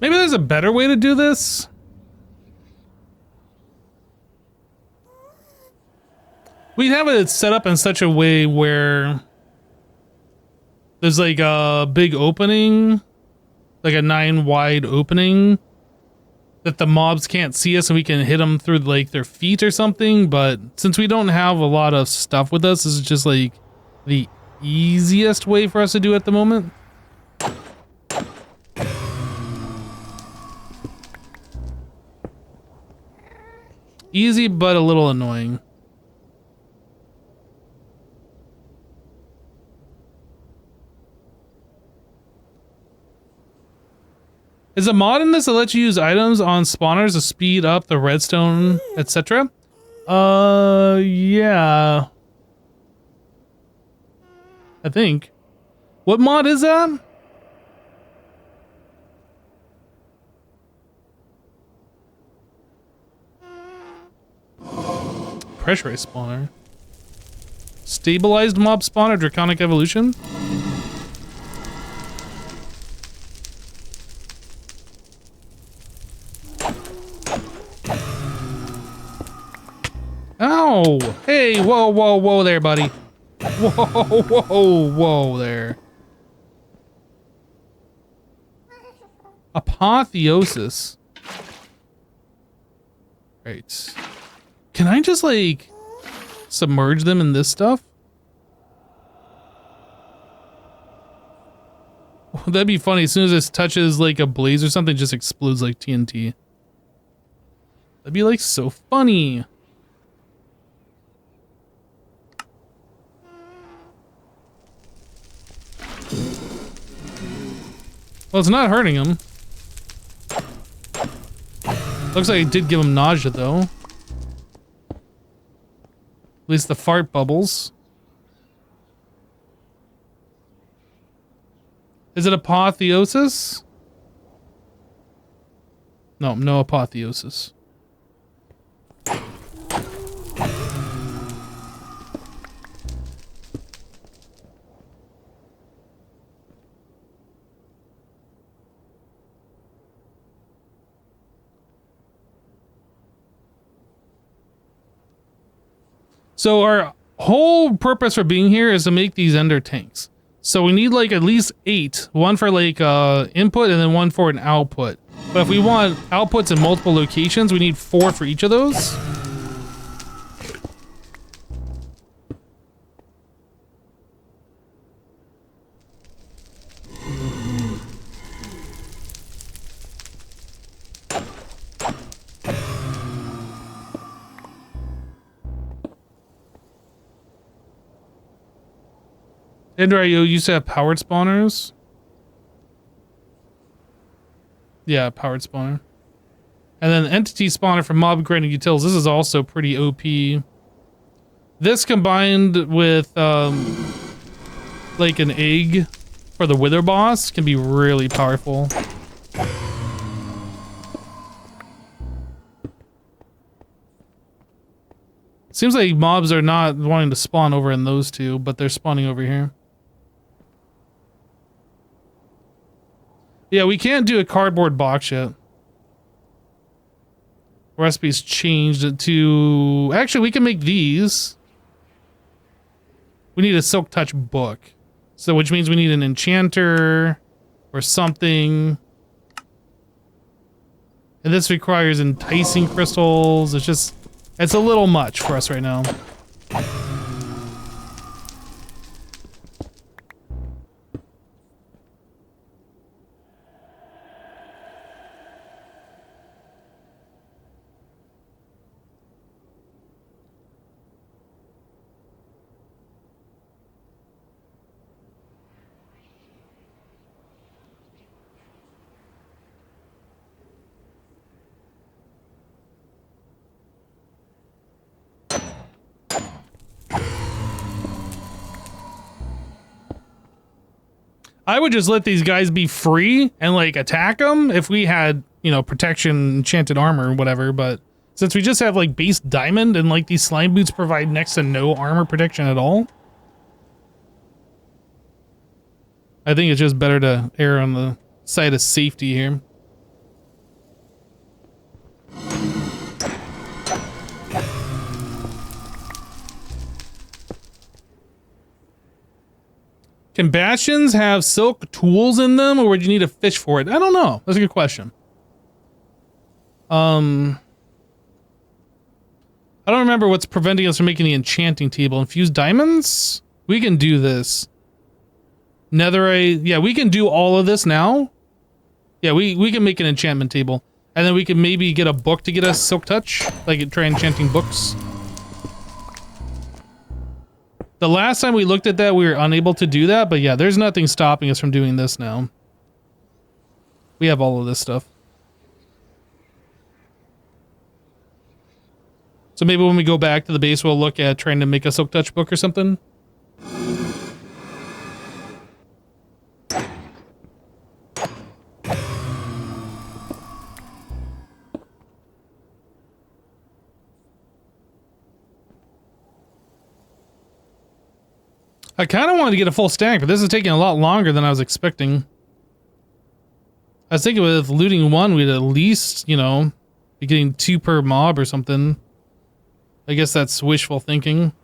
Maybe there's a better way to do this. We have it set up in such a way where there's like a big opening, like a 9 wide opening that the mobs can't see us and we can hit them through like their feet or something. But since we don't have a lot of stuff with us, this is just like the easiest way for us to do it at the moment. Easy, but a little annoying. Is a mod in this that lets you use items on spawners to speed up the redstone, etc.? Yeah. I think. What mod is that? Pressurized spawner. Stabilized mob spawner, draconic evolution? Ow! Hey, whoa there, buddy. Whoa there. Apotheosis. Right. Can I just, like, submerge them in this stuff? That'd be funny. As soon as this touches, like, a blaze or something, it just explodes like TNT. That'd be, like, so funny. Well, it's not hurting him. Looks like it did give him nausea, though. At least the fart bubbles. Is it apotheosis? No, no apotheosis. So our whole purpose for being here is to make these ender tanks. So we need like at least 8, one for like input and then one for an output. But if we want outputs in multiple locations, we need 4 for each of those. Endrayo used to have powered spawners. Yeah, powered spawner. And then entity spawner for mob grading utils. This is also pretty OP. This combined with like an egg for the wither boss can be really powerful. Seems like mobs are not wanting to spawn over in those two, but they're spawning over here. Yeah, we can't do a cardboard box yet. Recipe's changed to... Actually, we can make these. We need a Silk Touch book. So, which means we need an enchanter or something. And this requires enticing crystals. It's just... It's a little much for us right now. I would just let these guys be free and like attack them if we had, you know, protection, enchanted armor or whatever, but since we just have like base diamond and like these slime boots provide next to no armor protection at all, I think it's just better to err on the side of safety here. Can bastions have silk tools in them, or would you need a fish for it? I don't know. That's a good question. I don't remember what's preventing us from making the enchanting table. Infused diamonds? We can do this. Netherite. Yeah, we can do all of this now. Yeah, we can make an enchantment table. And then we can maybe get a book to get us Silk Touch. Like, try enchanting books. The last time we looked at that, we were unable to do that, but yeah, there's nothing stopping us from doing this now. We have all of this stuff. So maybe when we go back to the base, we'll look at trying to make a Silk Touch book or something. I kind of wanted to get a full stack, but this is taking a lot longer than I was expecting. I was thinking with looting one, we'd at least, you know, be getting 2 per mob or something. I guess that's wishful thinking.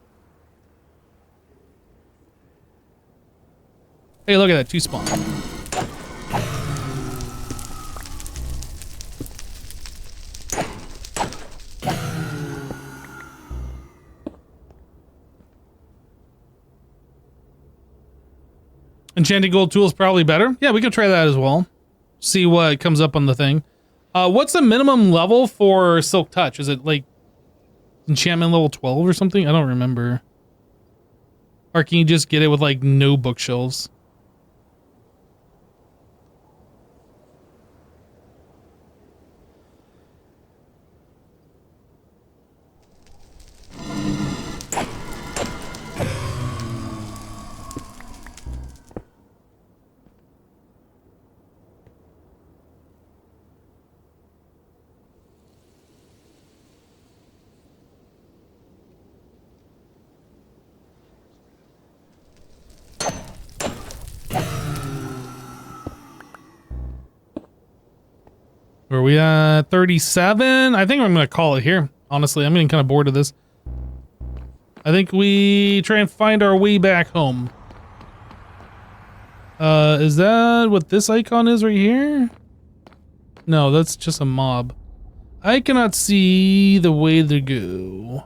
Hey, look at that, 2 spawn. Enchanting gold tool is probably better. Yeah, we can try that as well. See what comes up on the thing. What's the minimum level for Silk Touch? Is it like enchantment level 12 or something? I don't remember. Or can you just get it with like no bookshelves? Where are we at? 37? I think I'm going to call it here. Honestly, I'm getting kind of bored of this. I think we try and find our way back home. Is that what this icon is right here? No, that's just a mob. I cannot see the way to go.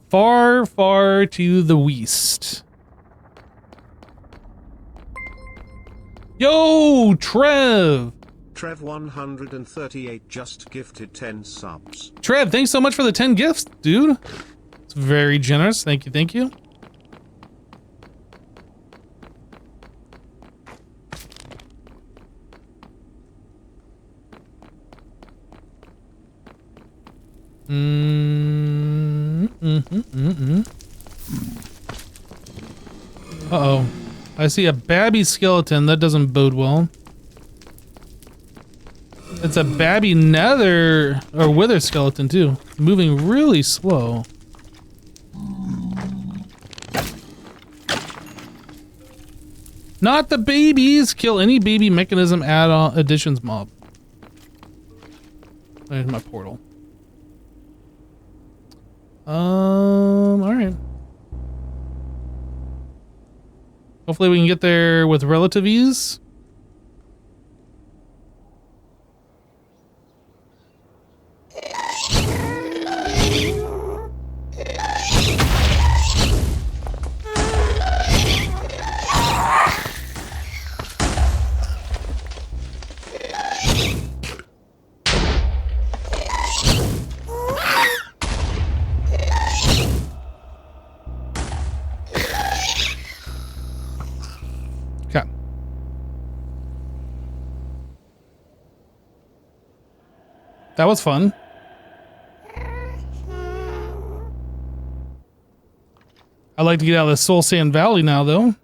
Far, far to the west. Yo, Trev! Trev 138 just gifted 10 subs. Trev, thanks so much for the 10 gifts, dude. It's very generous. Thank you, thank you. Uh-oh. I see a babby skeleton. That doesn't bode well. It's a babby nether or wither skeleton too. Moving really slow. Not the babies! Kill any baby mechanism add-on additions mob. There's my portal. Alright. Hopefully we can get there with relative ease. Okay. That was fun. I'd like to get out of the Soul Sand Valley now, though.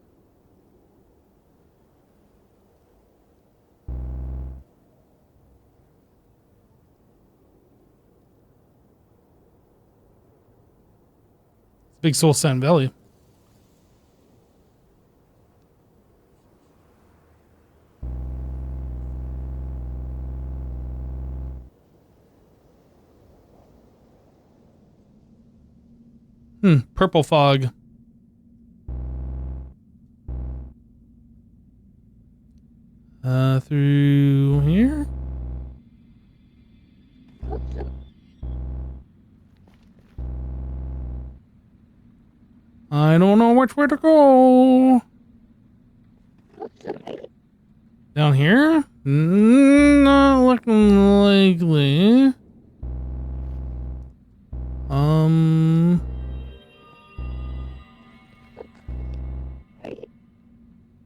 Big Soul Sand Valley. Purple fog. Through here? I don't know which way to go. Down here? Not looking likely.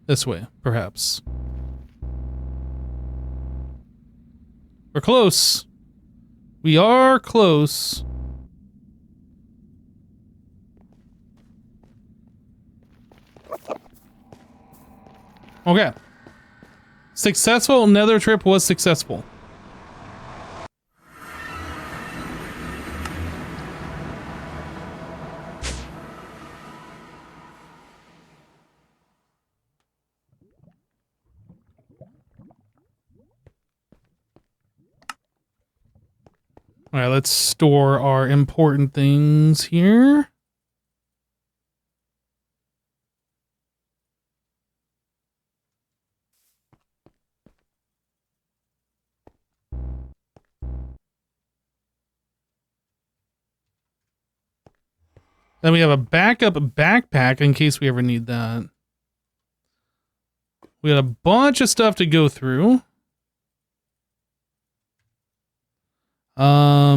This way, perhaps. We're close. We are close. Okay. Successful nether trip was successful. All right, let's store our important things here. Then we have a backup backpack in case we ever need that. We got a bunch of stuff to go through.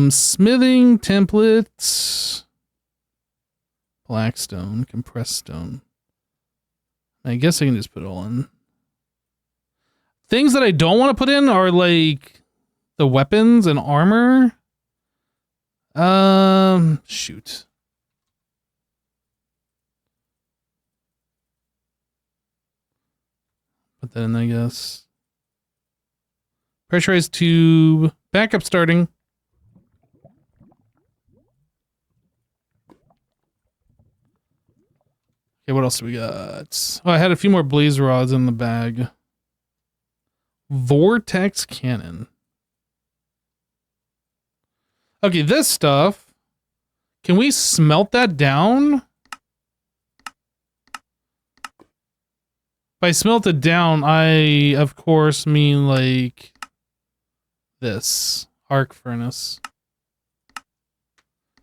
Smithing templates, blackstone, compressed stone. I guess I can just put it all in. Things that I don't want to put in are like the weapons and armor. Shoot. Put that in, I guess. Pressurized tube, backup starting. Okay, what else do we got? Oh, I had a few more blaze rods in the bag. Vortex cannon. Okay, this stuff. Can we smelt that down? If I smelt it down, I, of course, mean like this. Arc furnace.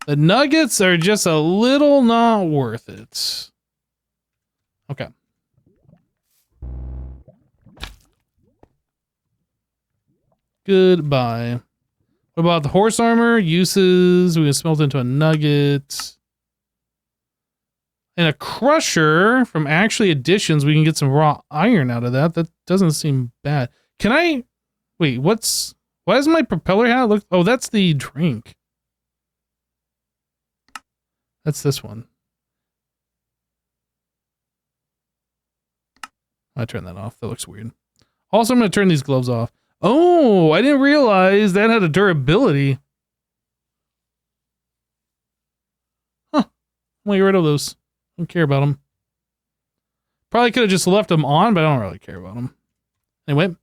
The nuggets are just a little not worth it. Okay. Goodbye. What about the horse armor? Uses. We can smelt into a nugget. And a crusher from actually additions. We can get some raw iron out of that. That doesn't seem bad. Can I... Wait, why does my propeller hat look... Oh, that's the drink. That's this one. I turn that off. That looks weird. Also, I'm going to turn these gloves off. Oh, I didn't realize that had a durability. Huh. I'm going to get rid of those. I don't care about them. Probably could have just left them on, but I don't really care about them. Anyway.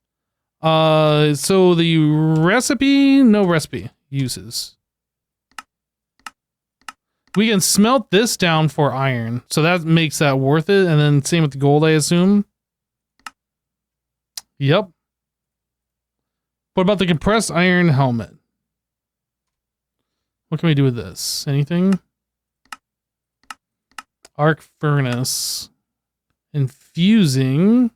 So the recipe, no recipe uses. We can smelt this down for iron. So that makes that worth it. And then same with the gold, I assume. Yep. What about the compressed iron helmet? What can we do with this? Anything? Arc furnace. Infusing.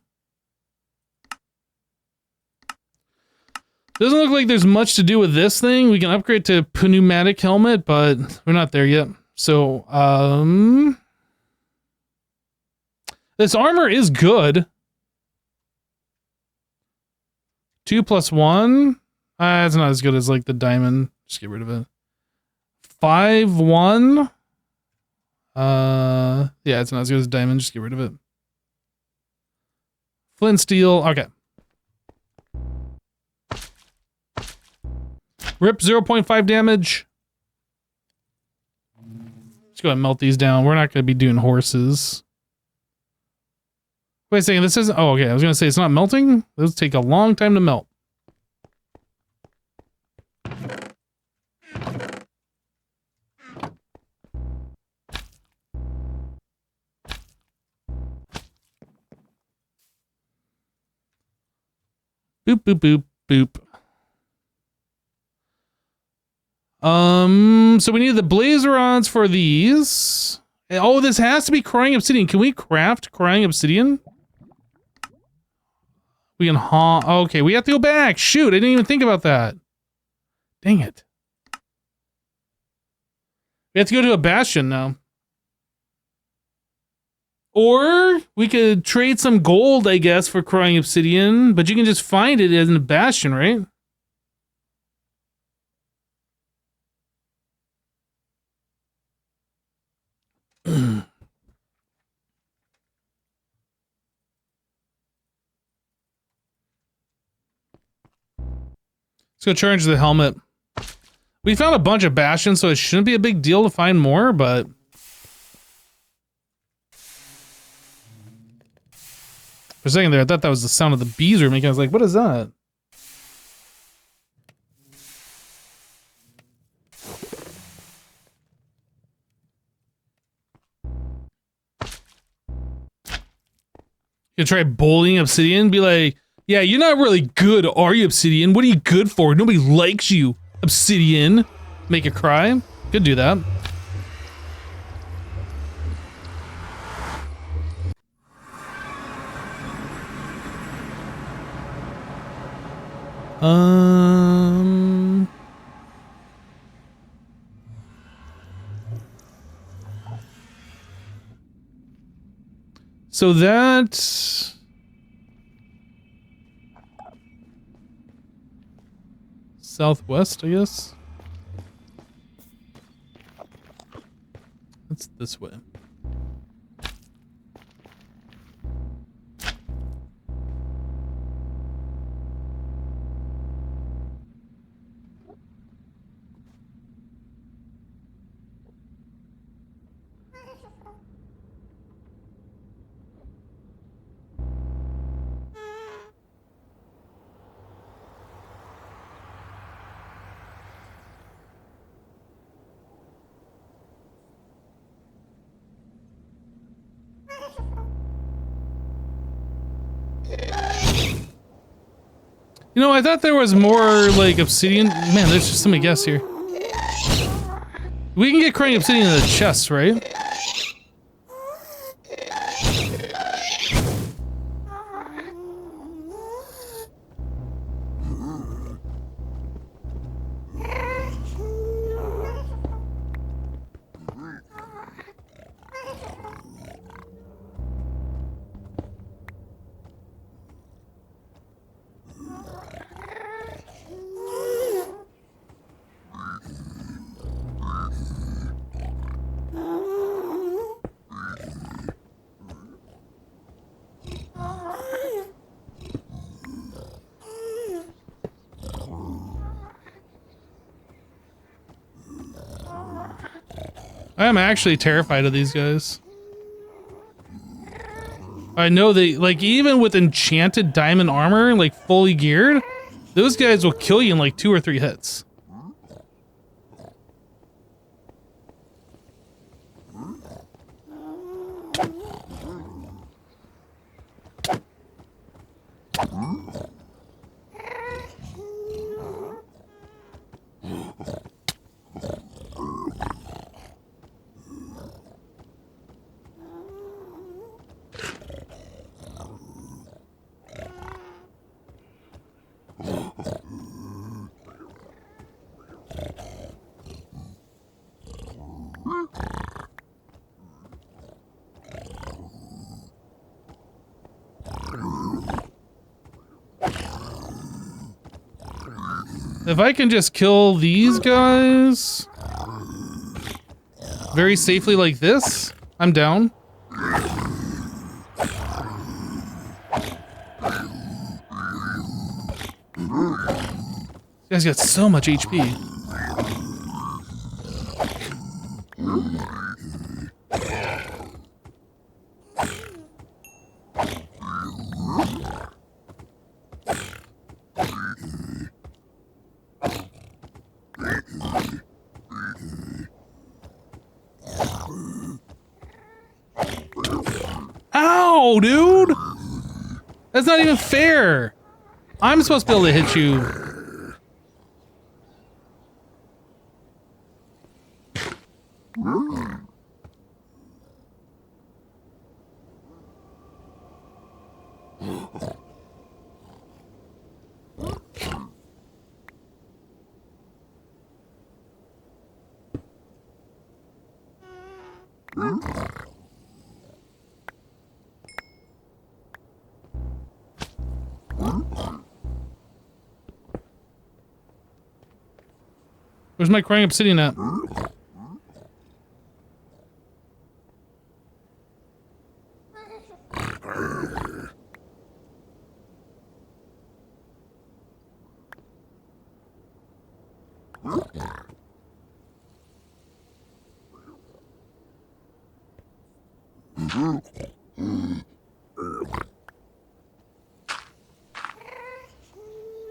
Doesn't look like there's much to do with this thing. We can upgrade to pneumatic helmet, but we're not there yet. So, this armor is good. 2 + 1. It's not as good as like the diamond. Just get rid of it. 5 1. Yeah, it's not as good as diamond. Just get rid of it. Flint steel. Okay. Rip 0.5 damage. Let's go ahead and melt these down. We're not going to be doing horses. Wait a second, this isn't... Oh, okay, I was going to say it's not melting. Those take a long time to melt. Boop, boop, boop, boop. So we need the blaze rods for these. Oh, this has to be crying obsidian. Can we craft crying obsidian? We can okay, we have to go back. Shoot, I didn't even think about that. Dang it. We have to go to a bastion now. Or we could trade some gold, I guess, for crying obsidian, but you can just find it in a bastion, right? Let's go charge the helmet. We found a bunch of bastions, so it shouldn't be a big deal to find more, but... For a second there, I thought that was the sound of the bees were making. I was like, what is that? You try bullying obsidian, be like, yeah, you're not really good, are you, obsidian? What are you good for? Nobody likes you, obsidian. Make it cry. Could do that. So that... Southwest, I guess? That's this way. You know, I thought there was more, like, obsidian. Man, there's just so many guests here. We can get crying obsidian in the chest, right? I am actually terrified of these guys. I know they, like, even with enchanted diamond armor, like, fully geared, those guys will kill you in, like, 2 or 3 hits. If I can just kill these guys very safely like this, I'm down. This guy's got so much HP. Ow, dude! That's not even fair! I'm supposed to be able to hit you. Where's my crying obsidian at?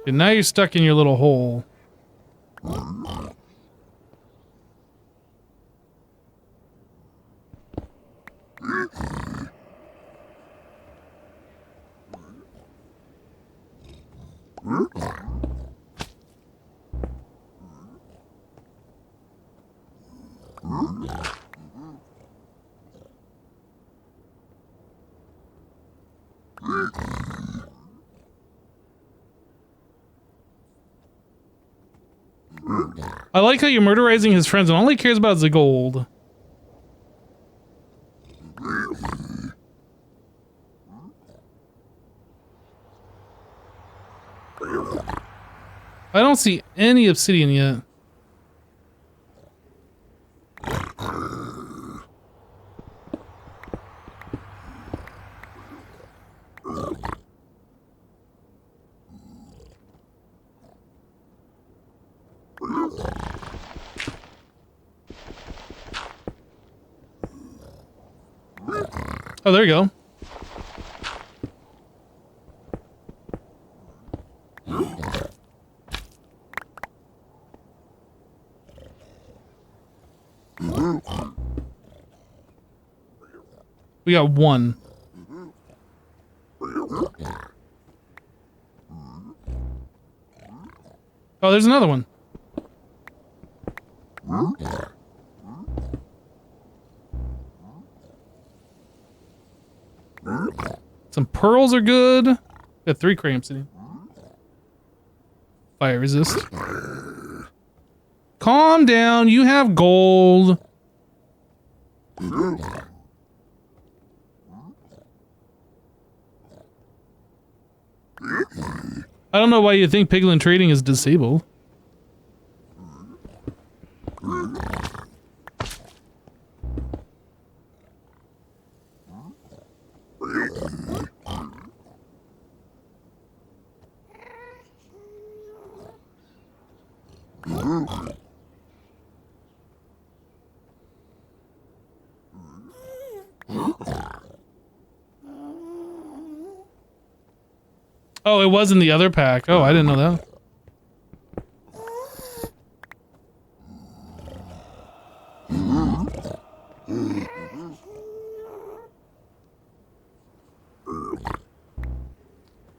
And now you're stuck in your little hole. I like how you're murderizing his friends and all he cares about is the gold. I don't see any obsidian yet. Oh, there you go. We got one. Oh, there's another one. Some pearls are good. Got 3 cramps in. Fire resist. Calm down. You have gold. I don't know why you think piglin trading is disabled. Oh, it was in the other pack. Oh, I didn't know that.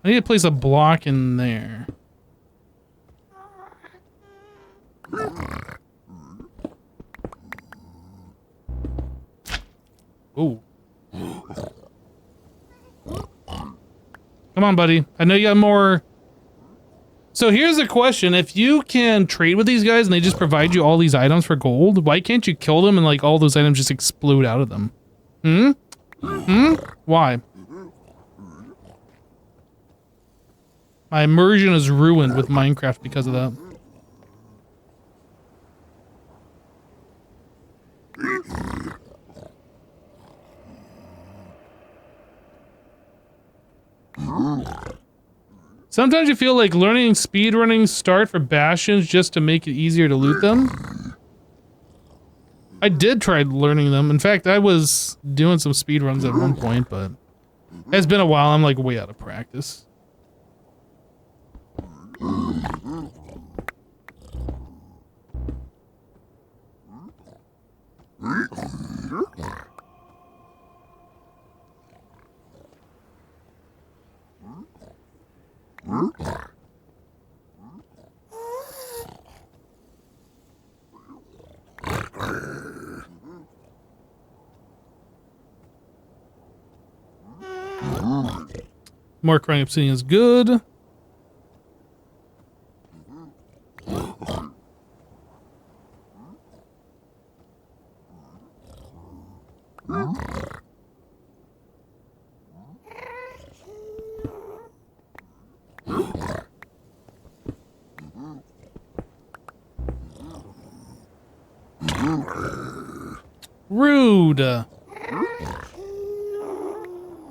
I need to place a block in there. Ooh. Come on, buddy. I know you got more. So here's a question. If you can trade with these guys and they just provide you all these items for gold, why can't you kill them and like all those items just explode out of them? Hmm? Hmm? Why? My immersion is ruined with Minecraft because of that. Sometimes you feel like learning speedrunning start for bastions just to make it easier to loot them. I did try learning them. In fact, I was doing some speedruns at one point, but it's been a while. I'm like way out of practice. More crying obsidian is good. Rude. Oh,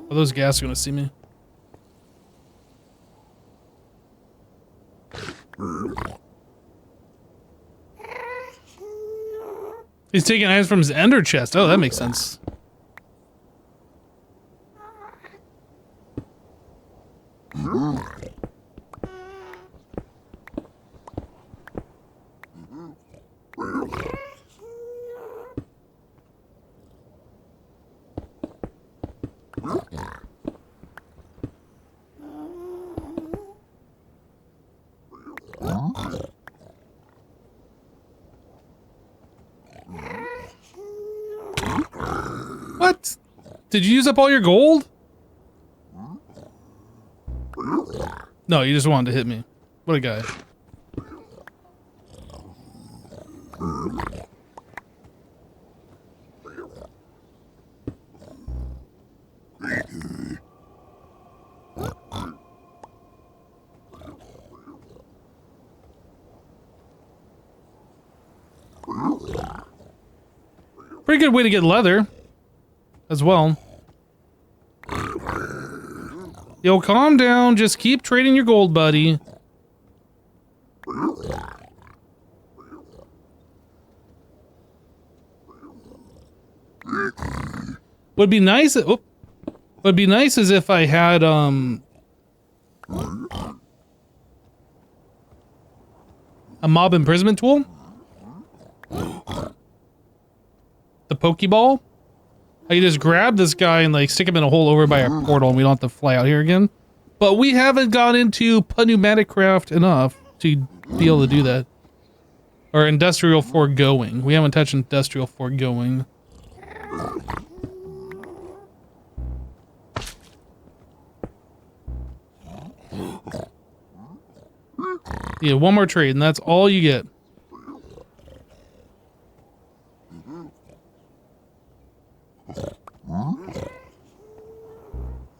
those gas are gonna see me. He's taking items from his ender chest. Oh, that makes sense. What? Did you use up all your gold? No, you just wanted to hit me. What a guy. Pretty good way to get leather as well. Yo, calm down. Just keep trading your gold, buddy. Would be nice. Would be nice as if I had a mob imprisonment tool. The Pokeball. I can just grab this guy and like stick him in a hole over by a portal and we don't have to fly out here again. But we haven't got into pneumatic craft enough to be able to do that. Or industrial foregoing. We haven't touched industrial foregoing. Yeah, one more trade, and that's all you get. I'm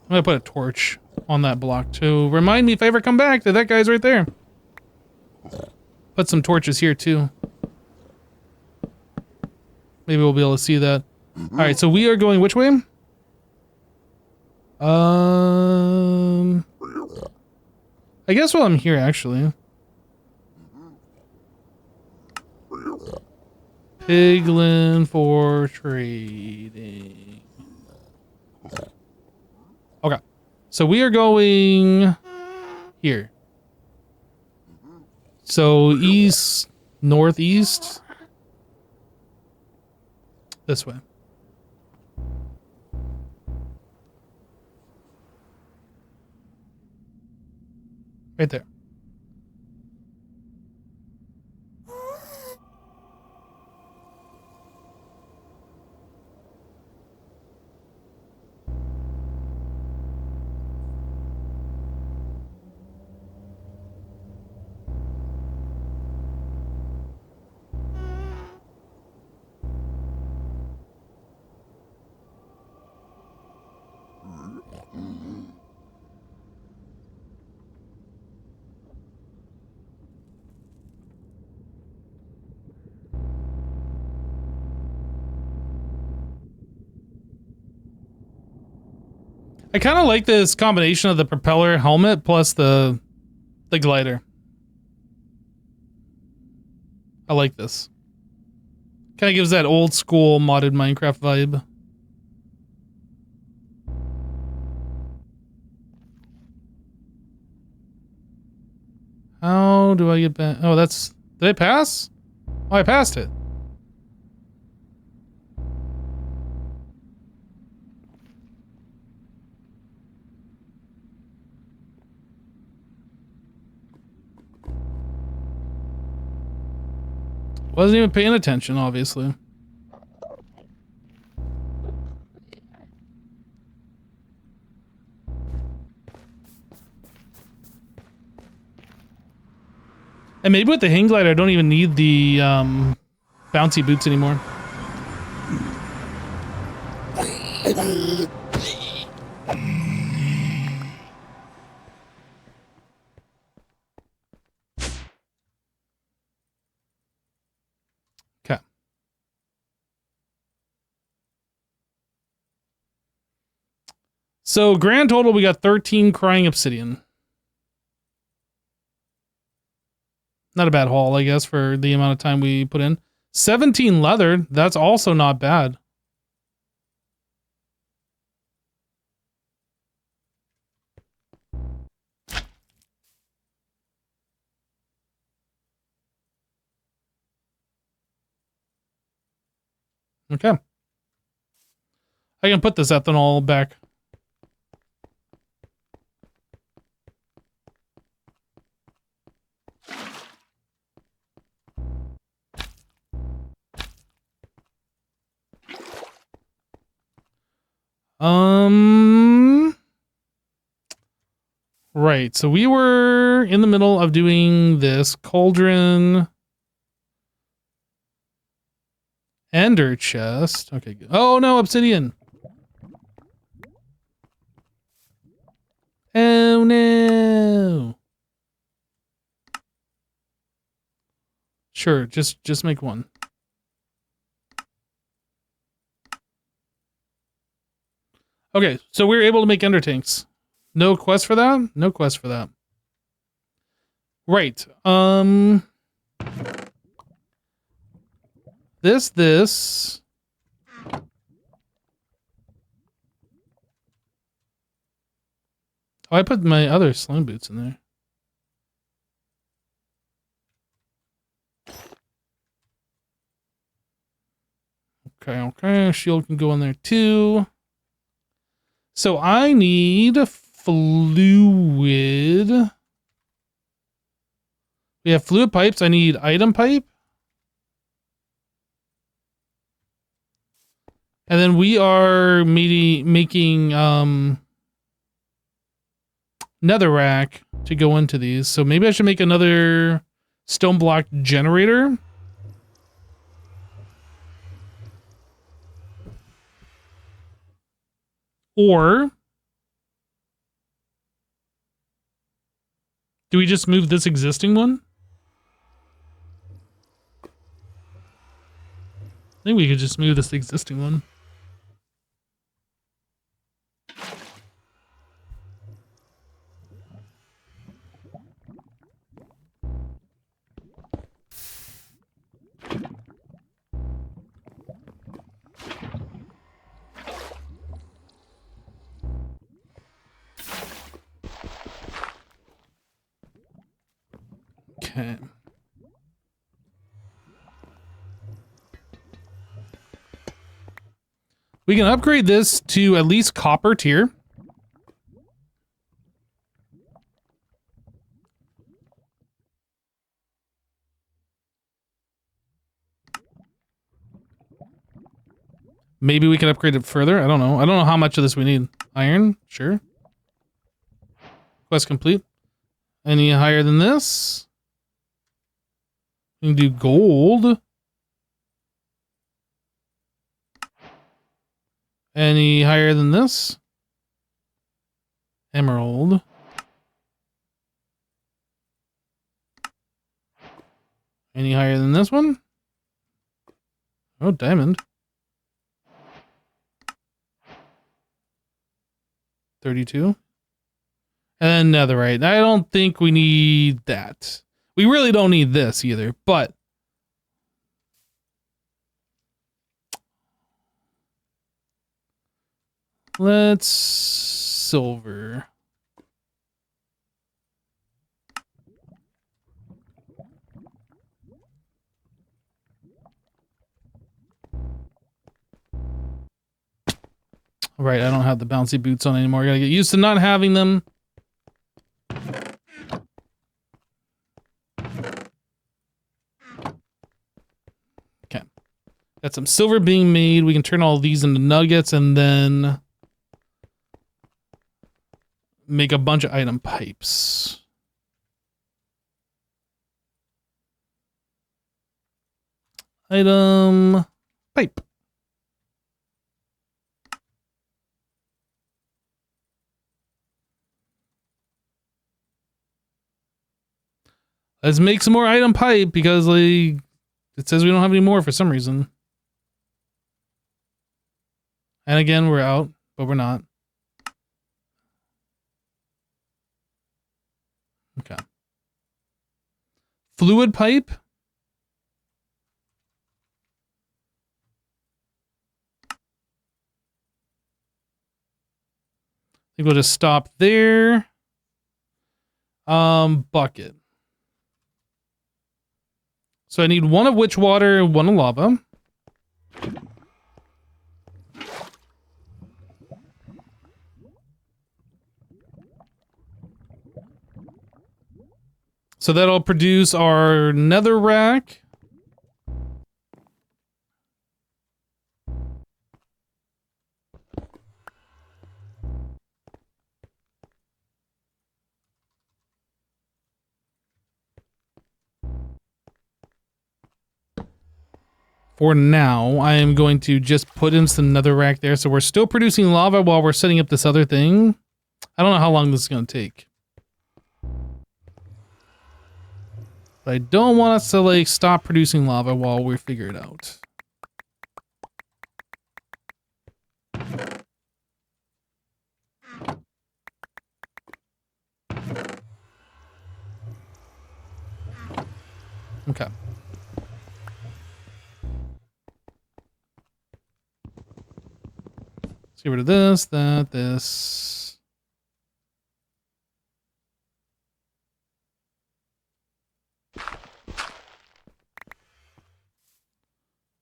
gonna put a torch on that block to remind me if I ever come back that that guy's right there. Put some torches here too. Maybe we'll be able to see that. All right, so we are going which way? I guess while I'm here, actually. Piglin for trading. Okay. So we are going here. So east, northeast. This way. Right there. I kind of like this combination of the propeller helmet plus the glider. I like this. Kind of gives that old school modded Minecraft vibe. How do I get back? Oh, that's... Did I pass? Oh, I passed it. Wasn't even paying attention, obviously. And maybe with the hang glider, I don't even need the bouncy boots anymore. Okay. So grand total, we got 13 crying obsidian. Not a bad haul, I guess, for the amount of time we put in. 17 leather, that's also not bad. Okay. I can put this ethanol back. Right, so we were in the middle of doing this cauldron ender chest. Okay, good. Oh no, obsidian. Oh no. Sure, just make one. Okay, so we were able to make ender tanks. No quest for that? No quest for that. Right. This. Oh, I put my other slime boots in there. Okay. Shield can go in there too. So I need fluid. We have fluid pipes. I need item pipe. And then we are making netherrack to go into these. So maybe I should make another stone block generator. Or do we just move this existing one? I think we could just move this existing one. Okay. We can upgrade this to at least copper tier. Maybe we can upgrade it further. I don't know. I don't know how much of this we need. Iron? Sure. Quest complete. Any higher than this? We can do gold. Any higher than this? Emerald. Any higher than this one? Oh, diamond. 32. And netherite. I don't think we need that. We really don't need this either, but let's silver. All right, I don't have the bouncy boots on anymore. I gotta get used to not having them. Okay. Got some silver being made. We can turn all these into nuggets and then make a bunch of item pipes. Item pipe. Let's make some more item pipe because like it says we don't have any more for some reason. And again, we're out, but we're not. Okay. Fluid pipe. I think we'll just stop there. Bucket. So I need one of witch water, one of lava. So that'll produce our nether rack. For now, I am going to just put in some netherrack there. So we're still producing lava while we're setting up this other thing. I don't know how long this is going to take. But I don't want us to like stop producing lava while we figure it out. Okay. Let's get rid of this, that, this.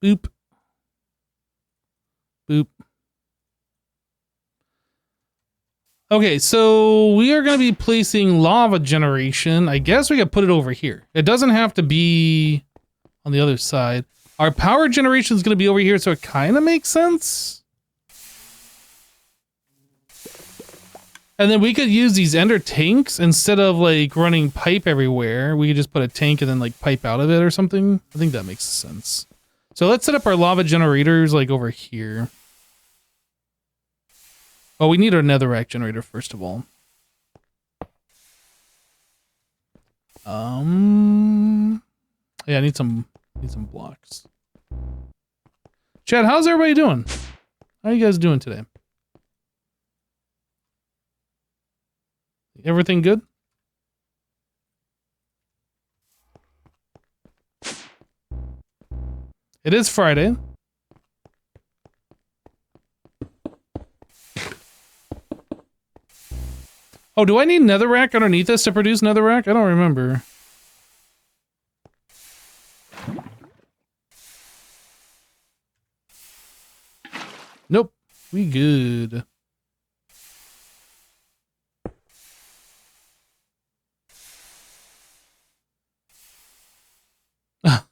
Boop. Boop. Okay, so we are going to be placing lava generation. I guess we could put it over here. It doesn't have to be on the other side. Our power generation is going to be over here, so it kind of makes sense. And then we could use these ender tanks instead of like running pipe everywhere. We could just put a tank and then like pipe out of it or something. I think that makes sense. So let's set up our lava generators like over here. Oh, we need our netherrack generator first of all. Yeah, I need some blocks. Chad, how's everybody doing? How are you guys doing today? Everything good? It is Friday. Oh, do I need netherrack underneath this to produce netherrack? I don't remember. Nope. We good.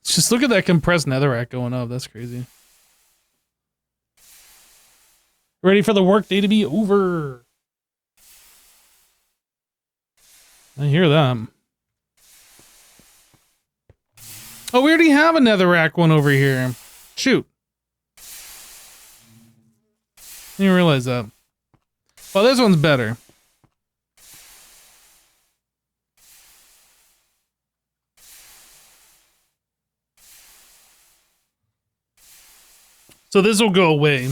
Just look at that compressed netherrack going up. That's crazy. Ready for the workday to be over. I hear them. Oh, we already have a netherrack one over here. Shoot. Didn't realize that. Well, this one's better. So this will go away.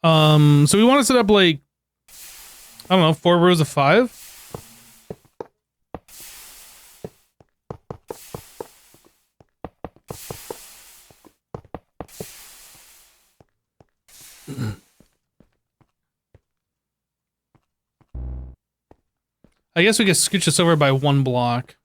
So we want to set up like, I don't know, 4 rows of 5. I guess we could scooch this over by 1 block.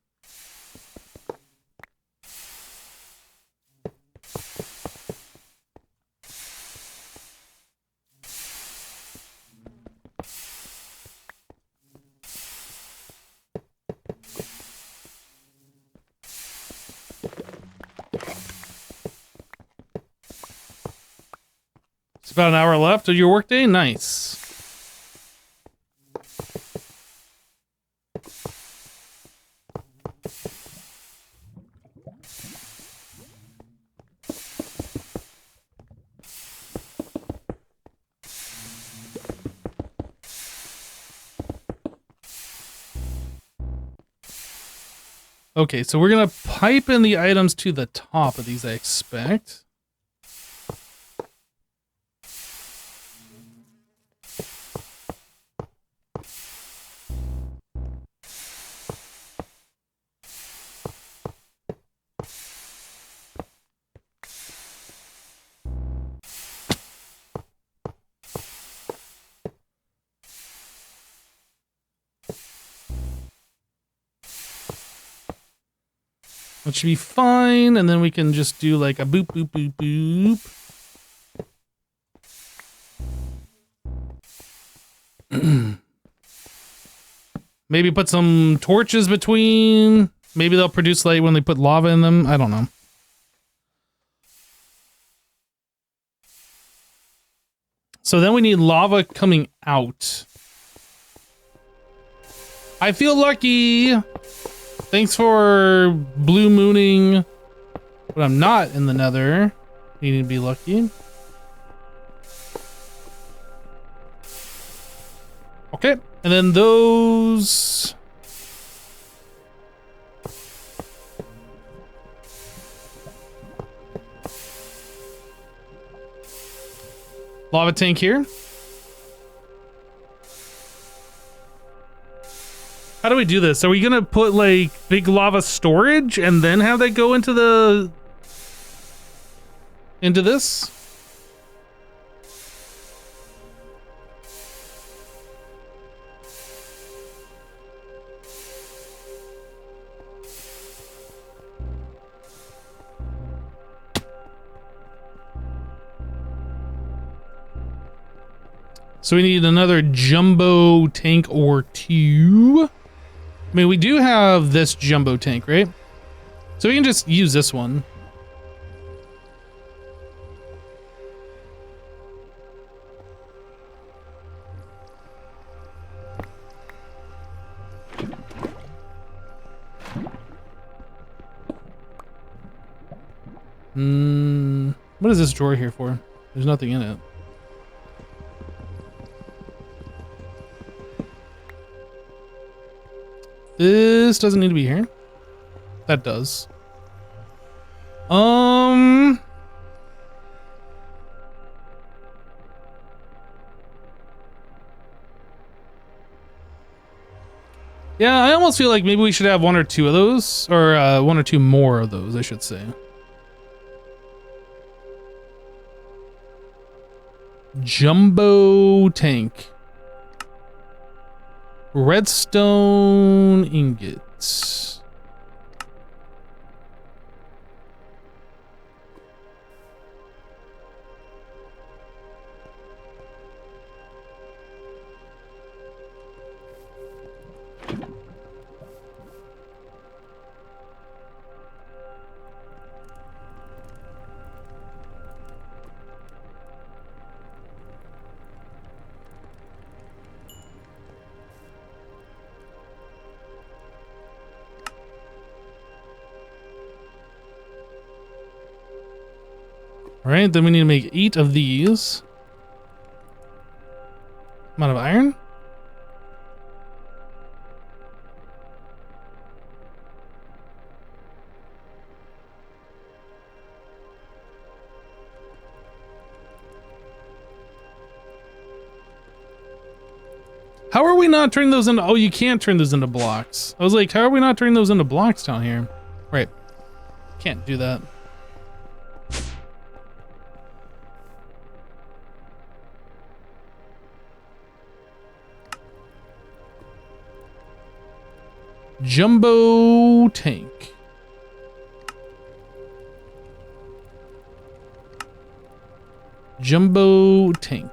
It's about an hour left of your workday. Nice. Okay, so we're gonna pipe in the items to the top of these, I expect. That should be fine, and then we can just do like a boop, boop, boop, boop. Maybe put some torches between. Maybe they'll produce light when they put lava in them. I don't know. So then we need lava coming out. I feel lucky. Thanks for blue mooning, but I'm not in the nether. You need to be lucky. Okay, and then those... lava tank here. How do we do this? Are we gonna put like big lava storage and then have that go into this? So we need another jumbo tank or two. I mean, we do have this jumbo tank, right? So we can just use this one. What is this drawer here for? There's nothing in it. This doesn't need to be here. That does. Yeah, I almost feel like maybe we should have one or two of those, or one or two more of those, I should say. Jumbo tank. Redstone ingots. All right, then we need to make 8 of these. Amount of iron? How are we not turning those into... Oh, you can't turn those into blocks. I was like, how are we not turning those into blocks down here? Right. Can't do that. Jumbo tank. Jumbo tank.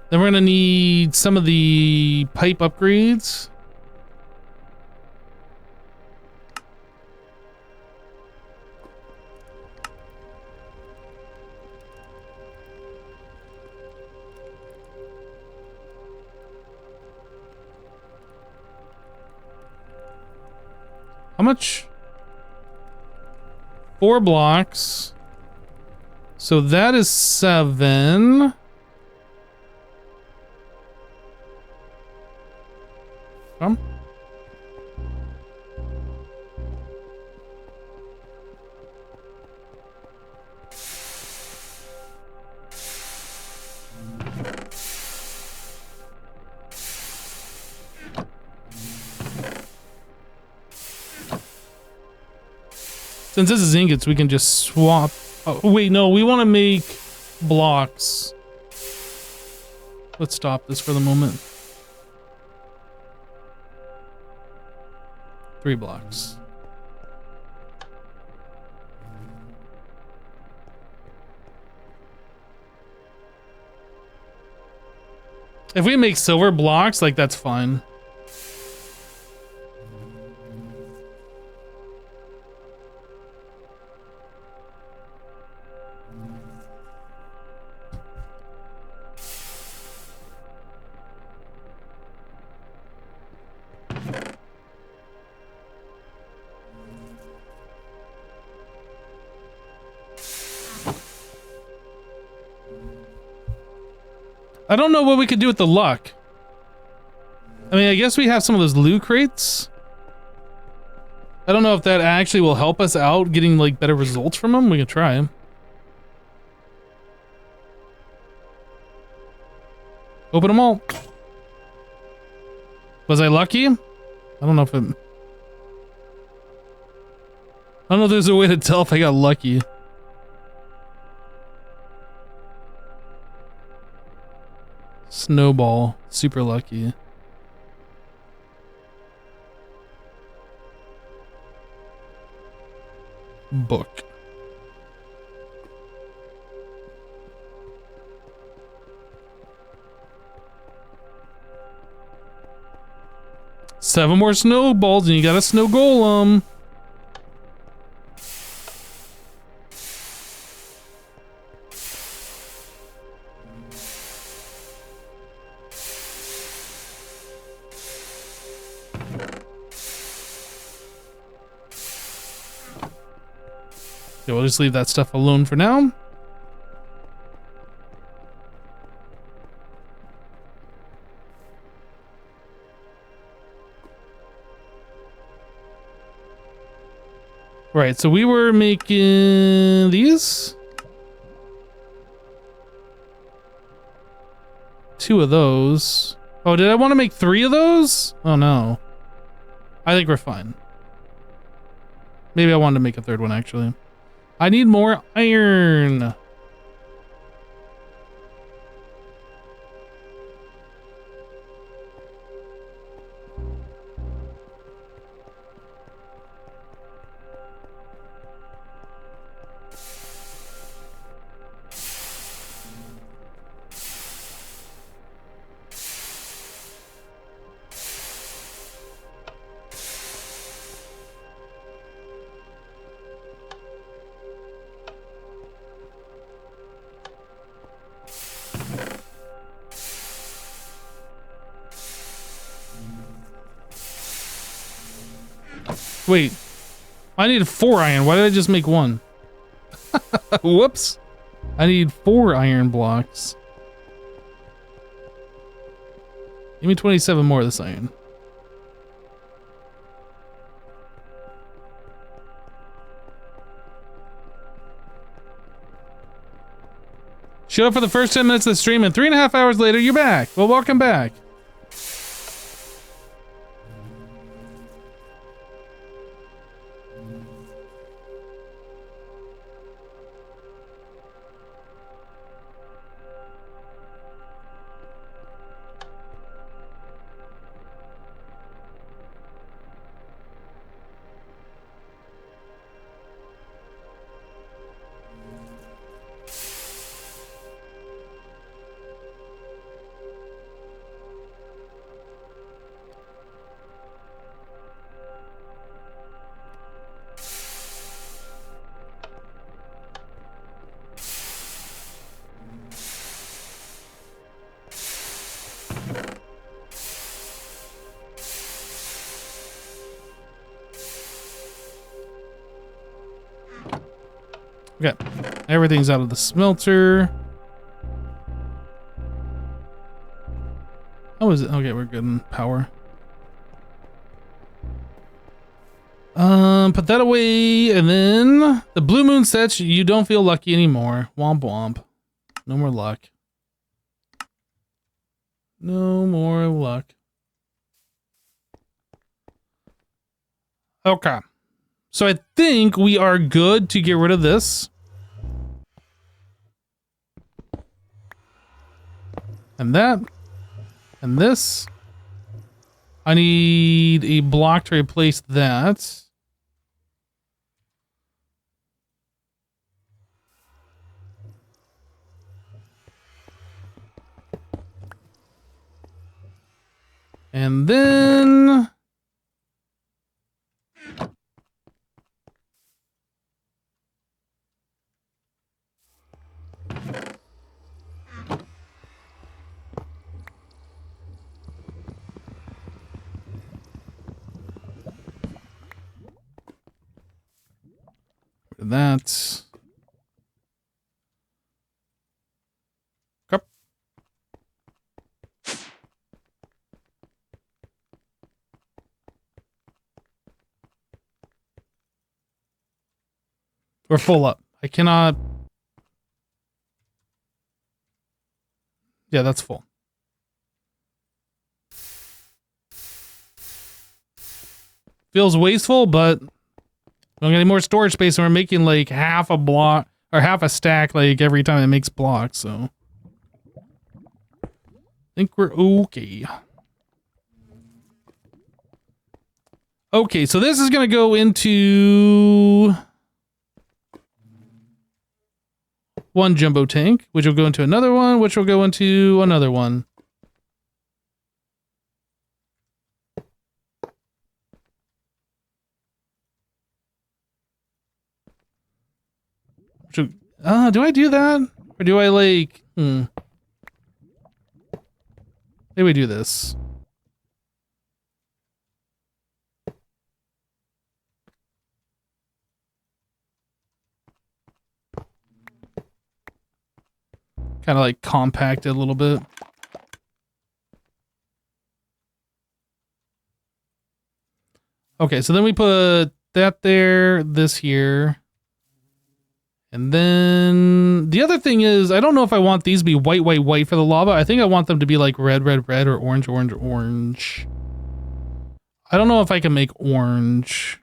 Then we're gonna need some of the pipe upgrades. How much? 4 blocks. So that is 7. Come. Since this is ingots, we can just swap. Oh, wait, no, we want to make blocks. Let's stop this for the moment. 3 blocks. If we make silver blocks, like, that's fine. I don't know what we could do with the luck. I mean, I guess we have some of those loot crates. I don't know if that actually will help us out getting like better results from them. We can try them. Open them all. Was I lucky? I don't know if it... I don't know if there's a way to tell if I got lucky. Snowball. Super lucky. Book. 7 more snowballs and you got a snow golem. Okay, we'll just leave that stuff alone for now. Right, so we were making these. 2 of those. Oh, did I want to make 3 of those? Oh no. I think we're fine. Maybe I wanted to make a 3rd one actually. I need more iron. Wait, I need 4 iron. Why did I just make 1? Whoops. I need 4 iron blocks. Give me 27 more of this iron. Showed up for the first 10 minutes of the stream and 3.5 hours later, you're back. Well, welcome back. Okay, everything's out of the smelter. How is it? Okay, we're good in power. Put that away, and then the blue moon sets. You don't feel lucky anymore. Womp womp. No more luck. No more luck. Okay. So I think we are good to get rid of this. And that. And this. I need a block to replace that. And then... that. Cup. We're full up. I cannot. Yeah, that's full. Feels wasteful, but we don't get any more storage space, and we're making like half a block or half a stack like every time it makes blocks, so I think we're okay. Okay, so this is gonna go into one jumbo tank, which will go into another one, which will go into another one. Do I do that? Or do I like... Maybe we do this. Kind of like compact it a little bit. Okay, so then we put that there, this here. And then the other thing is, I don't know if I want these to be white, white, white for the lava. I think I want them to be like red, red, red, or orange, orange, orange. I don't know if I can make orange.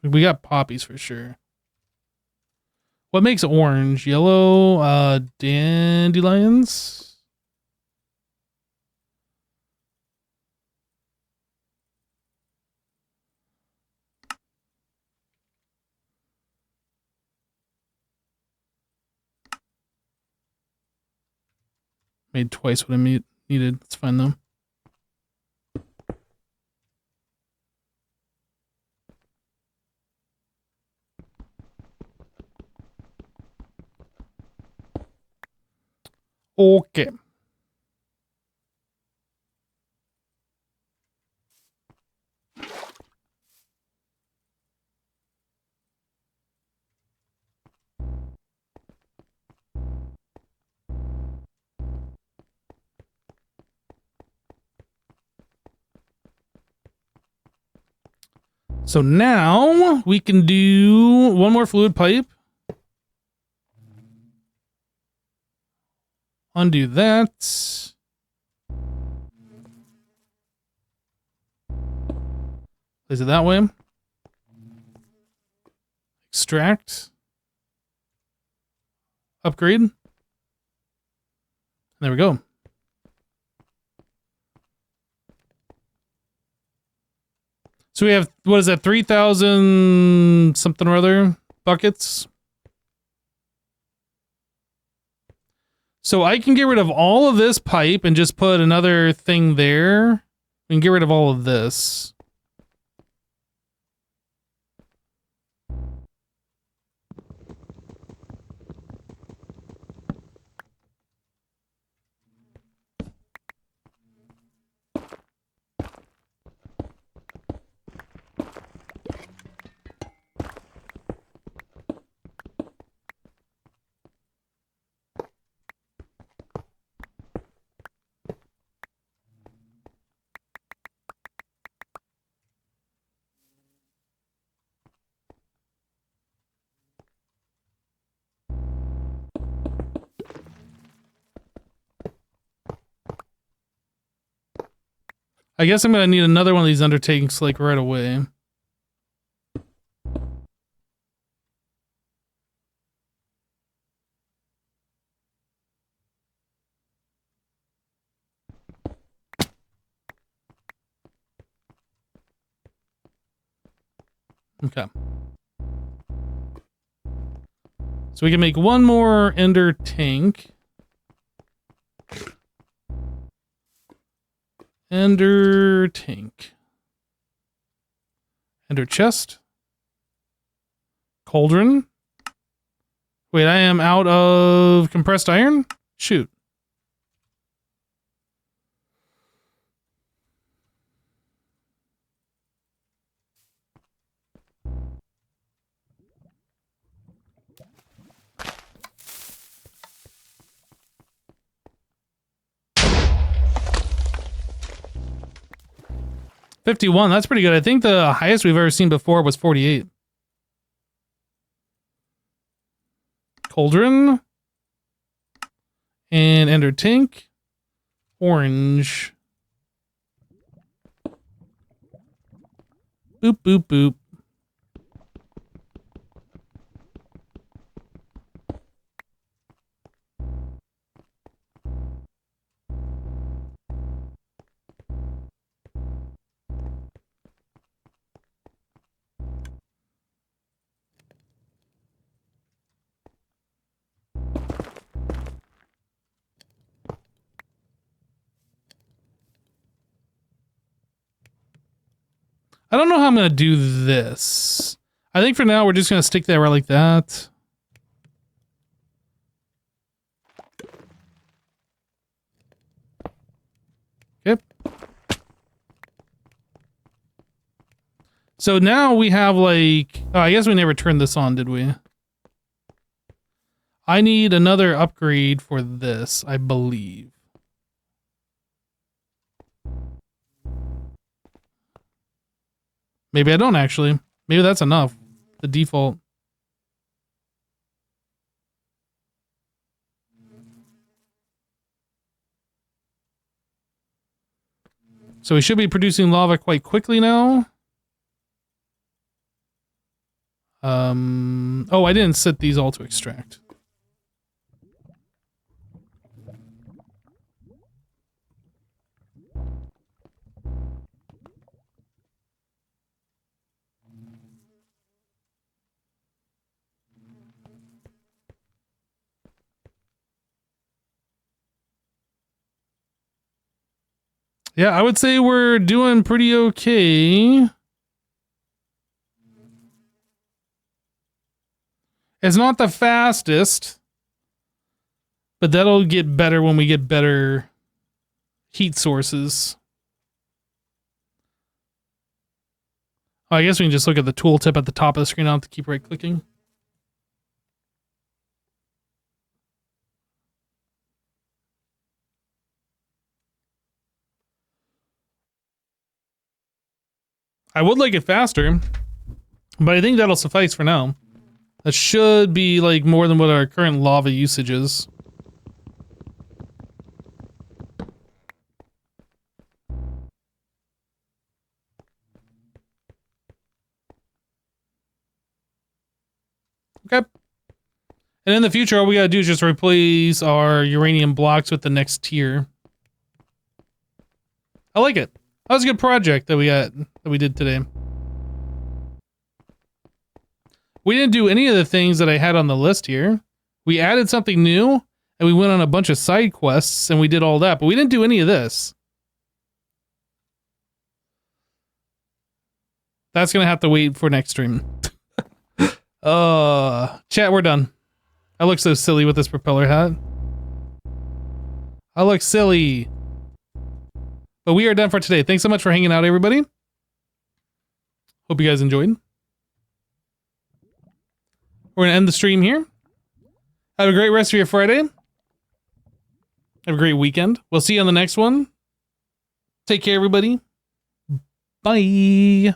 We got poppies for sure. What makes orange? Yellow, dandelions? Made twice what I needed. It's fine though. Okay. So now we can do one more fluid pipe. Undo that. Place it that way. Extract. Upgrade. There we go. So we have, what is that, 3,000 something or other buckets? So I can get rid of all of this pipe and just put another thing there. We can get rid of all of this. I guess I'm going to need another one of these undertakings like right away. Okay. So we can make one more ender tank. Ender tank. Ender chest. Cauldron. Wait, I am out of compressed iron? Shoot. $51, that's pretty good. I think the highest we've ever seen before was 48. Cauldron. And ender tank. Orange. Boop, boop, boop. I don't know how I'm going to do this. I think for now we're just going to stick that right like that. So now we have like, oh, I guess we never turned this on, did we? I need another upgrade for this, I believe. Maybe I don't actually. Maybe that's enough. The default. So we should be producing lava quite quickly now. Oh, I didn't set these all to extract. Yeah, I would say we're doing pretty okay. It's not the fastest, but that'll get better when we get better heat sources. Oh, I guess we can just look at the tooltip at the top of the screen. I don't have to keep right-clicking. I would like it faster, but I think that'll suffice for now. That should be like more than what our current lava usage is. Okay. And in the future, all we gotta do is just replace our uranium blocks with the next tier. I like it. That was a good project that we did today. We didn't do any of the things that I had on the list here. We added something new, and we went on a bunch of side quests, and we did all that, but we didn't do any of this. That's gonna have to wait for next stream. Chat, we're done. I look so silly with this propeller hat. I look silly. But we are done for today. Thanks so much for hanging out, everybody. Hope you guys enjoyed. We're going to end the stream here. Have a great rest of your Friday. Have a great weekend. We'll see you on the next one. Take care, everybody. Bye.